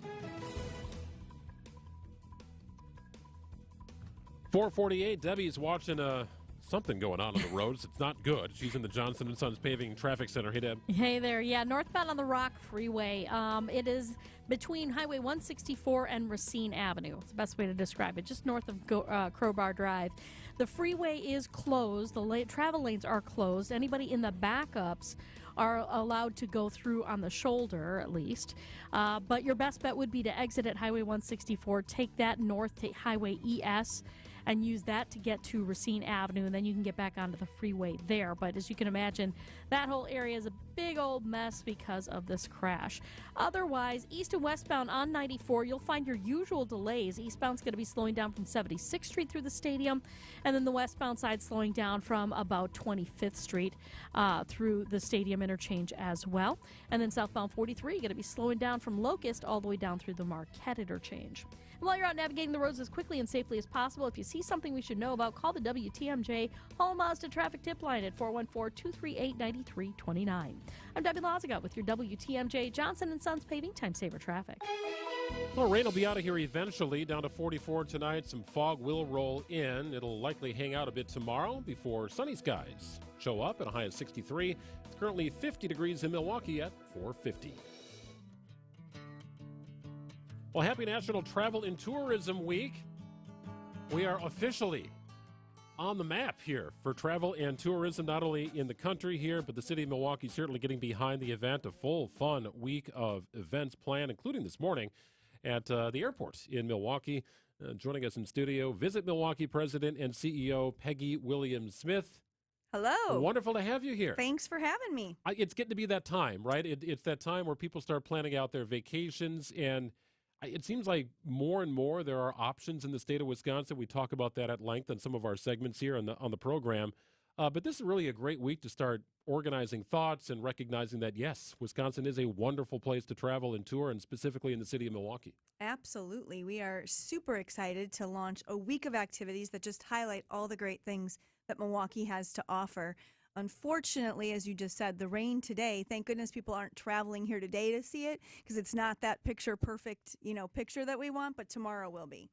448, Debbie's watching something going on the roads. It's not good. She's in the Johnson & Sons Paving Traffic Center. Hey, Deb. Hey there. Yeah, northbound on the Rock Freeway. It is between Highway 164 and Racine Avenue. It's the best way to describe it, just north of Crowbar Drive. The freeway is closed. The travel lanes are closed. Anybody in the backups are allowed to go through on the shoulder, at least. But your best bet would be to exit at Highway 164, take that north to Highway ES, and use that to get to Racine Avenue, and then you can get back onto the freeway there. But as you can imagine, that whole area is a big old mess because of this crash. Otherwise, east and westbound on 94, you'll find your usual delays. Eastbound's going to be slowing down from 76th Street through the stadium, and then the westbound side slowing down from about 25th Street through the stadium interchange as well. And then southbound 43 going to be slowing down from Locust all the way down through the Marquette interchange. And while you're out navigating the roads as quickly and safely as possible, if you see something we should know about, call the WTMJ Hall Mazda traffic tip line at 414-238-9329. I'm Debbie Lazaga with your WTMJ Johnson & Sons Paving Time Saver Traffic. Well, rain will be out of here eventually, down to 44 tonight. Some fog will roll in. It'll likely hang out a bit tomorrow before sunny skies show up at a high of 63. It's currently 50 degrees in Milwaukee at 450. Well, happy National Travel and Tourism Week. We are officially on the map here for travel and tourism, not only in the country here, but the city of Milwaukee certainly getting behind the event. A full, fun week of events planned, including this morning at the airport in Milwaukee. Joining us in studio, Visit Milwaukee President and CEO Peggy Williams-Smith. Hello. Wonderful to have you here. Thanks for having me. It's getting to be that time, right? It's that time where people start planning out their vacations, and it seems like more and more there are options in the state of Wisconsin. We talk about that at length on some of our segments here on the program. But this is really a great week to start organizing thoughts and recognizing that, yes, Wisconsin is a wonderful place to travel and tour, and specifically in the city of Milwaukee. Absolutely. We are super excited to launch a week of activities that just highlight all the great things that Milwaukee has to offer. Unfortunately, as you just said, the rain today, thank goodness people aren't traveling here today to see it, because it's not that picture perfect, picture that we want, but tomorrow will be.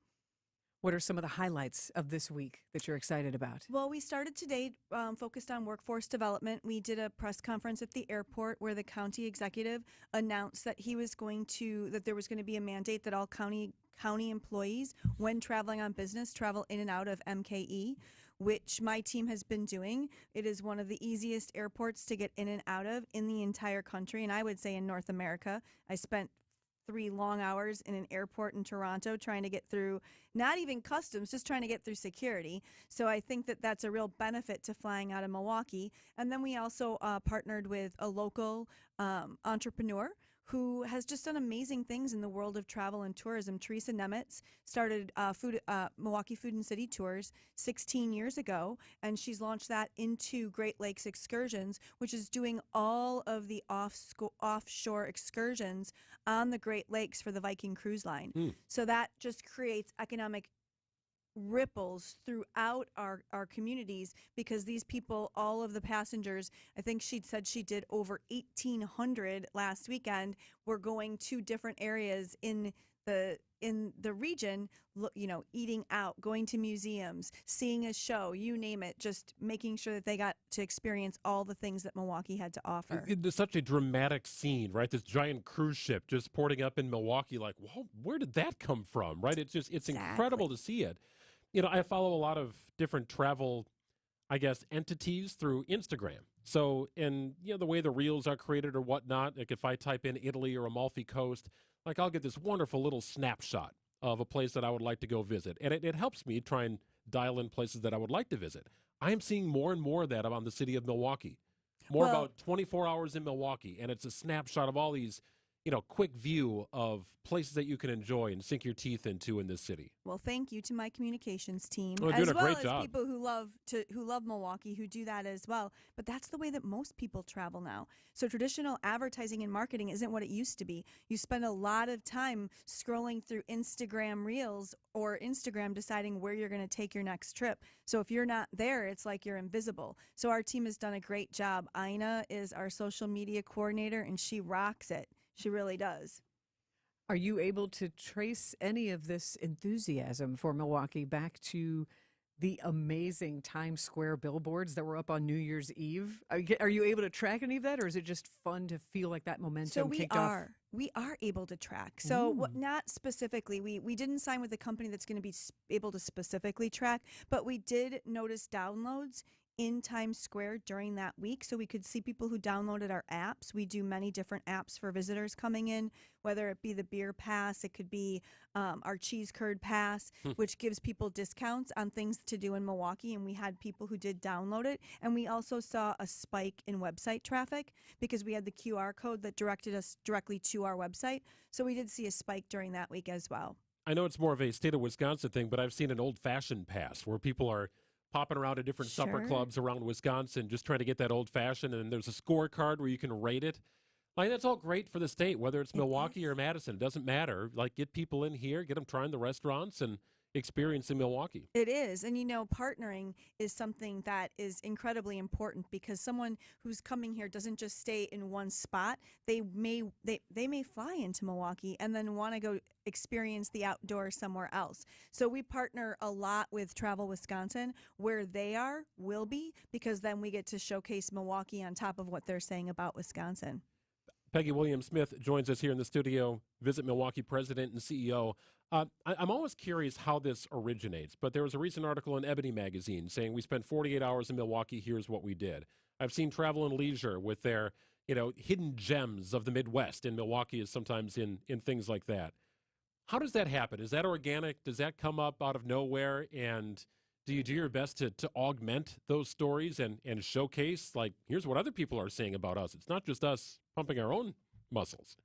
What are some of the highlights of this week that you're excited about? Well, we started today focused on workforce development. We did a press conference at the airport where the county executive announced that there was going to be a mandate that all county employees, when traveling on business, travel in and out of MKE, which my team has been doing. It is one of the easiest airports to get in and out of in the entire country, and I would say in North America. I spent 3 long hours in an airport in Toronto trying to get through, not even customs, just trying to get through security. So I think that that's a real benefit to flying out of Milwaukee. And then we also partnered with a local entrepreneur who has just done amazing things in the world of travel and tourism. Teresa Nemitz started Milwaukee Food and City Tours 16 years ago, and she's launched that into Great Lakes Excursions, which is doing all of the offshore excursions on the Great Lakes for the Viking Cruise Line. So that just creates economic ripples throughout our communities because these people, all of the passengers, I think she said she did over 1,800 last weekend, were going to different areas in the region, eating out, going to museums, seeing a show, you name it, just making sure that they got to experience all the things that Milwaukee had to offer. It's such a dramatic scene, right? This giant cruise ship just porting up in Milwaukee, like, whoa, where did that come from, right? It's incredible to see it. I follow a lot of different travel, I guess, entities through Instagram. So, and the way the reels are created or whatnot, like if I type in Italy or Amalfi Coast, like I'll get this wonderful little snapshot of a place that I would like to go visit. And it helps me try and dial in places that I would like to visit. I am seeing more and more of that on the city of Milwaukee. More about 24 hours in Milwaukee, and it's a snapshot of all these, quick view of places that you can enjoy and sink your teeth into in this city. Well, thank you to my communications team, doing as a well great as job. people who love Milwaukee, who do that as well. But that's the way that most people travel now. So traditional advertising and marketing isn't what it used to be. You spend a lot of time scrolling through Instagram Reels or Instagram deciding where you're going to take your next trip. So if you're not there, it's like you're invisible. So our team has done a great job. Ina is our social media coordinator, and she rocks it. She really does. Are you able to trace any of this enthusiasm for Milwaukee back to the amazing Times Square billboards that were up on New Year's Eve? Are you able to track any of that, or is it just fun to feel like that momentum kicked off? We are able to track. So not specifically. We didn't sign with a company that's going to be able to specifically track, but we did notice downloads in Times Square during that week, so we could see people who downloaded our apps. We do many different apps for visitors coming in, whether it be the beer pass, it could be our cheese curd pass, which gives people discounts on things to do in Milwaukee, and we had people who did download it. And we also saw a spike in website traffic because we had the QR code that directed us directly to our website, so we did see a spike during that week as well. I know it's more of a state of Wisconsin thing, but I've seen an old-fashioned pass where people are popping around to different supper clubs around Wisconsin, just trying to get that old-fashioned, and there's a scorecard where you can rate it. Like, that's all great for the state, whether it's Milwaukee or Madison. It doesn't matter. Like, get people in here, get them trying the restaurants and experience in Milwaukee. It is. And, partnering is something that is incredibly important because someone who's coming here doesn't just stay in one spot. They may fly into Milwaukee and then want to go experience the outdoors somewhere else. So we partner a lot with Travel Wisconsin. Where they will be, because then we get to showcase Milwaukee on top of what they're saying about Wisconsin. Peggy Williams-Smith joins us here in the studio, Visit Milwaukee president and CEO. I'm always curious how this originates, but there was a recent article in Ebony magazine saying we spent 48 hours in Milwaukee, here's what we did. I've seen Travel and Leisure with their, hidden gems of the Midwest, and Milwaukee is sometimes in things like that. How does that happen? Is that organic? Does that come up out of nowhere? And do you do your best to augment those stories and showcase, like, here's what other people are saying about us? It's not just us pumping our own muscles.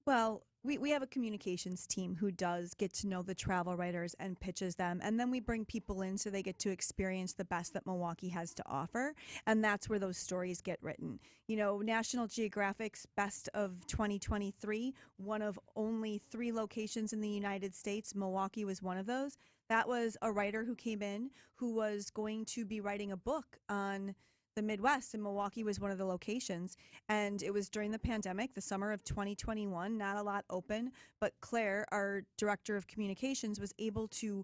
Well, we have a communications team who does get to know the travel writers and pitches them. And then we bring people in so they get to experience the best that Milwaukee has to offer. And that's where those stories get written. National Geographic's Best of 2023, one of only 3 locations in the United States, Milwaukee was one of those. That was a writer who came in who was going to be writing a book on the Midwest, and Milwaukee was one of the locations. And it was during the pandemic, the summer of 2021, not a lot open, but Claire, our director of communications, was able to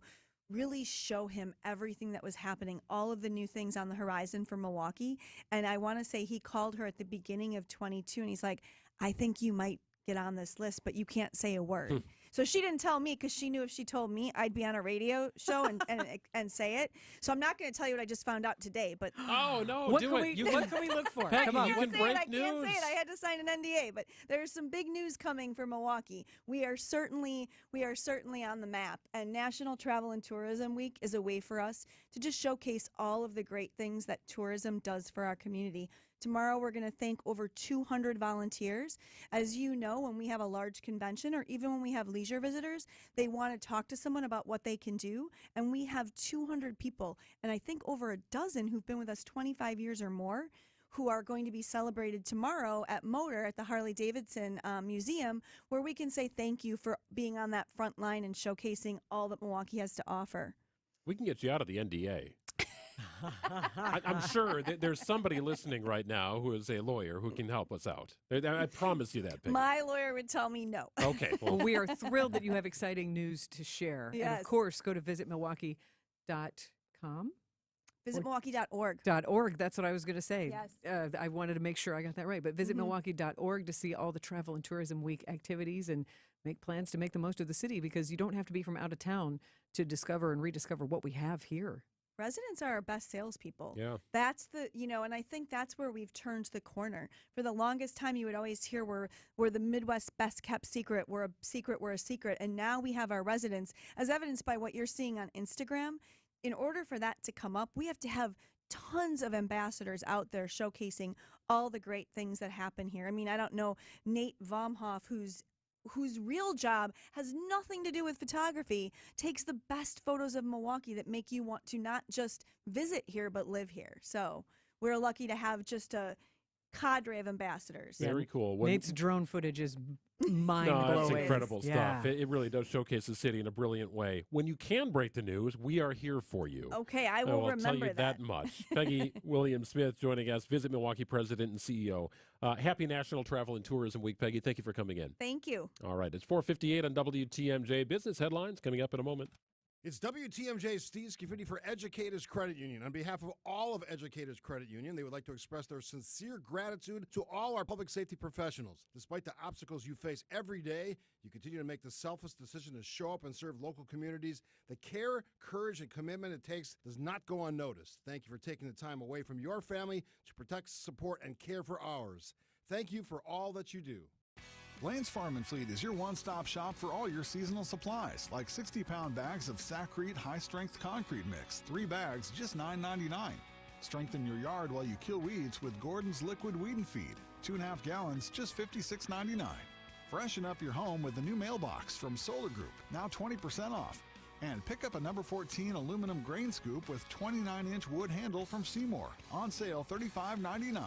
really show him everything that was happening, all of the new things on the horizon for Milwaukee. And I want to say he called her at the beginning of 22, and he's like, I think you might get on this list, but you can't say a word. So she didn't tell me because she knew if she told me, I'd be on a radio show and say it. So I'm not going to tell you what I just found out today. But oh no, what can we look for? Peggy, Come on, you can break news. I can't say it. I had to sign an NDA. But there's some big news coming for Milwaukee. We are certainly on the map. And National Travel and Tourism Week is a way for us to just showcase all of the great things that tourism does for our community. Tomorrow, we're going to thank over 200 volunteers. As you know, when we have a large convention or even when we have leisure visitors, they want to talk to someone about what they can do. And we have 200 people, and I think over a dozen who've been with us 25 years or more, who are going to be celebrated tomorrow at Motor at the Harley-Davidson Museum, where we can say thank you for being on that front line and showcasing all that Milwaukee has to offer. We can get you out of the NDA. I'm sure that there's somebody listening right now who is a lawyer who can help us out. I promise you that, Peggy. My lawyer would tell me no. Okay. Well, we are thrilled that you have exciting news to share. And Yes. of course, go to visitmilwaukee.com. VisitMilwaukee.org. .org. That's what I was going to say. Yes. I wanted to make sure I got that right. But visitmilwaukee.org to see all the Travel and Tourism Week activities and make plans to make the most of the city, because you don't have to be from out of town to discover and rediscover what we have here. Residents are our best salespeople. Yeah. That's and I think that's where we've turned the corner. For the longest time, you would always hear we're the Midwest best kept secret. We're a secret. And now we have our residents, as evidenced by what you're seeing on Instagram. In order for that to come up, we have to have tons of ambassadors out there showcasing all the great things that happen here. I mean, I don't know Nate Vomhoff, whose real job has nothing to do with photography, takes the best photos of Milwaukee that make you want to not just visit here, but live here. So we're lucky to have just a cadre of ambassadors. Very cool. Nate's drone footage is mind-blowing. No, it's incredible Yeah. stuff. It really does showcase the city in a brilliant way. When you can break the news, we are here for you. Okay, I will I'll tell remember you that much. Peggy Williams-Smith joining us, Visit Milwaukee President and CEO. Happy National Travel and Tourism Week, Peggy. Thank you for coming in. Thank you. All right, it's 4:58 on WTMJ. Business headlines coming up in a moment. It's WTMJ's Steve Scafidi for Educators Credit Union. On behalf of all of Educators Credit Union, they would like to express their sincere gratitude to all our public safety professionals. Despite the obstacles you face every day, you continue to make the selfless decision to show up and serve local communities. The care, courage, and commitment it takes does not go unnoticed. Thank you for taking the time away from your family to protect, support, and care for ours. Thank you for all that you do. Lane's Farm and Fleet is your one-stop shop for all your seasonal supplies, like 60-pound bags of Sakrete high-strength concrete mix, 3 bags, just $9.99. Strengthen your yard while you kill weeds with Gordon's Liquid Weed and Feed, 2.5 gallons, just $56.99. Freshen up your home with the new mailbox from Solar Group, now 20% off. And pick up a number 14 aluminum grain scoop with 29-inch wood handle from Seymour, on sale $35.99.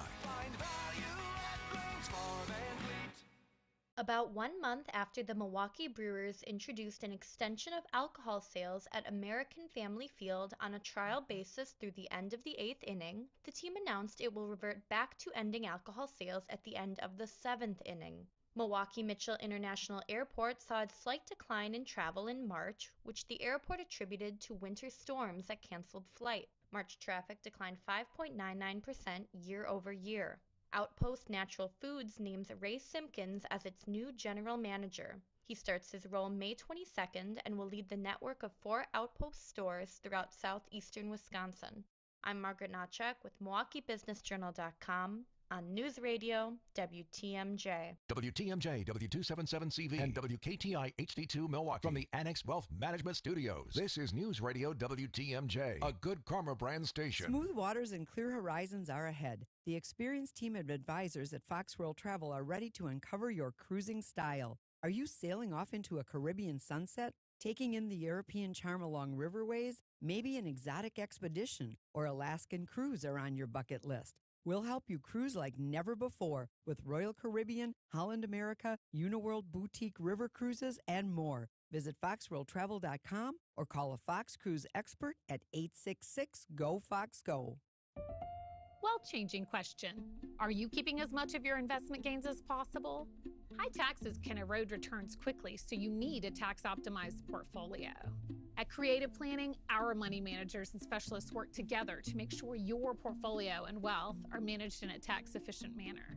About 1 month after the Milwaukee Brewers introduced an extension of alcohol sales at American Family Field on a trial basis through the end of the 8th inning, the team announced it will revert back to ending alcohol sales at the end of the 7th inning. Milwaukee Mitchell International Airport saw a slight decline in travel in March, which the airport attributed to winter storms that canceled flight. March traffic declined 5.99% year over year. Outpost Natural Foods names Ray Simpkins as its new general manager. He starts his role May 22nd and will lead the network of 4 Outpost stores throughout southeastern Wisconsin. I'm Margaret Knotchak with MilwaukeeBusinessJournal.com on News Radio WTMJ. WTMJ, W277CV, and WKTI HD2 Milwaukee from the Annex Wealth Management Studios. This is News Radio WTMJ, a Good Karma brand station. Smooth waters and clear horizons are ahead. The experienced team of advisors at Fox World Travel are ready to uncover your cruising style. Are you sailing off into a Caribbean sunset? Taking in the European charm along riverways? Maybe an exotic expedition or Alaskan cruise are on your bucket list. We'll help you cruise like never before with Royal Caribbean, Holland America, Uniworld Boutique River Cruises, and more. Visit foxworldtravel.com or call a Fox Cruise expert at 866-GO-FOX-GO. Well-changing question. Are you keeping as much of your investment gains as possible? High taxes can erode returns quickly, so you need a tax-optimized portfolio. At Creative Planning, our money managers and specialists work together to make sure your portfolio and wealth are managed in a tax-efficient manner.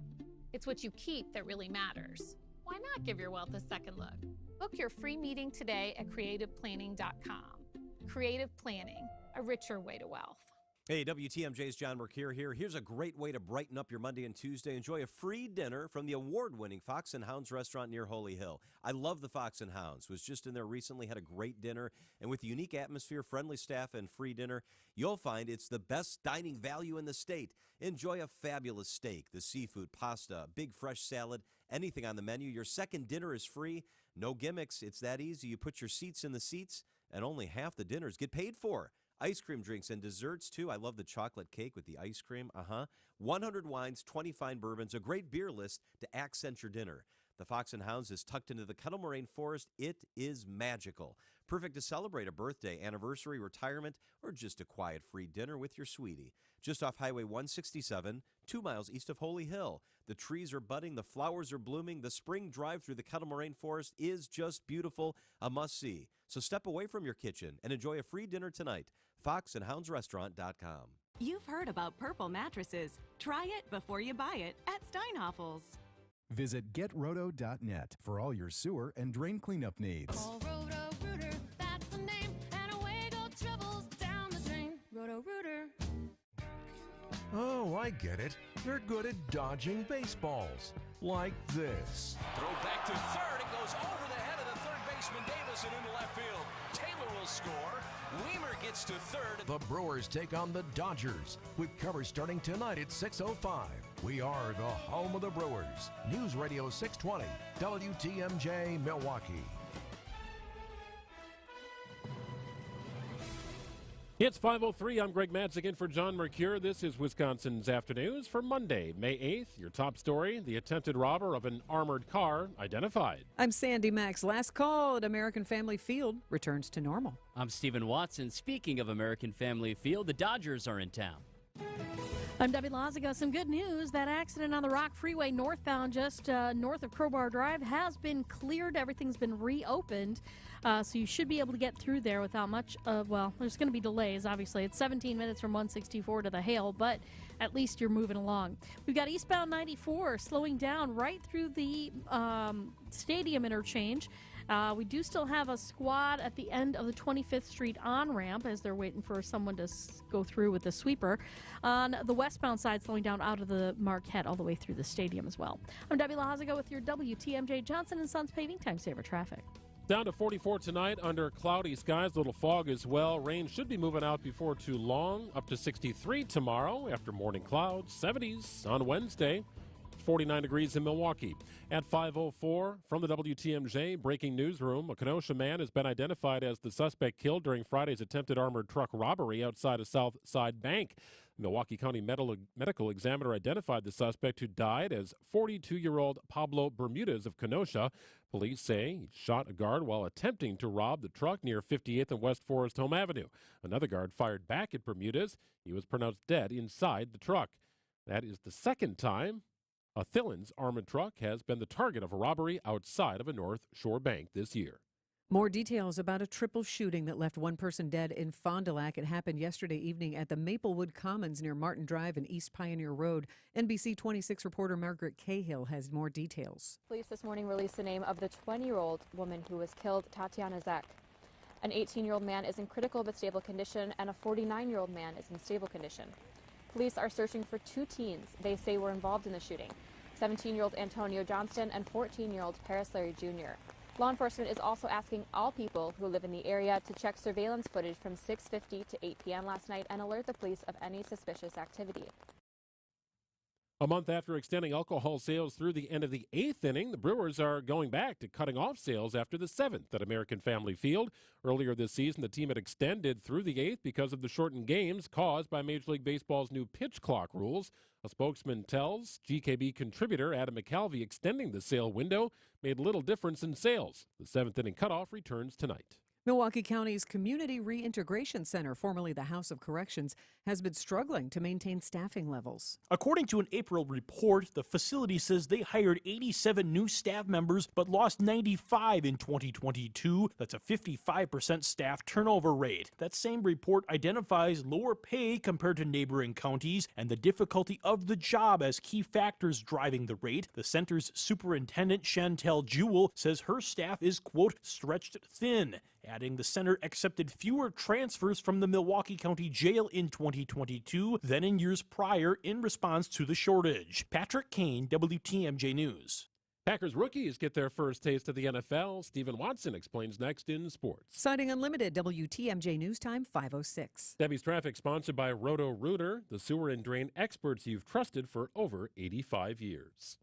It's what you keep that really matters. Why not give your wealth a second look? Book your free meeting today at creativeplanning.com. Creative Planning, a richer way to wealth. Hey, WTMJ's John Mercure here. Here's a great way to brighten up your Monday and Tuesday. Enjoy a free dinner from the award-winning Fox & Hounds restaurant near Holy Hill. I love the Fox & Hounds. Was just in there recently, had a great dinner. And with the unique atmosphere, friendly staff, and free dinner, you'll find it's the best dining value in the state. Enjoy a fabulous steak, the seafood, pasta, big fresh salad, anything on the menu. Your second dinner is free. No gimmicks. It's that easy. You put your seats in the seats, and only half the dinners get paid for. Ice cream drinks and desserts, too. I love the chocolate cake with the ice cream. 100 wines, 20 fine bourbons, a great beer list to accent your dinner. The Fox and Hounds is tucked into the Kettle Moraine Forest. It is magical. Perfect to celebrate a birthday, anniversary, retirement, or just a quiet free dinner with your sweetie. Just off Highway 167, 2 miles east of Holy Hill. The trees are budding, the flowers are blooming. The spring drive through the Kettle Moraine Forest is just beautiful, a must-see. So step away from your kitchen and enjoy a free dinner tonight. FoxandHoundsRestaurant.com. You've heard about Purple mattresses. Try it before you buy it at Steinhoffel's. Visit GetRoto.net for all your sewer and drain cleanup needs. Call Roto-Rooter, that's the name, and away go troubles down the drain. Roto-Rooter. Oh, I get it. They're good at dodging baseballs. Like this. Throw back to third. It goes over the head of the third baseman Davis and into left field. Taylor will score. Weimer gets to third. The Brewers take on the Dodgers with coverage starting tonight at 6:05. We are the home of the Brewers. News Radio 620, WTMJ Milwaukee. It's 5:03. I'm Greg Madzik in for John Mercure. This is Wisconsin's Afternoons for Monday, May 8th. Your top story, the attempted robber of an armored car identified. I'm Sandy Max. Last call at American Family Field returns to normal. I'm Stephen Watson. Speaking of American Family Field, the Dodgers are in town. I'm Debbie Lazaga. Some good news. That accident on the Rock Freeway northbound just north of Crowbar Drive has been cleared. Everything's been reopened. So you should be able to get through there without much of, well, there's going to be delays, obviously. It's 17 minutes from 164 to the Hale, but at least you're moving along. We've got eastbound 94 slowing down right through the stadium interchange. We do still have a squad at the end of the 25th Street on-ramp as they're waiting for someone to go through with the sweeper. On the westbound side, slowing down out of the Marquette all the way through the stadium as well. I'm Debbie Lazaga with your WTMJ Johnson & Sons Paving Time Saver traffic. Down to 44 tonight under cloudy skies, little fog as well. Rain should be moving out before too long. Up to 63 tomorrow after morning clouds. 70s on Wednesday. 49 degrees in Milwaukee. At 5:04 from the WTMJ breaking newsroom, a Kenosha man has been identified as the suspect killed during Friday's attempted armored truck robbery outside a Southside bank. Milwaukee County Medical Examiner identified the suspect who died as 42-year-old Pablo Bermudez of Kenosha. Police say he shot a guard while attempting to rob the truck near 58th and West Forest Home Avenue. Another guard fired back at Bermudez. He was pronounced dead inside the truck. That is the second time a Thillins armored truck has been the target of a robbery outside of a North Shore bank this year. More details about a triple shooting that left one person dead in Fond du Lac. It happened yesterday evening at the Maplewood Commons near Martin Drive and East Pioneer Road. NBC 26 reporter Margaret Cahill has more details. Police this morning released the name of the 20-year-old woman who was killed, Tatiana Zek. An 18-year-old man is in critical but stable condition, and a 49-year-old man is in stable condition. Police are searching for two teens they say were involved in the shooting, 17-year-old Antonio Johnston and 14-year-old Paris Larry Jr. Law enforcement is also asking all people who live in the area to check surveillance footage from 6:50 to 8 p.m. last night and alert the police of any suspicious activity. A month after extending alcohol sales through the end of the 8th inning, the Brewers are going back to cutting off sales after the 7th at American Family Field. Earlier this season, the team had extended through the 8th because of the shortened games caused by Major League Baseball's new pitch clock rules. A spokesman tells GKB contributor Adam McCalvey extending the sale window made little difference in sales. The 7th inning cutoff returns tonight. Milwaukee County's Community Reintegration Center, formerly the House of Corrections, has been struggling to maintain staffing levels. According to an April report, the facility says they hired 87 new staff members but lost 95 in 2022. That's a 55% staff turnover rate. That same report identifies lower pay compared to neighboring counties and the difficulty of the job as key factors driving the rate. The center's superintendent, Chantel Jewell, says her staff is, quote, stretched thin. Adding the center accepted fewer transfers from the Milwaukee County Jail in 2022 than in years prior in response to the shortage. Patrick Kane, WTMJ News. Packers rookies get their first taste of the NFL. Stephen Watson explains next in sports. Citing Unlimited, WTMJ News Time 5:06. Debbie's Traffic sponsored by Roto-Rooter, the sewer and drain experts you've trusted for over 85 years.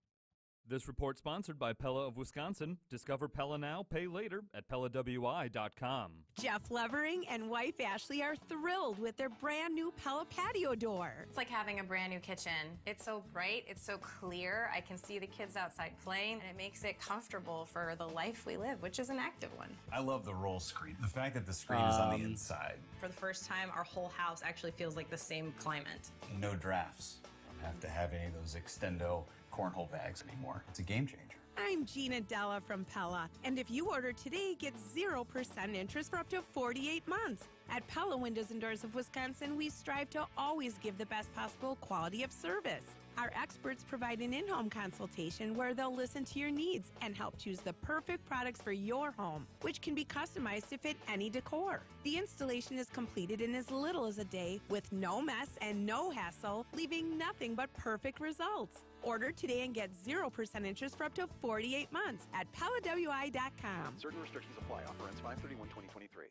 This report sponsored by Pella of Wisconsin. Discover Pella now, pay later at PellaWI.com. Jeff Levering and wife Ashley are thrilled with their brand new Pella patio door. It's like having a brand new kitchen. It's so bright, it's so clear. I can see the kids outside playing, and it makes it comfortable for the life we live, which is an active one. I love the roll screen. The fact that the screen is on the inside. For the first time, our whole house actually feels like the same climate. No drafts. Don't have to have any of those extendo cornhole bags anymore. It's a game changer. I'm Gina Della from Pella, and if you order today, get 0% interest for up to 48 months. At Pella Windows and Doors of Wisconsin, we strive to always give the best possible quality of service. Our experts provide an in-home consultation where they'll listen to your needs and help choose the perfect products for your home, which can be customized to fit any decor. The installation is completed in as little as a day with no mess and no hassle, leaving nothing but perfect results. Order today and get 0% interest for up to 48 months at PellaWI.com. Certain restrictions apply. Offer ends 5/31/2023.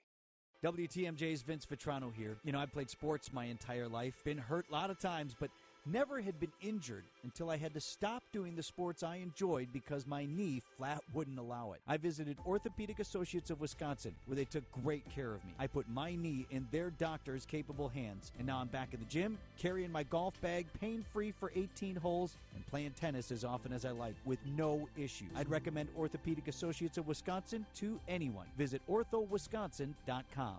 WTMJ's Vince Vitrano here. You know, I've played sports my entire life, been hurt a lot of times, but never had been injured until I had to stop doing the sports I enjoyed because my knee flat wouldn't allow it. I visited Orthopedic Associates of Wisconsin, where they took great care of me. I put my knee in their doctors' capable hands, and now I'm back in the gym, carrying my golf bag, pain-free for 18 holes, and playing tennis as often as I like with no issues. I'd recommend Orthopedic Associates of Wisconsin to anyone. Visit orthowisconsin.com.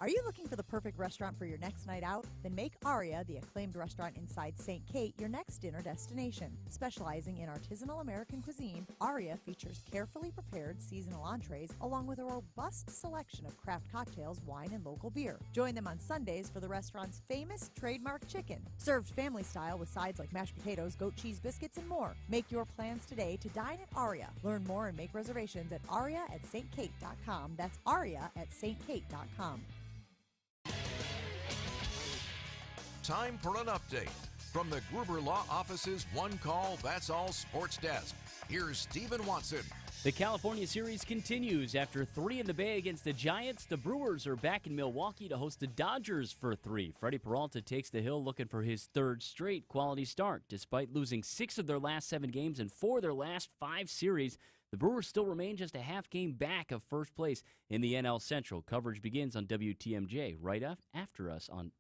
Are you looking for the perfect restaurant for your next night out? Then make Aria, the acclaimed restaurant inside St. Kate, your next dinner destination. Specializing in artisanal American cuisine, Aria features carefully prepared seasonal entrees along with a robust selection of craft cocktails, wine, and local beer. Join them on Sundays for the restaurant's famous trademark chicken, served family style with sides like mashed potatoes, goat cheese biscuits, and more. Make your plans today to dine at Aria. Learn more and make reservations at aria@stkate.com. That's aria@stkate.com. Time for an update from the Gruber Law Office's One Call, That's All Sports Desk. Here's Stephen Watson. The California Series continues. After 3 in the Bay against the Giants, the Brewers are back in Milwaukee to host the Dodgers for 3. Freddie Peralta takes the hill looking for his 3rd straight quality start. Despite losing 6 of their last 7 games and 4 of their last 5 series, the Brewers still remain just a half game back of first place in the NL Central. Coverage begins on WTMJ right after us on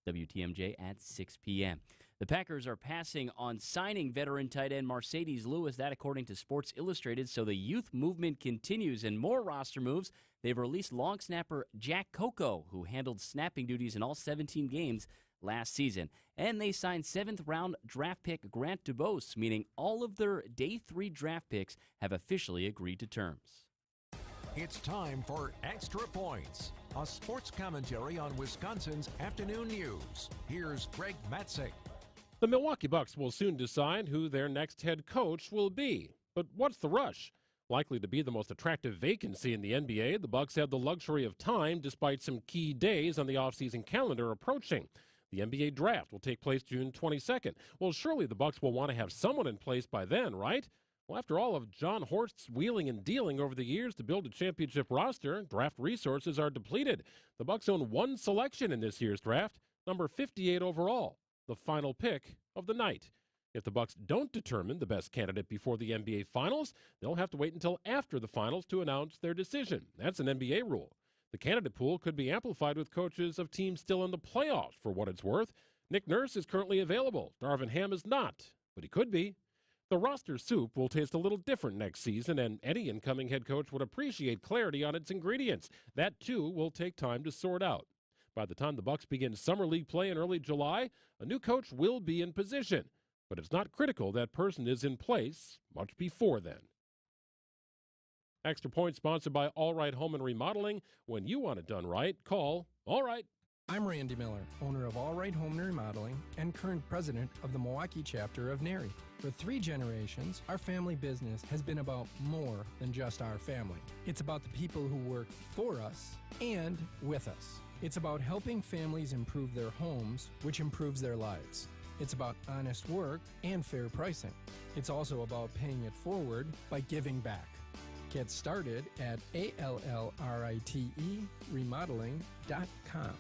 WTMJ at 6 p.m. The Packers are passing on signing veteran tight end Mercedes Lewis, that according to Sports Illustrated, so the youth movement continues. And more roster moves. They've released long snapper Jack Coco, who handled snapping duties in all 17 games last season. And they signed 7th-round draft pick Grant DuBose, meaning all of their Day 3 draft picks have officially agreed to terms. It's time for Extra Points, a sports commentary on Wisconsin's afternoon news. Here's Greg Matzek. The Milwaukee Bucks will soon decide who their next head coach will be. But what's the rush? Likely to be the most attractive vacancy in the NBA, the Bucks have the luxury of time despite some key days on the offseason calendar approaching. The NBA draft will take place June 22nd. Well, surely the Bucks will want to have someone in place by then, right? Well, after all of John Horst's wheeling and dealing over the years to build a championship roster, draft resources are depleted. The Bucks own one selection in this year's draft, number 58 overall, the final pick of the night. If the Bucks don't determine the best candidate before the NBA Finals, they'll have to wait until after the Finals to announce their decision. That's an NBA rule. The candidate pool could be amplified with coaches of teams still in the playoffs, for what it's worth. Nick Nurse is currently available. Darvin Ham is not, but he could be. The roster soup will taste a little different next season, and any incoming head coach would appreciate clarity on its ingredients. That, too, will take time to sort out. By the time the Bucks begin summer league play in early July, a new coach will be in position. But it's not critical that person is in place much before then. Extra Point sponsored by All Right Home and Remodeling. When you want it done right, call All Right. I'm Randy Miller, owner of All Right Home and Remodeling and current president of the Milwaukee chapter of NARI. For 3 generations, our family business has been about more than just our family. It's about the people who work for us and with us. It's about helping families improve their homes, which improves their lives. It's about honest work and fair pricing. It's also about paying it forward by giving back. Get started at ALLRITE remodeling.com.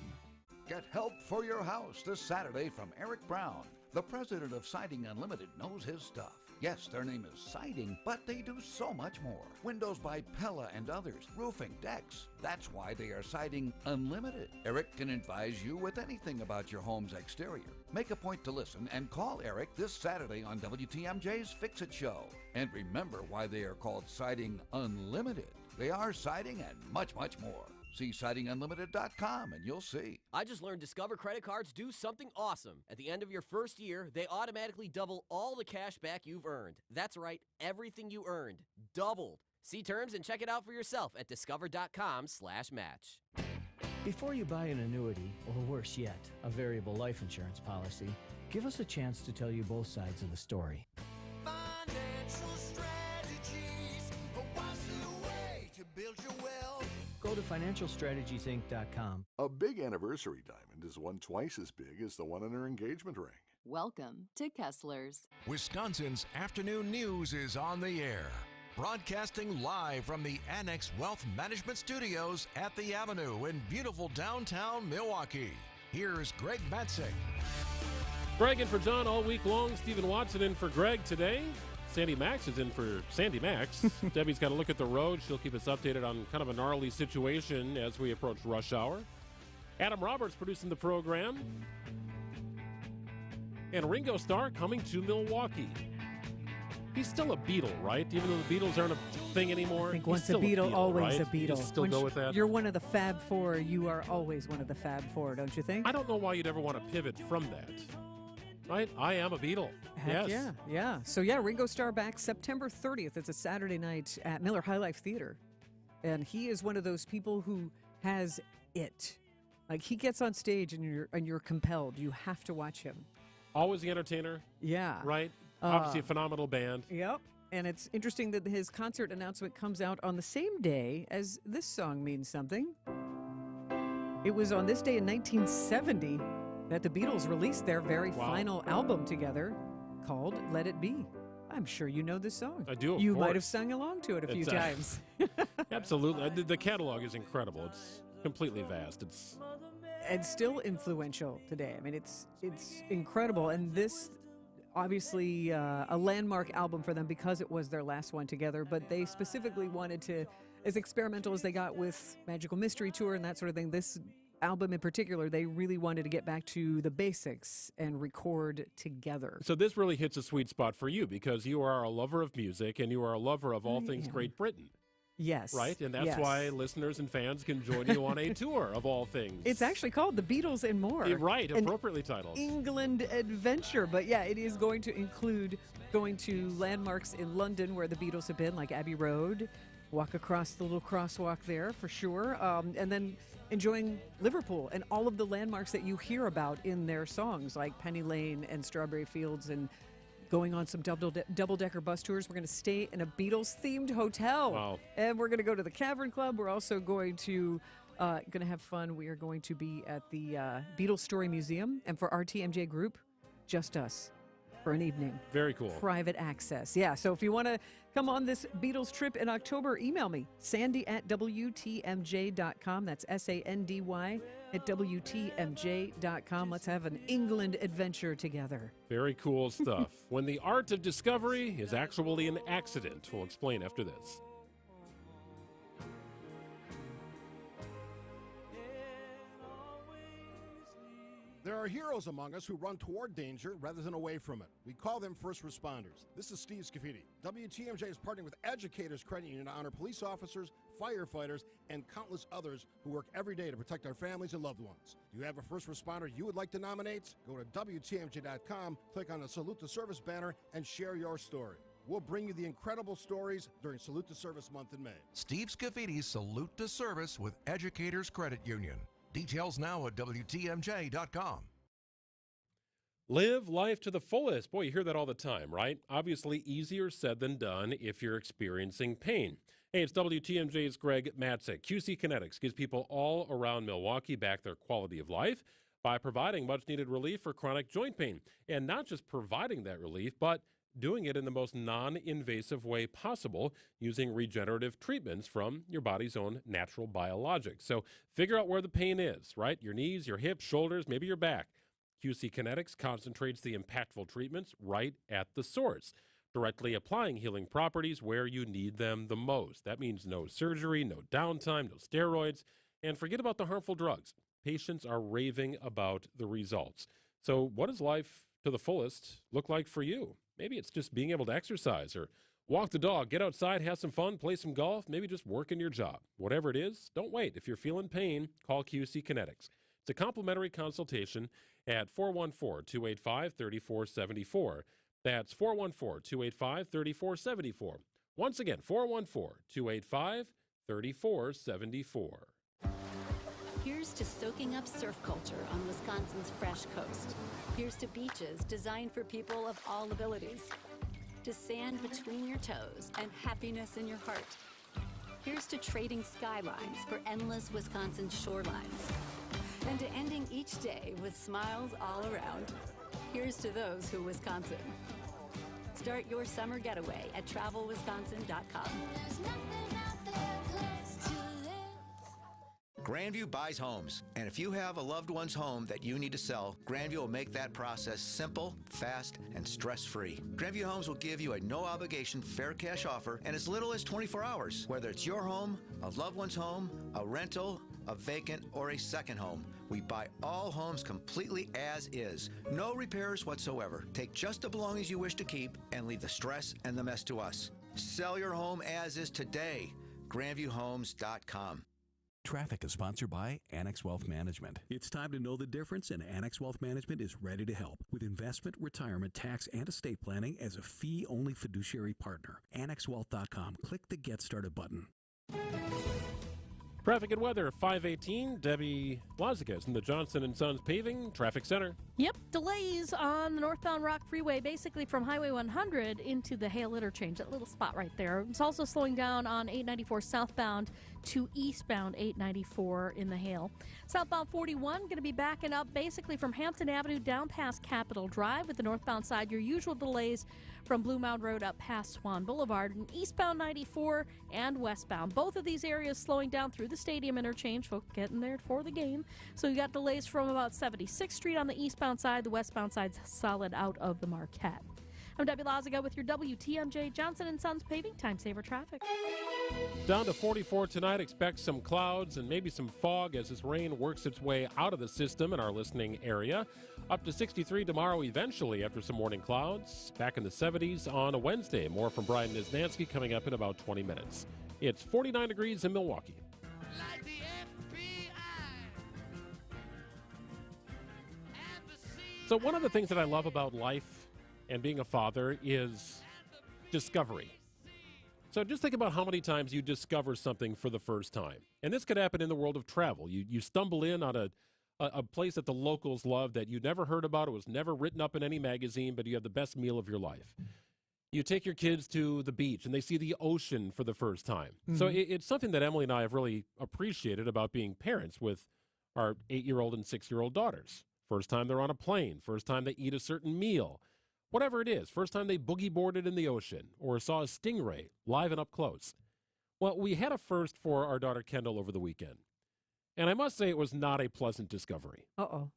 Get help for your house this Saturday from Eric Brown. The president of Siding Unlimited knows his stuff. Yes, their name is Siding, but they do so much more. Windows by Pella and others, roofing, decks. That's why they are Siding Unlimited. Eric can advise you with anything about your home's exterior. Make a point to listen and call Eric this Saturday on WTMJ's Fix It Show. And remember why they are called Siding Unlimited. They are siding and much, much more. See sidingunlimited.com and you'll see. I just learned Discover credit cards do something awesome. At the end of your first year, they automatically double all the cash back you've earned. That's right, everything you earned. Doubled. See terms and check it out for yourself at discover.com/match. Before you buy an annuity, or worse yet, a variable life insurance policy, give us a chance to tell you both sides of the story. Financial strategies, what's the way to build your wealth? Go to financialstrategiesinc.com. A big anniversary diamond is one twice as big as the one in her engagement ring. Welcome to Kessler's. Wisconsin's afternoon news is on the air. Broadcasting live from the Annex Wealth Management Studios at the Avenue in beautiful downtown Milwaukee. Here's Greg Matzek. Greg in for John all week long. Stephen Watson in for Greg today. Sandy Max is in for Sandy Max. Debbie's got to look at the road. She'll keep us updated on kind of a gnarly situation as we approach rush hour. Adam Roberts producing the program. And Ringo Starr coming to Milwaukee. He's still a Beatle, right? Even though the Beatles aren't a thing anymore. I think once a Beatle, always right? a Beatle. You still go with that? You're one of the Fab Four. You are always one of the Fab Four, don't you think? I don't know why you'd ever want to pivot from that. Right? I am a Beatle. Heck yes. Yeah. So, yeah, Ringo Starr back September 30th. It's a Saturday night at Miller High Life Theater. And he is one of those people who has it. Like, he gets on stage and you're compelled. You have to watch him. Always the entertainer. Yeah. Right? Obviously a phenomenal band. Yep. And it's interesting that his concert announcement comes out on the same day as this song means something. It was on this day in 1970 that the Beatles released their very final album together called Let It Be. I'm sure you know this song. I do, of You course. might have sung along to it a few times. Absolutely. The catalog is incredible. It's completely vast. It's and still influential today. I mean, it's incredible. And this, obviously, a landmark album for them because it was their last one together. But they specifically wanted to, as experimental as they got with Magical Mystery Tour and that sort of thing, this album in particular, they really wanted to get back to the basics and record together. So this really hits a sweet spot for you because you are a lover of music and you are a lover of all things Great Britain. Yes. Right? And that's why listeners and fans can join you on a tour of all things. It's actually called The Beatles and More. Right, appropriately titled. England Adventure. But yeah, it is going to include going to landmarks in London where the Beatles have been, like Abbey Road, walk across the little crosswalk there for sure, and then enjoying Liverpool and all of the landmarks that you hear about in their songs, like Penny Lane and Strawberry Fields, and going on some double-decker bus tours. We're going to stay in a Beatles-themed hotel. Wow. And we're going to go to the Cavern Club. We're also going to have fun. We are going to be at the Beatles Story Museum. And for RTMJ Group, just us for an evening. Very cool. Private access. Yeah, so if you want to come on this Beatles trip in October, email me, sandy@WTMJ.com. That's SANDY at WTMJ.com. Let's have an England adventure together. Very cool stuff. When the art of discovery is actually an accident. We'll explain after this. There are heroes among us who run toward danger rather than away from it. We call them first responders. This is Steve Scafidi. WTMJ is partnering with Educators Credit Union to honor police officers, firefighters, and countless others who work every day to protect our families and loved ones. Do you have a first responder you would like to nominate? Go to WTMJ.com, click on the Salute to Service banner, and share your story. We'll bring you the incredible stories during Salute to Service month in May. Steve Scafidi's Salute to Service with Educators Credit Union. Details now at WTMJ.com. Live life to the fullest. Boy, you hear that all the time, right? Obviously easier said than done if you're experiencing pain. Hey, it's WTMJ's Greg Matzek. QC Kinetics gives people all around Milwaukee back their quality of life by providing much-needed relief for chronic joint pain. And not just providing that relief, but doing it in the most non-invasive way possible using regenerative treatments from your body's own natural biologics. So figure out where the pain is, right? Your knees, your hips, shoulders, maybe your back. QC Kinetics concentrates the impactful treatments right at the source. directly applying healing properties where you need them the most. That means no surgery, no downtime, no steroids, and forget about the harmful drugs. Patients are raving about the results. So what does life to the fullest look like for you? Maybe it's just being able to exercise or walk the dog, get outside, have some fun, play some golf, maybe just work in your job. Whatever it is, don't wait. If you're feeling pain, call QC Kinetics. It's a complimentary consultation at 414-285-3474. That's 414-285-3474. Once again, 414-285-3474. Here's to soaking up surf culture on Wisconsin's fresh coast. Here's to beaches designed for people of all abilities. To sand between your toes and happiness in your heart. Here's to trading skylines for endless Wisconsin shorelines. And to ending each day with smiles all around. Here's to those who Wisconsin. Start your summer getaway at travelwisconsin.com. Grandview buys homes, and if you have a loved one's home that you need to sell, Grandview will make that process simple, fast, and stress-free. Grandview Homes will give you a no-obligation fair cash offer in as little as 24 hours, whether it's your home, a loved one's home, a rental, a vacant, or a second home. We buy all homes completely as is. No repairs whatsoever. Take just the belongings you wish to keep and leave the stress and the mess to us. Sell your home as is today. GrandviewHomes.com. Traffic is sponsored by Annex Wealth Management. It's time to know the difference, and Annex Wealth Management is ready to help with investment, retirement, tax, and estate planning as a fee-only fiduciary partner. AnnexWealth.com. Click the Get Started button. Traffic and weather, 518. Debbie Lazica is in the Johnson & Sons Paving Traffic Center. Yep, delays on the northbound Rock Freeway, basically from Highway 100 into the Hale Interchange, that little spot right there. It's also slowing down on 894 southbound to eastbound 894 in the Hale. Southbound 41 going to be backing up basically from Hampton Avenue down past Capitol Drive. With the northbound side, your usual delays from Blue Mound Road up past Swan Boulevard, and eastbound 94 and westbound. Both of these areas slowing down through the Stadium Interchange, folks getting there for the game. So you got delays from about 76th Street on the eastbound side. The westbound side's solid out of the Marquette. I'm Debbie Laziga with your WTMJ Johnson & Sons Paving Time Saver Traffic. Down to 44 tonight. Expect some clouds and maybe some fog as this rain works its way out of the system in our listening area. Up to 63 tomorrow eventually after some morning clouds. Back in the 70s on a Wednesday. More from Brian Niznansky coming up in about 20 minutes. It's 49 degrees in Milwaukee. So one of the things that I love about life and being a father is discovery. So just think about how many times you discover something for the first time. And this could happen in the world of travel. You stumble in on a place that the locals love that you never heard about. It was never written up in any magazine, but you have the best meal of your life. You take your kids to the beach and they see the ocean for the first time. Mm-hmm. So it's something that Emily and I have really appreciated about being parents with our 8-year-old and 6-year-old daughters. First time they're on a plane, first time they eat a certain meal. Whatever it is, first time they boogie boarded in the ocean or saw a stingray live and up close. Well, we had a first for our daughter Kendall over the weekend. And I must say it was not a pleasant discovery. Uh-oh.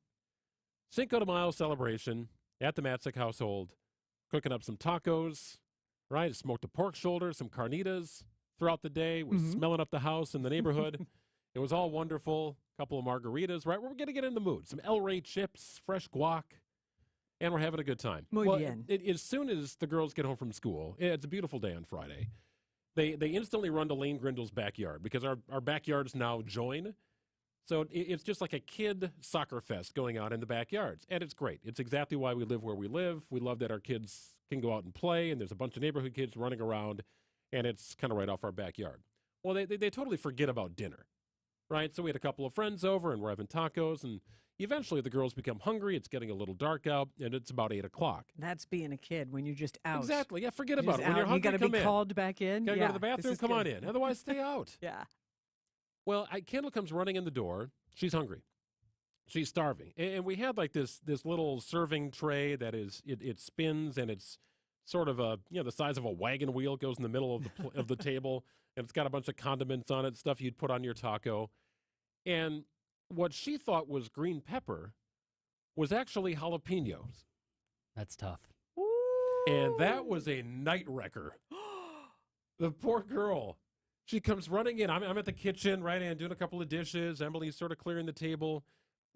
Cinco de Mayo celebration at the Matzik household, cooking up some tacos, right? Smoked a pork shoulder, some carnitas throughout the day. We're smelling up the house in the neighborhood. It was all wonderful. A couple of margaritas, right? We're going to get in the mood. Some El Rey chips, fresh guac. And we're having a good time. Muy bien. As soon as the girls get home from school, it's a beautiful day on Friday, they instantly run to Lane Grindle's backyard because our backyards now join. So it's just like a kid soccer fest going on in the backyards. And it's great. It's exactly why we live where we live. We love that our kids can go out and play, and there's a bunch of neighborhood kids running around, and it's kind of right off our backyard. Well, they totally forget about dinner, right? So we had a couple of friends over, and we're having tacos, and eventually the girls become hungry. It's getting a little dark out, and it's about 8 o'clock. That's being a kid when you're just out. Exactly. Yeah, forget about it. When Out, you're hungry, you got to come be in. called back in. Got to go to the bathroom, come on in. Otherwise, stay out. Yeah. Well, Kendall comes running in the door. She's hungry. She's starving. And we had like this little serving tray that is, it spins, and it's sort of the size of a wagon wheel. It goes in the middle of of the table, and it's got a bunch of condiments on it, stuff you'd put on your taco. And what she thought was green pepper was actually jalapenos. That's tough. And that was a night wrecker. The poor girl. She comes running in. I'm at the kitchen, right, and doing a couple of dishes. Emily's sort of clearing the table.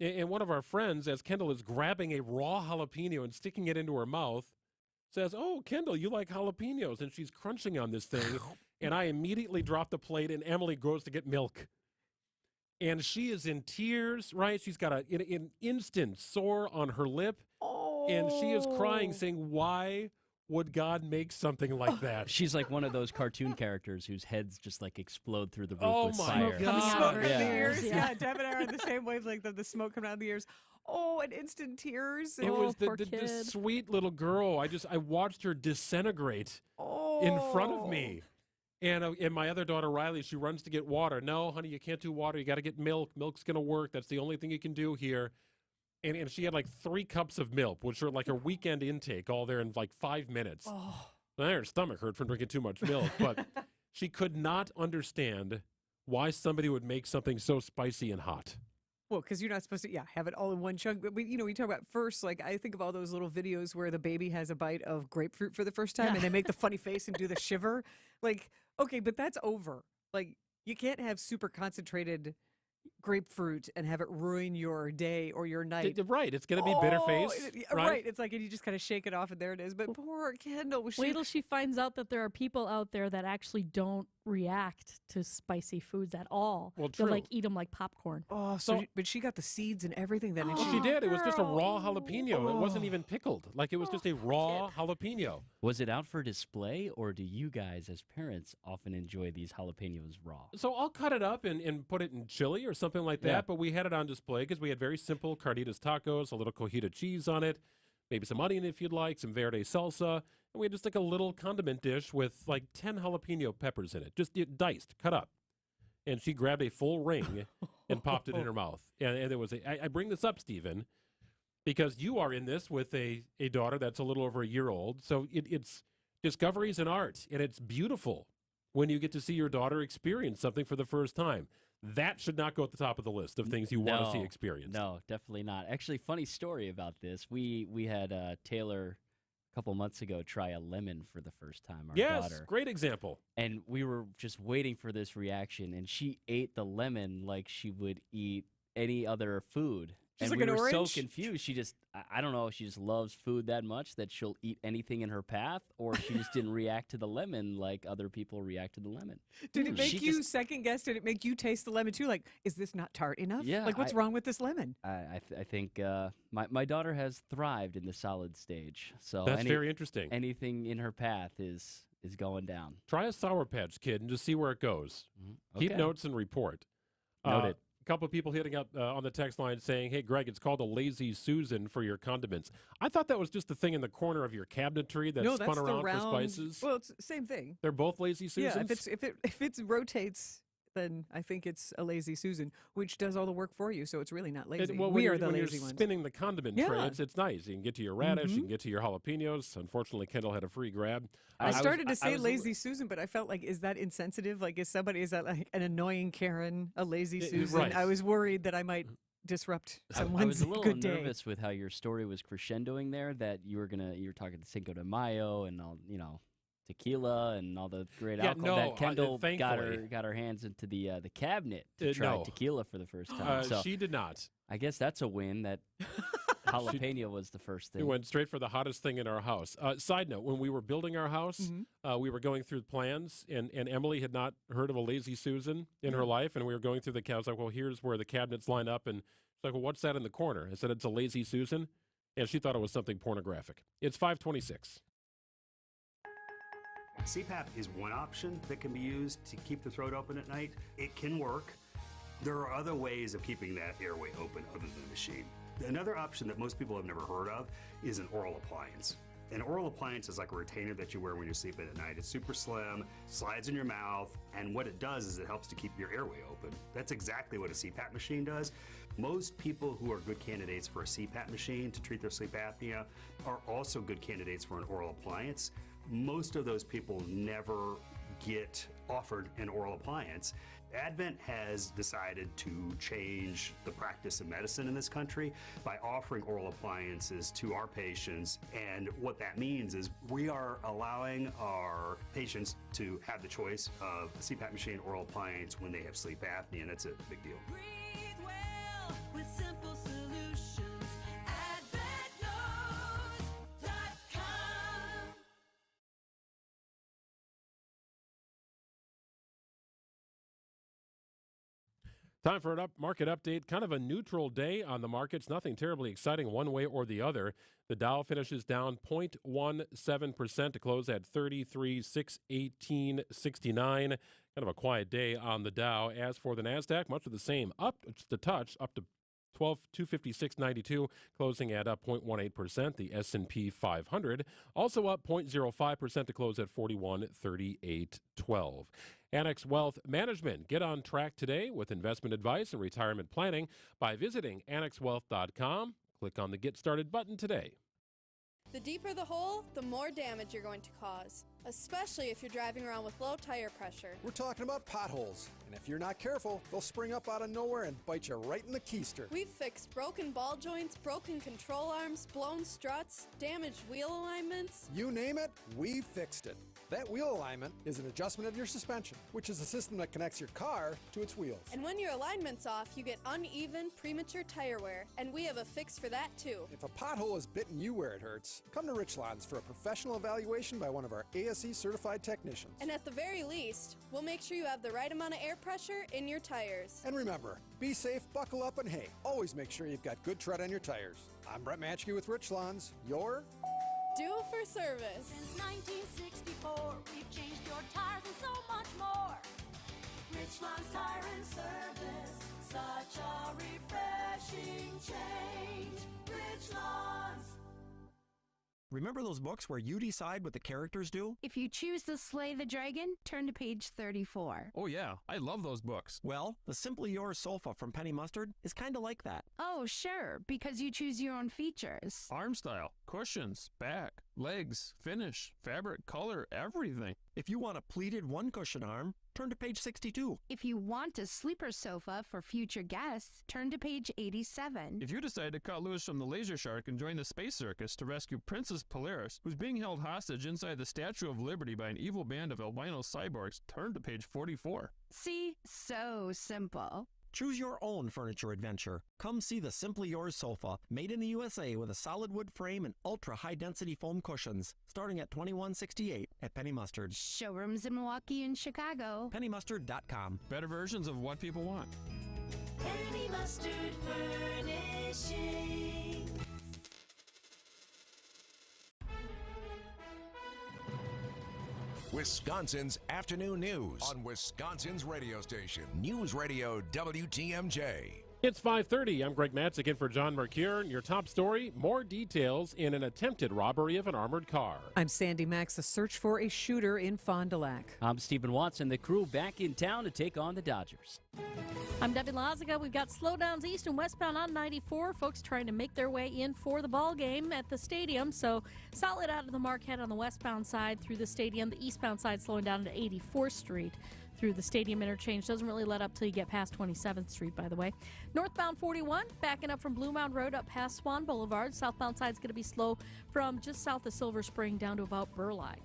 And one of our friends, as Kendall is grabbing a raw jalapeno and sticking it into her mouth, says, "Oh, Kendall, you like jalapenos." And she's crunching on this thing. And I immediately drop the plate, and Emily goes to get milk. And she is in tears, right? She's got an instant sore on her lip. Oh. And she is crying, saying, "Why would God make something like that?" She's like one of those cartoon characters whose heads just like explode through the roof with fire. Smoke from the ears. Yeah, Deb and I are on the same wavelength of the smoke coming out of the ears. Oh, and instant tears. It was the sweet little girl. I watched her disintegrate in front of me. And my other daughter, Riley, she runs to get water. "No, honey, you can't do water. You got to get milk. Milk's going to work. That's the only thing you can do here." And she had like 3 cups of milk, which are like her weekend intake, all there in like 5 minutes. Oh. Her stomach hurt from drinking too much milk. But she could not understand why somebody would make something so spicy and hot. Well, because you're not supposed to, have it all in one chunk. But, we talk about first, like, I think of all those little videos where the baby has a bite of grapefruit for the first time and they make the funny face and do the shiver. Like, okay, but that's over. Like, you can't have super concentrated grapefruit and have it ruin your day or your night. Right. It's going to be bitter face. Right. It's like, and you just kind of shake it off and there it is. But poor Kendall. Wait till she finds out that there are people out there that actually don't react to spicy foods at all. Well, They'll true. like eat them like popcorn. Oh, but she got the seeds and everything then. And She did. It was just a raw jalapeno. It wasn't even pickled. Like, it was just a raw jalapeno. Was it out for display, or do you guys as parents often enjoy these jalapenos raw? So I'll cut it up and put it in chili or something like that. Yeah. But we had it on display because we had very simple carnitas tacos, a little cojita cheese on it, maybe some onion if you'd like, some verde salsa. And we had just like a little condiment dish with like 10 jalapeno peppers in it, just diced, cut up. And she grabbed a full ring and popped it in her mouth. And there was I bring this up, Stephen, because you are in this with a daughter that's a little over a year old. So it's discovery is an art, and it's beautiful when you get to see your daughter experience something for the first time. That should not go at the top of the list of things you want to see experienced. No, definitely not. Actually, funny story about this. We had Taylor a couple months ago try a lemon for the first time, our daughter. Yes, great example. And we were just waiting for this reaction, and she ate the lemon like she would eat any other food. Just and like we an were orange? so confused. She just, I don't know, she just loves food that much that she'll eat anything in her path, or she just didn't react to the lemon like other people react to the lemon. Did it make you second guess? Did it make you taste the lemon too? Like, is this not tart enough? Yeah. Like, what's wrong with this lemon? I think my daughter has thrived in the solid stage. So That's very interesting. Anything in her path is going down. Try a Sour Patch Kid and just see where it goes. Keep Okay. notes and report. Noted. A couple of people hitting up on the text line saying, "Hey, Greg, it's called a Lazy Susan for your condiments." I thought that was just the thing in the corner of your cabinetry that No, spun that's the around round. for spices. Well, it's the same thing. They're both Lazy Susans? Yeah, if it rotates, then I think it's a Lazy Susan, which does all the work for you. So it's really not lazy. Well, we when are the when lazy you're ones. spinning the condiment tray, it's nice. You can get to your radish, you can get to your jalapenos. Unfortunately, Kendall had a free grab. I started to say Lazy Susan, but I felt like, is that insensitive? Like, is that like an annoying Karen, a Lazy Susan? right. I was worried that I might disrupt I someone's was a little good day. nervous with how your story was crescendoing there, that you were talking to Cinco de Mayo and all, tequila and all the great alcohol that Kendall thankfully. got her hands into the cabinet to try no. tequila for the first time. So she did not. I guess that's a win that jalapeno was the first We thing. went straight for the hottest thing in our house. Side note, when we were building our house, we were going through plans, and Emily had not heard of a Lazy Susan in her life, and we were going through the cabinets. Like, well, here's where the cabinets line up, and she's like, well, what's that in the corner? I said, it's a Lazy Susan, and she thought it was something pornographic. It's 5:26. CPAP is one option that can be used to keep the throat open at night. It can work. There are other ways of keeping that airway open other than the machine. Another option that most people have never heard of is an oral appliance. An oral appliance is like a retainer that you wear when you're sleeping at night. It's super slim, slides in your mouth, and what it does is it helps to keep your airway open. That's exactly what a CPAP machine does. Most people who are good candidates for a CPAP machine to treat their sleep apnea are also good candidates for an oral appliance. Most of those people never get offered an oral appliance. Advent has decided to change the practice of medicine in this country by offering oral appliances to our patients. And what that means is we are allowing our patients to have the choice of a CPAP machine, oral appliance when they have sleep apnea, and it's a big deal. Breathe well with simple solutions. AdventNows.com. Time for an market update. Kind of a neutral day on the markets. Nothing terribly exciting one way or the other. The Dow finishes down 0.17% to close at 33,618.69. Kind of a quiet day on the Dow. As for the NASDAQ, much of the same. Up just a touch, up to 256.92, closing at up 0.18%. The S&P 500 also up 0.05% to close at 4138.12. Annex Wealth Management. Get on track today with investment advice and retirement planning by visiting annexwealth.com. Click on the Get Started button today. The deeper the hole, the more damage you're going to cause, especially if you're driving around with low tire pressure. We're talking about potholes, and if you're not careful, they'll spring up out of nowhere and bite you right in the keister. We've fixed broken ball joints, broken control arms, blown struts, damaged wheel alignments. You name it, we've fixed it. That wheel alignment is an adjustment of your suspension, which is a system that connects your car to its wheels. And when your alignment's off, you get uneven, premature tire wear, and we have a fix for that too. If a pothole has bitten you where it hurts, come to Richlands for a professional evaluation by one of our ASE certified technicians. And at the very least, we'll make sure you have the right amount of air pressure in your tires. And remember, be safe, buckle up, and hey, always make sure you've got good tread on your tires. I'm Brett Matchke with Richlands, your Due for service. Since 1964, we've changed your tires and so much more. Richlands Tire and Service, such a refreshing change. Richlands. Remember those books where you decide what the characters do? If you choose to slay the dragon, turn to page 34. Oh yeah, I love those books. Well, the Simply Yours sofa from Penny Mustard is kind of like that. Oh, sure, because you choose your own features. Arm style, cushions, back, legs, finish, fabric, color, everything. If you want a pleated one-cushion arm, turn to page 62. If you want a sleeper sofa for future guests, turn to page 87. If you decide to cut loose from the laser shark and join the space circus to rescue Princess Polaris, who's being held hostage inside the Statue of Liberty by an evil band of albino cyborgs, turn to page 44. See? So simple. Choose your own furniture adventure. Come see the Simply Yours sofa, made in the USA with a solid wood frame and ultra high-density foam cushions, starting at $21.68 at Penny Mustard. Showrooms in Milwaukee and Chicago. PennyMustard.com. Better versions of what people want. Penny Mustard Furnishing. Wisconsin's afternoon news on Wisconsin's radio station, News Radio WTMJ. It's 5:30. I'm Greg Matzik in for John Mercure. Your top story, more details in an attempted robbery of an armored car. I'm Sandy Max. A search for a shooter in Fond du Lac. I'm Stephen Watson. The crew back in town to take on the Dodgers. I'm Debbie Lazica. We've got slowdowns east and westbound on 94. Folks trying to make their way in for the ball game at the stadium. So solid out of the Marquette on the westbound side through the stadium. The eastbound side slowing down to 84th Street through the stadium interchange. Doesn't really let up till you get past 27th Street, by the way. Northbound 41, backing up from Blue Mound Road up past Swan Boulevard. Southbound side's going to be slow from just south of Silver Spring down to about Burleigh.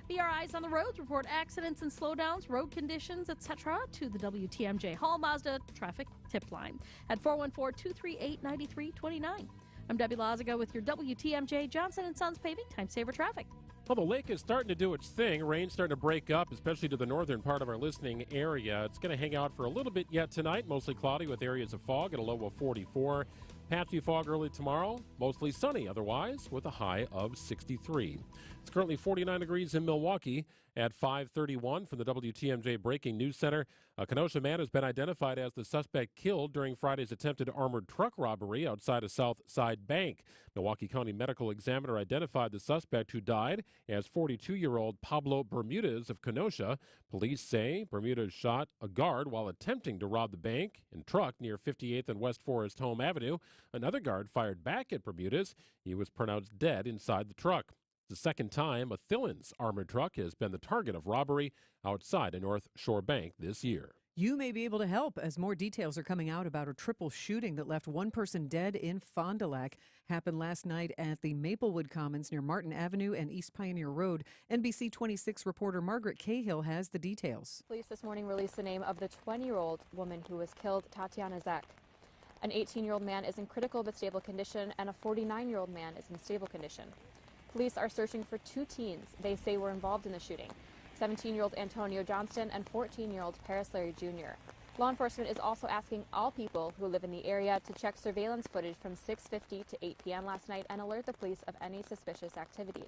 BRIs on the roads report accidents and slowdowns, road conditions, etc. to the WTMJ Hall Mazda traffic tip line at 414-238-9329. I'm Debbie Lazica with your WTMJ Johnson & Sons Paving Time Saver Traffic. Well, the lake is starting to do its thing. Rain's starting to break up, especially to the northern part of our listening area. It's going to hang out for a little bit yet tonight, mostly cloudy with areas of fog at a low of 44. Patchy fog early tomorrow, mostly sunny otherwise, with a high of 63. It's currently 49 degrees in Milwaukee at 5:31 from the WTMJ Breaking News Center. A Kenosha man has been identified as the suspect killed during Friday's attempted armored truck robbery outside a South Side bank. Milwaukee County Medical Examiner identified the suspect, who died, as 42-year-old Pablo Bermudez of Kenosha. Police say Bermudez shot a guard while attempting to rob the bank and truck near 58th and West Forest Home Avenue. Another guard fired back at Bermudez. He was pronounced dead inside the truck. the second time a Thillins armored truck has been the target of robbery outside a North Shore bank this year. You may be able to help as more details are coming out about a triple shooting that left one person dead in Fond du Lac. Happened last night at the Maplewood Commons near Martin Avenue and East Pioneer Road. NBC 26 reporter Margaret Cahill has the details. Police this morning released the name of the 20-year-old woman who was killed, Tatiana Zek. An 18-year-old man is in critical but stable condition, and a 49-year-old man is in stable condition. Police are searching for two teens they say were involved in the shooting. 17-year-old Antonio Johnston and 14-year-old Paris Larry Jr. Law enforcement is also asking all people who live in the area to check surveillance footage from 6:50 to 8 p.m. last night and alert the police of any suspicious activity.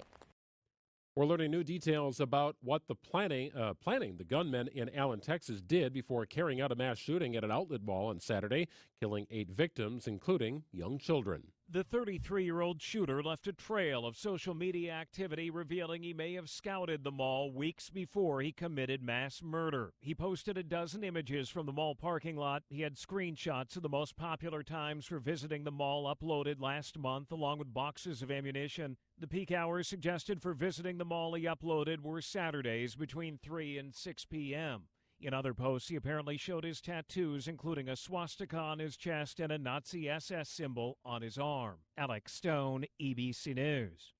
We're learning new details about what the planning the gunmen in Allen, Texas did before carrying out a mass shooting at an outlet mall on Saturday, killing 8 victims, including young children. The 33-year-old shooter left a trail of social media activity revealing he may have scouted the mall weeks before he committed mass murder. He posted a dozen images from the mall parking lot. He had screenshots of the most popular times for visiting the mall uploaded last month, along with boxes of ammunition. The peak hours suggested for visiting the mall he uploaded were Saturdays between 3 and 6 p.m. In other posts, he apparently showed his tattoos, including a swastika on his chest and a Nazi SS symbol on his arm. Alex Stone, EBC News.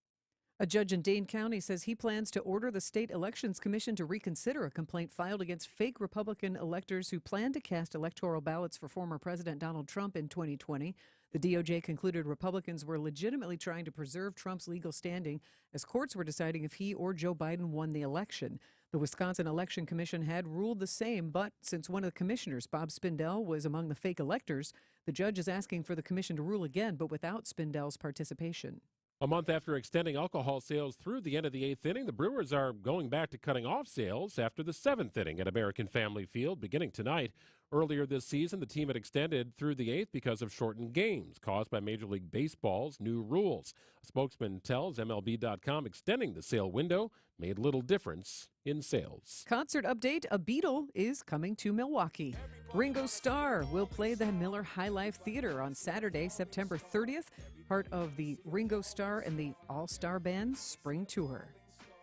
A judge in Dane County says he plans to order the State Elections Commission to reconsider a complaint filed against fake Republican electors who plan to cast electoral ballots for former President Donald Trump in 2020. The DOJ concluded Republicans were legitimately trying to preserve Trump's legal standing as courts were deciding if he or Joe Biden won the election. The Wisconsin Election Commission had ruled the same, but since one of the commissioners, Bob Spindell, was among the fake electors, the judge is asking for the commission to rule again, but without Spindell's participation. A month after extending alcohol sales through the end of the 8th inning, the Brewers are going back to cutting off sales after the 7th inning at American Family Field beginning tonight. Earlier this season, the team had extended through the 8th because of shortened games caused by Major League Baseball's new rules. A spokesman tells MLB.com extending the sale window made little difference in sales. Concert update, a Beatle is coming to Milwaukee. Ringo Starr will play the Miller High Life Theater on Saturday, September 30th, part of the Ringo Starr and the All-Star Band Spring Tour.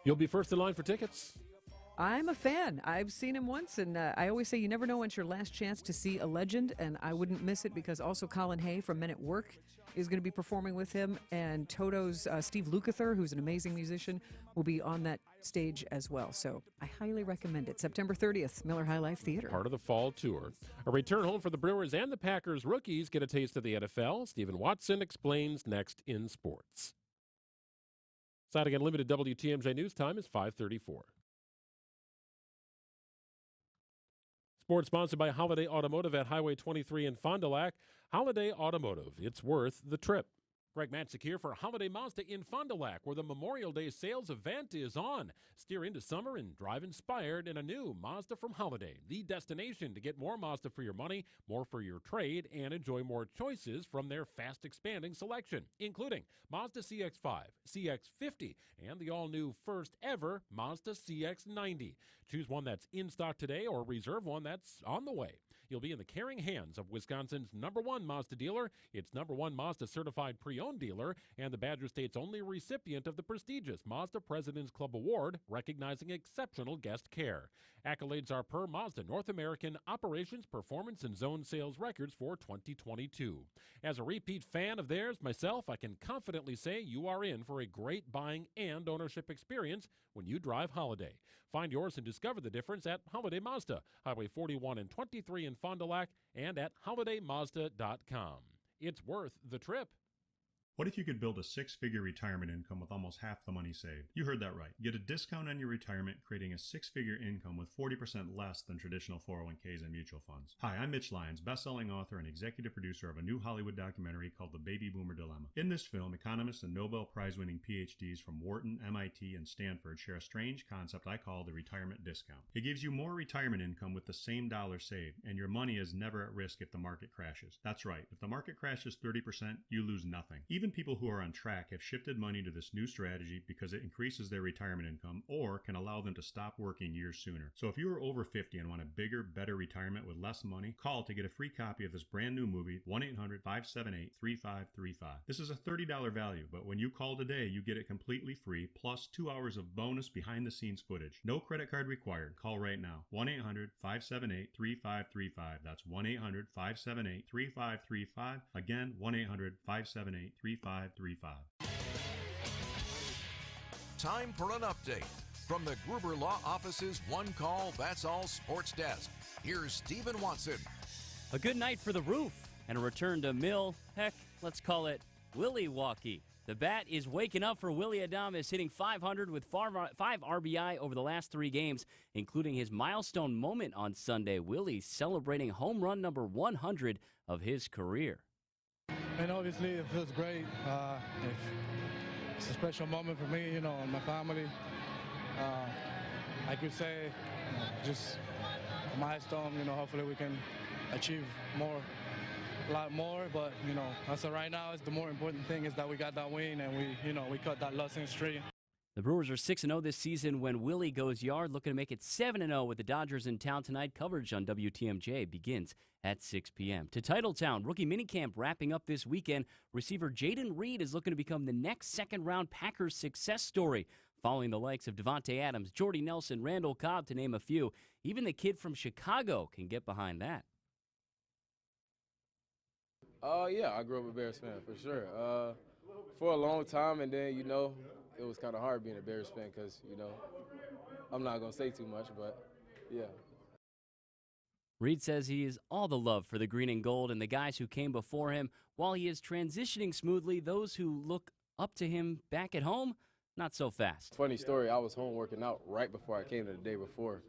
You'll be first in line for tickets. I'm a fan. I've seen him once, and I always say you never know when's your last chance to see a legend, and I wouldn't miss it because also Colin Hay from Men at Work is going to be performing with him, and Toto's Steve Lukather, who's an amazing musician, will be on that stage as well. So I highly recommend it. September 30th, Miller High Life Theater. Part of the fall tour. A return home for the Brewers and the Packers rookies get a taste of the NFL. Stephen Watson explains next in sports. Citing Unlimited WTMJ News time is 5:34. Sports sponsored by Holiday Automotive at Highway 23 in Fond du Lac. Holiday Automotive, it's worth the trip. Greg Matzik here for Holiday Mazda in Fond du Lac, where the Memorial Day sales event is on. Steer into summer and drive inspired in a new Mazda from Holiday, the destination to get more Mazda for your money, more for your trade, and enjoy more choices from their fast-expanding selection, including Mazda CX-5, CX-50, and the all-new first-ever Mazda CX-90. Choose one that's in stock today or reserve one that's on the way. You'll be in the caring hands of Wisconsin's #1 Mazda dealer, its #1 Mazda certified pre-owned dealer, and the Badger State's only recipient of the prestigious Mazda President's Club Award, recognizing exceptional guest care. Accolades are per Mazda North American Operations, Performance, and Zone Sales records for 2022. As a repeat fan of theirs, myself, I can confidently say you are in for a great buying and ownership experience when you drive Holiday. Find yours and discover the difference at Holiday Mazda, Highway 41 and 23 in Fond du Lac, and at holidaymazda.com. It's worth the trip. What if you could build a six-figure retirement income with almost half the money saved? You heard that right. Get a discount on your retirement, creating a six-figure income with 40% less than traditional 401ks and mutual funds. Hi, I'm Mitch Lyons, best-selling author and executive producer of a new Hollywood documentary called The Baby Boomer Dilemma. In this film, economists and Nobel Prize-winning PhDs from Wharton, MIT, and Stanford share a strange concept I call the retirement discount. It gives you more retirement income with the same dollar saved, and your money is never at risk if the market crashes. That's right. If the market crashes 30%, you lose nothing. Even Even people who are on track have shifted money to this new strategy because it increases their retirement income or can allow them to stop working years sooner. So if you are over 50 and want a bigger, better retirement with less money, call to get a free copy of this brand new movie, 1-800-578-3535. This is a $30 value, but when you call today, you get it completely free, plus 2 hours of bonus behind-the-scenes footage. No credit card required. Call right now. 1-800-578-3535. That's 1-800-578-3535. Again, 1-800-578-3535. Time for an update from the Gruber Law Office's One Call, That's All Sports Desk. Here's Stephen Watson. A good night for the roof and a return to let's call it Willie-walkie. The bat is waking up for Willy Adames, hitting .500 with 5 RBI over the last 3 games, including his milestone moment on Sunday. Willie celebrating home run number 100 of his career. And obviously it feels great. It's a special moment for me, and my family. I could say just a milestone, hopefully we can achieve a lot more, but as of right now, the more important thing is that we got that win and we cut that losing streak. The Brewers are 6-0 this season when Willie goes yard, looking to make it 7-0 with the Dodgers in town tonight. Coverage on WTMJ begins at 6 p.m. To Titletown, rookie minicamp wrapping up this weekend. Receiver Jaden Reed is looking to become the next second-round Packers success story, following the likes of Devontae Adams, Jordy Nelson, Randall Cobb, to name a few. Even the kid from Chicago can get behind that. Yeah, I grew up a Bears fan, for sure. For a long time, and then, it was kind of hard being a Bears fan because, I'm not going to say too much, but, yeah. Reed says he is all the love for the green and gold and the guys who came before him. While he is transitioning smoothly, those who look up to him back at home, not so fast. Funny story, I was home working out right before I came the day before.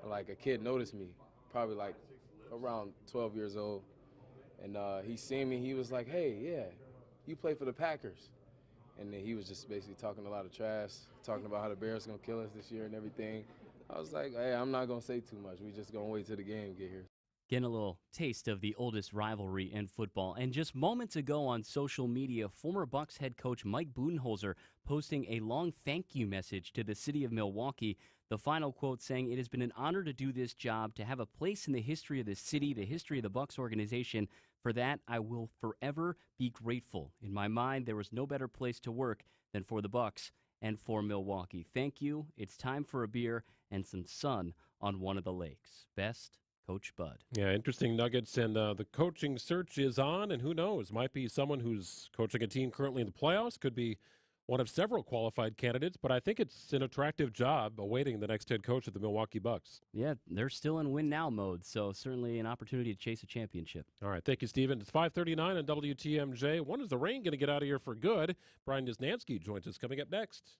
Like, a kid noticed me, probably like around 12 years old. And he seen me, he was like, hey, yeah, you play for the Packers. And then he was just basically talking a lot of trash, talking about how the Bears going to kill us this year and everything. I was like, hey, I'm not going to say too much. We just going to wait till the game get here. Getting a little taste of the oldest rivalry in football. And just moments ago on social media, former Bucs head coach Mike Budenholzer posting a long thank you message to the city of Milwaukee. The final quote saying, "It has been an honor to do this job, to have a place in the history of the city, the history of the Bucs organization. For that, I will forever be grateful. In my mind, there was no better place to work than for the Bucs and for Milwaukee. Thank you. It's time for a beer and some sun on one of the lakes. Best, Coach Bud." Yeah, interesting nuggets, and the coaching search is on, and who knows, might be someone who's coaching a team currently in the playoffs, could be one of several qualified candidates, but I think it's an attractive job awaiting the next head coach of the Milwaukee Bucks. Yeah, they're still in win-now mode, so certainly an opportunity to chase a championship. All right, thank you, Stephen. It's 5:39 on WTMJ. When is the rain going to get out of here for good? Brian Wisnansky joins us coming up next.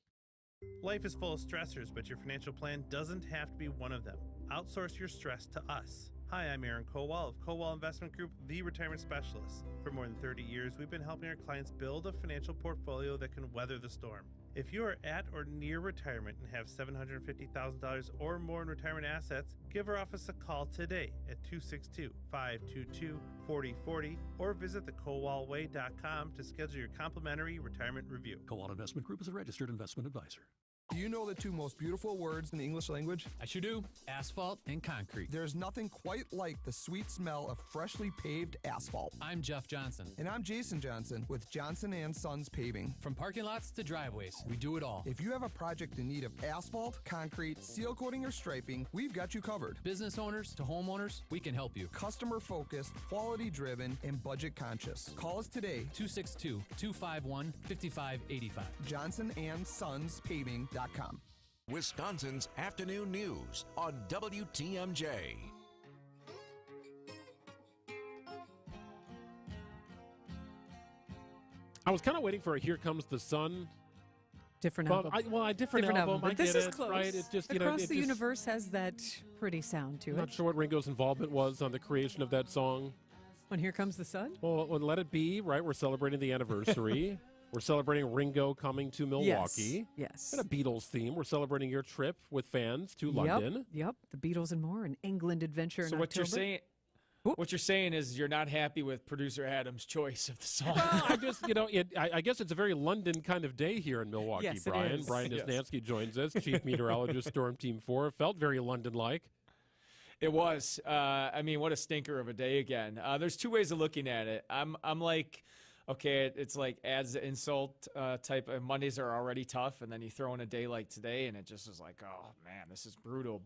Life is full of stressors, but your financial plan doesn't have to be one of them. Outsource your stress to us. Hi, I'm Aaron Kowal of Kowal Investment Group, the retirement specialist. For more than 30 years, we've been helping our clients build a financial portfolio that can weather the storm. If you are at or near retirement and have $750,000 or more in retirement assets, give our office a call today at 262-522-4040 or visit thekowalway.com to schedule your complimentary retirement review. Kowal Investment Group is a registered investment advisor. Do you know the two most beautiful words in the English language? I sure do. Asphalt and concrete. There's nothing quite like the sweet smell of freshly paved asphalt. I'm Jeff Johnson. And I'm Jason Johnson with Johnson & Sons Paving. From parking lots to driveways, we do it all. If you have a project in need of asphalt, concrete, seal coating, or striping, we've got you covered. Business owners to homeowners, we can help you. Customer focused, quality driven, and budget conscious. Call us today. 262-251-5585. Johnson & Sons Paving.com. Wisconsin's afternoon news on WTMJ. I was kind of waiting for a "Here Comes the Sun." Different album. Different album. But this is close. Right? It's just, Across the Universe has that pretty sound to it. Not sure what Ringo's involvement was on the creation of that song. When Here Comes the Sun? Well, when Let It Be, right? We're celebrating the anniversary. We're celebrating Ringo coming to Milwaukee. Yes. And a Beatles theme. We're celebrating your trip with fans to London. Yep. The Beatles and more, an England adventure in So what October. you're saying, What you're saying is you're not happy with producer Adam's choice of the song. Well, I just, I guess it's a very London kind of day here in Milwaukee, Yes, it Brian. is. Brian Yes. Desnansky joins us, Chief Meteorologist, Storm Team 4. Felt very London-like. It was. I mean, what a stinker of a day again. There's two ways of looking at it. I'm like, okay, it's like adds the insult type of Mondays are already tough, and then you throw in a day like today, and it just is like, oh man, this is brutal.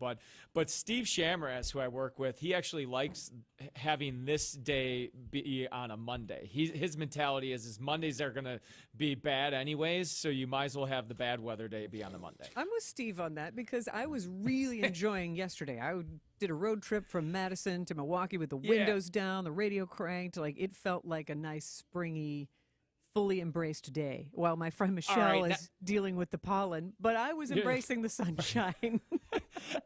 But Steve Shamras, who I work with, he actually likes having this day be on a Monday. His mentality is Mondays are gonna be bad anyways, so you might as well have the bad weather day be on a Monday. I'm with Steve on that because I was really enjoying yesterday. I did a road trip from Madison to Milwaukee with the windows down, the radio cranked. Like, it felt like a nice springy, fully embraced day while my friend Michelle is dealing with the pollen. But I was embracing the sunshine.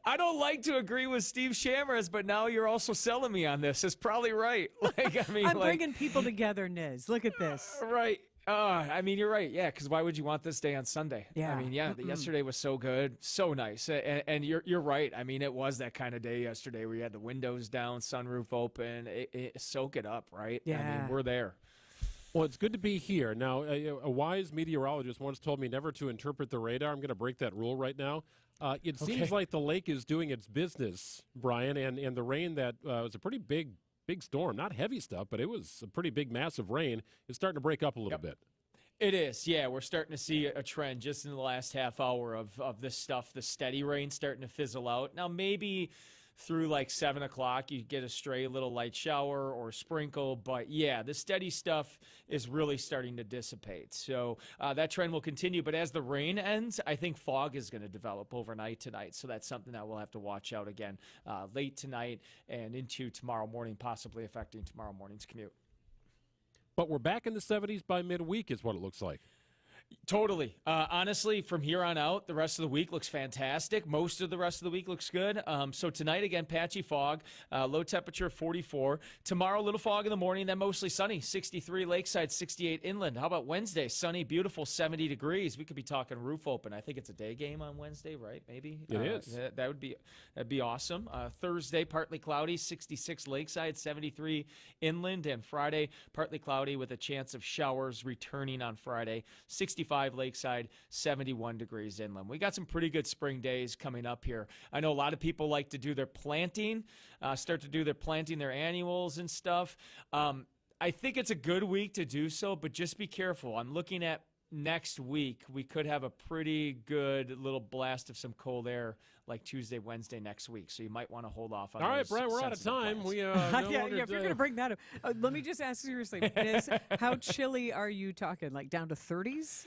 I don't like to agree with Steve Shamras, but now you're also selling me on this. It's probably right. Like, I mean, I'm bringing people together, Niz. Look at this. Right. I mean, you're right. Yeah, because why would you want this day on Sunday? Yeah. I mean, yesterday was so good, so nice. And you're right. I mean, it was that kind of day yesterday where you had the windows down, sunroof open. Soak it up, right? Yeah. I mean, we're there. Well, it's good to be here. Now, a wise meteorologist once told me never to interpret the radar. I'm going to break that rule right now. It seems like the lake is doing its business, Brian, and the rain that was a pretty big storm. Not heavy stuff, but it was a pretty big, massive rain. It's starting to break up a little bit. It is, yeah. We're starting to see a trend just in the last half hour of this stuff, the steady rain starting to fizzle out. Now, maybe through like 7 o'clock, you get a stray little light shower or sprinkle. But yeah, the steady stuff is really starting to dissipate. So that trend will continue. But as the rain ends, I think fog is going to develop overnight tonight. So that's something that we'll have to watch out again late tonight and into tomorrow morning, possibly affecting tomorrow morning's commute. But we're back in the 70s by midweek is what it looks like. Totally. Honestly, from here on out, the rest of the week looks fantastic. Most of the rest of the week looks good. So tonight, again, patchy fog, low temperature 44. Tomorrow, little fog in the morning, then mostly sunny, 63 lakeside, 68 inland. How about Wednesday? Sunny, beautiful, 70 degrees. We could be talking roof open. I think it's a day game on Wednesday, right? Maybe it is. That'd be awesome. Thursday, partly cloudy, 66 lakeside, 73 inland, and Friday, partly cloudy with a chance of showers returning on Friday, 65 lakeside, 71 degrees inland. We got some pretty good spring days coming up here. I know a lot of people like to do their planting, their annuals and stuff. I think it's a good week to do so, but just be careful. I'm looking at next week. We could have a pretty good little blast of some cold air like Tuesday, Wednesday next week. So you might want to hold off on All right, those Brian, we're out of sensitive time. plans. We If you're going to bring that up, let me just ask seriously, Niz, how chilly are you talking? Like down to 30s?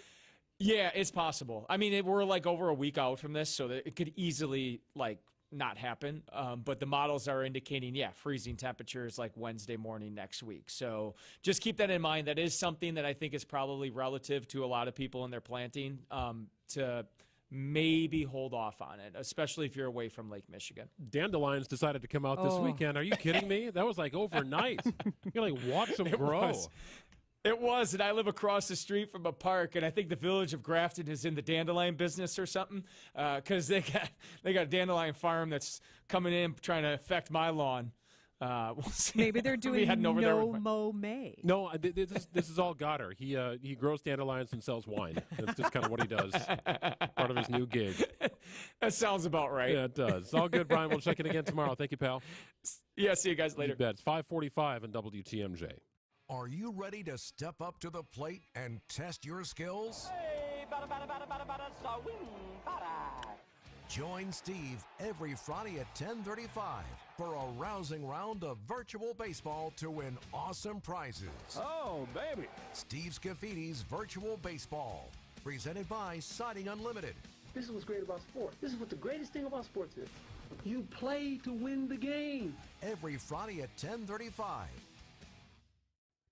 Yeah, it's possible. I mean, we're like over a week out from this, so that it could easily like not happen. But the models are indicating, freezing temperatures like Wednesday morning next week. So just keep that in mind. That is something that I think is probably relative to a lot of people in their planting to maybe hold off on it, especially if you're away from Lake Michigan. Dandelions decided to come out this weekend. Are you kidding me? That was like overnight. You like watch them grow. It was, and I live across the street from a park, and I think the village of Grafton is in the dandelion business or something, because they got a dandelion farm that's coming in trying to affect my lawn. We'll see. Maybe they're doing no-mow-may. No, this is all Goddard. He grows dandelions and sells wine. That's just kind of what he does. Part of his new gig. That sounds about right. Yeah, it does. It's all good, Brian. We'll check it again tomorrow. Thank you, pal. Yeah, see you guys later. You bet. It's 5:45 on WTMJ. Are you ready to step up to the plate and test your skills? Join Steve every Friday at 10:35 for a rousing round of virtual baseball to win awesome prizes. Oh, baby. Steve Scaffidi's Virtual Baseball, presented by Siding Unlimited. This is what's great about sports. This is what the greatest thing about sports is. You play to win the game. Every Friday at 10:35.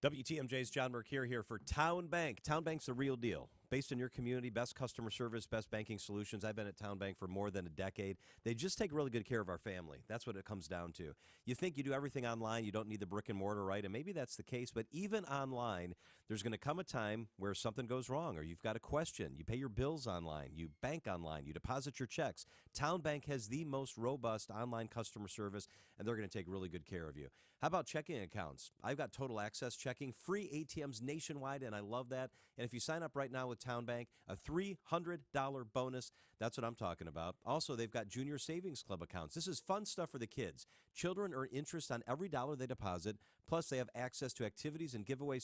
WTMJ's John Mercure here for Town Bank. Town Bank's the real deal. based in your community, best customer service, best banking solutions. I've been at Town Bank for more than a decade. They just take really good care of our family. That's what it comes down to. You think you do everything online, you don't need the brick and mortar, right? And maybe that's the case, but even online, there's going to come a time where something goes wrong or you've got a question. You pay your bills online, you bank online, you deposit your checks. Town Bank has the most robust online customer service, and they're going to take really good care of you. How about checking accounts? I've got Total Access Checking, free ATMs nationwide, and I love that. And if you sign up right now with Town Bank, a $300 bonus. That's what I'm talking about. Also, they've got Junior Savings Club accounts. This is fun stuff for the kids. Children earn interest on every dollar they deposit. Plus, they have access to activities and giveaways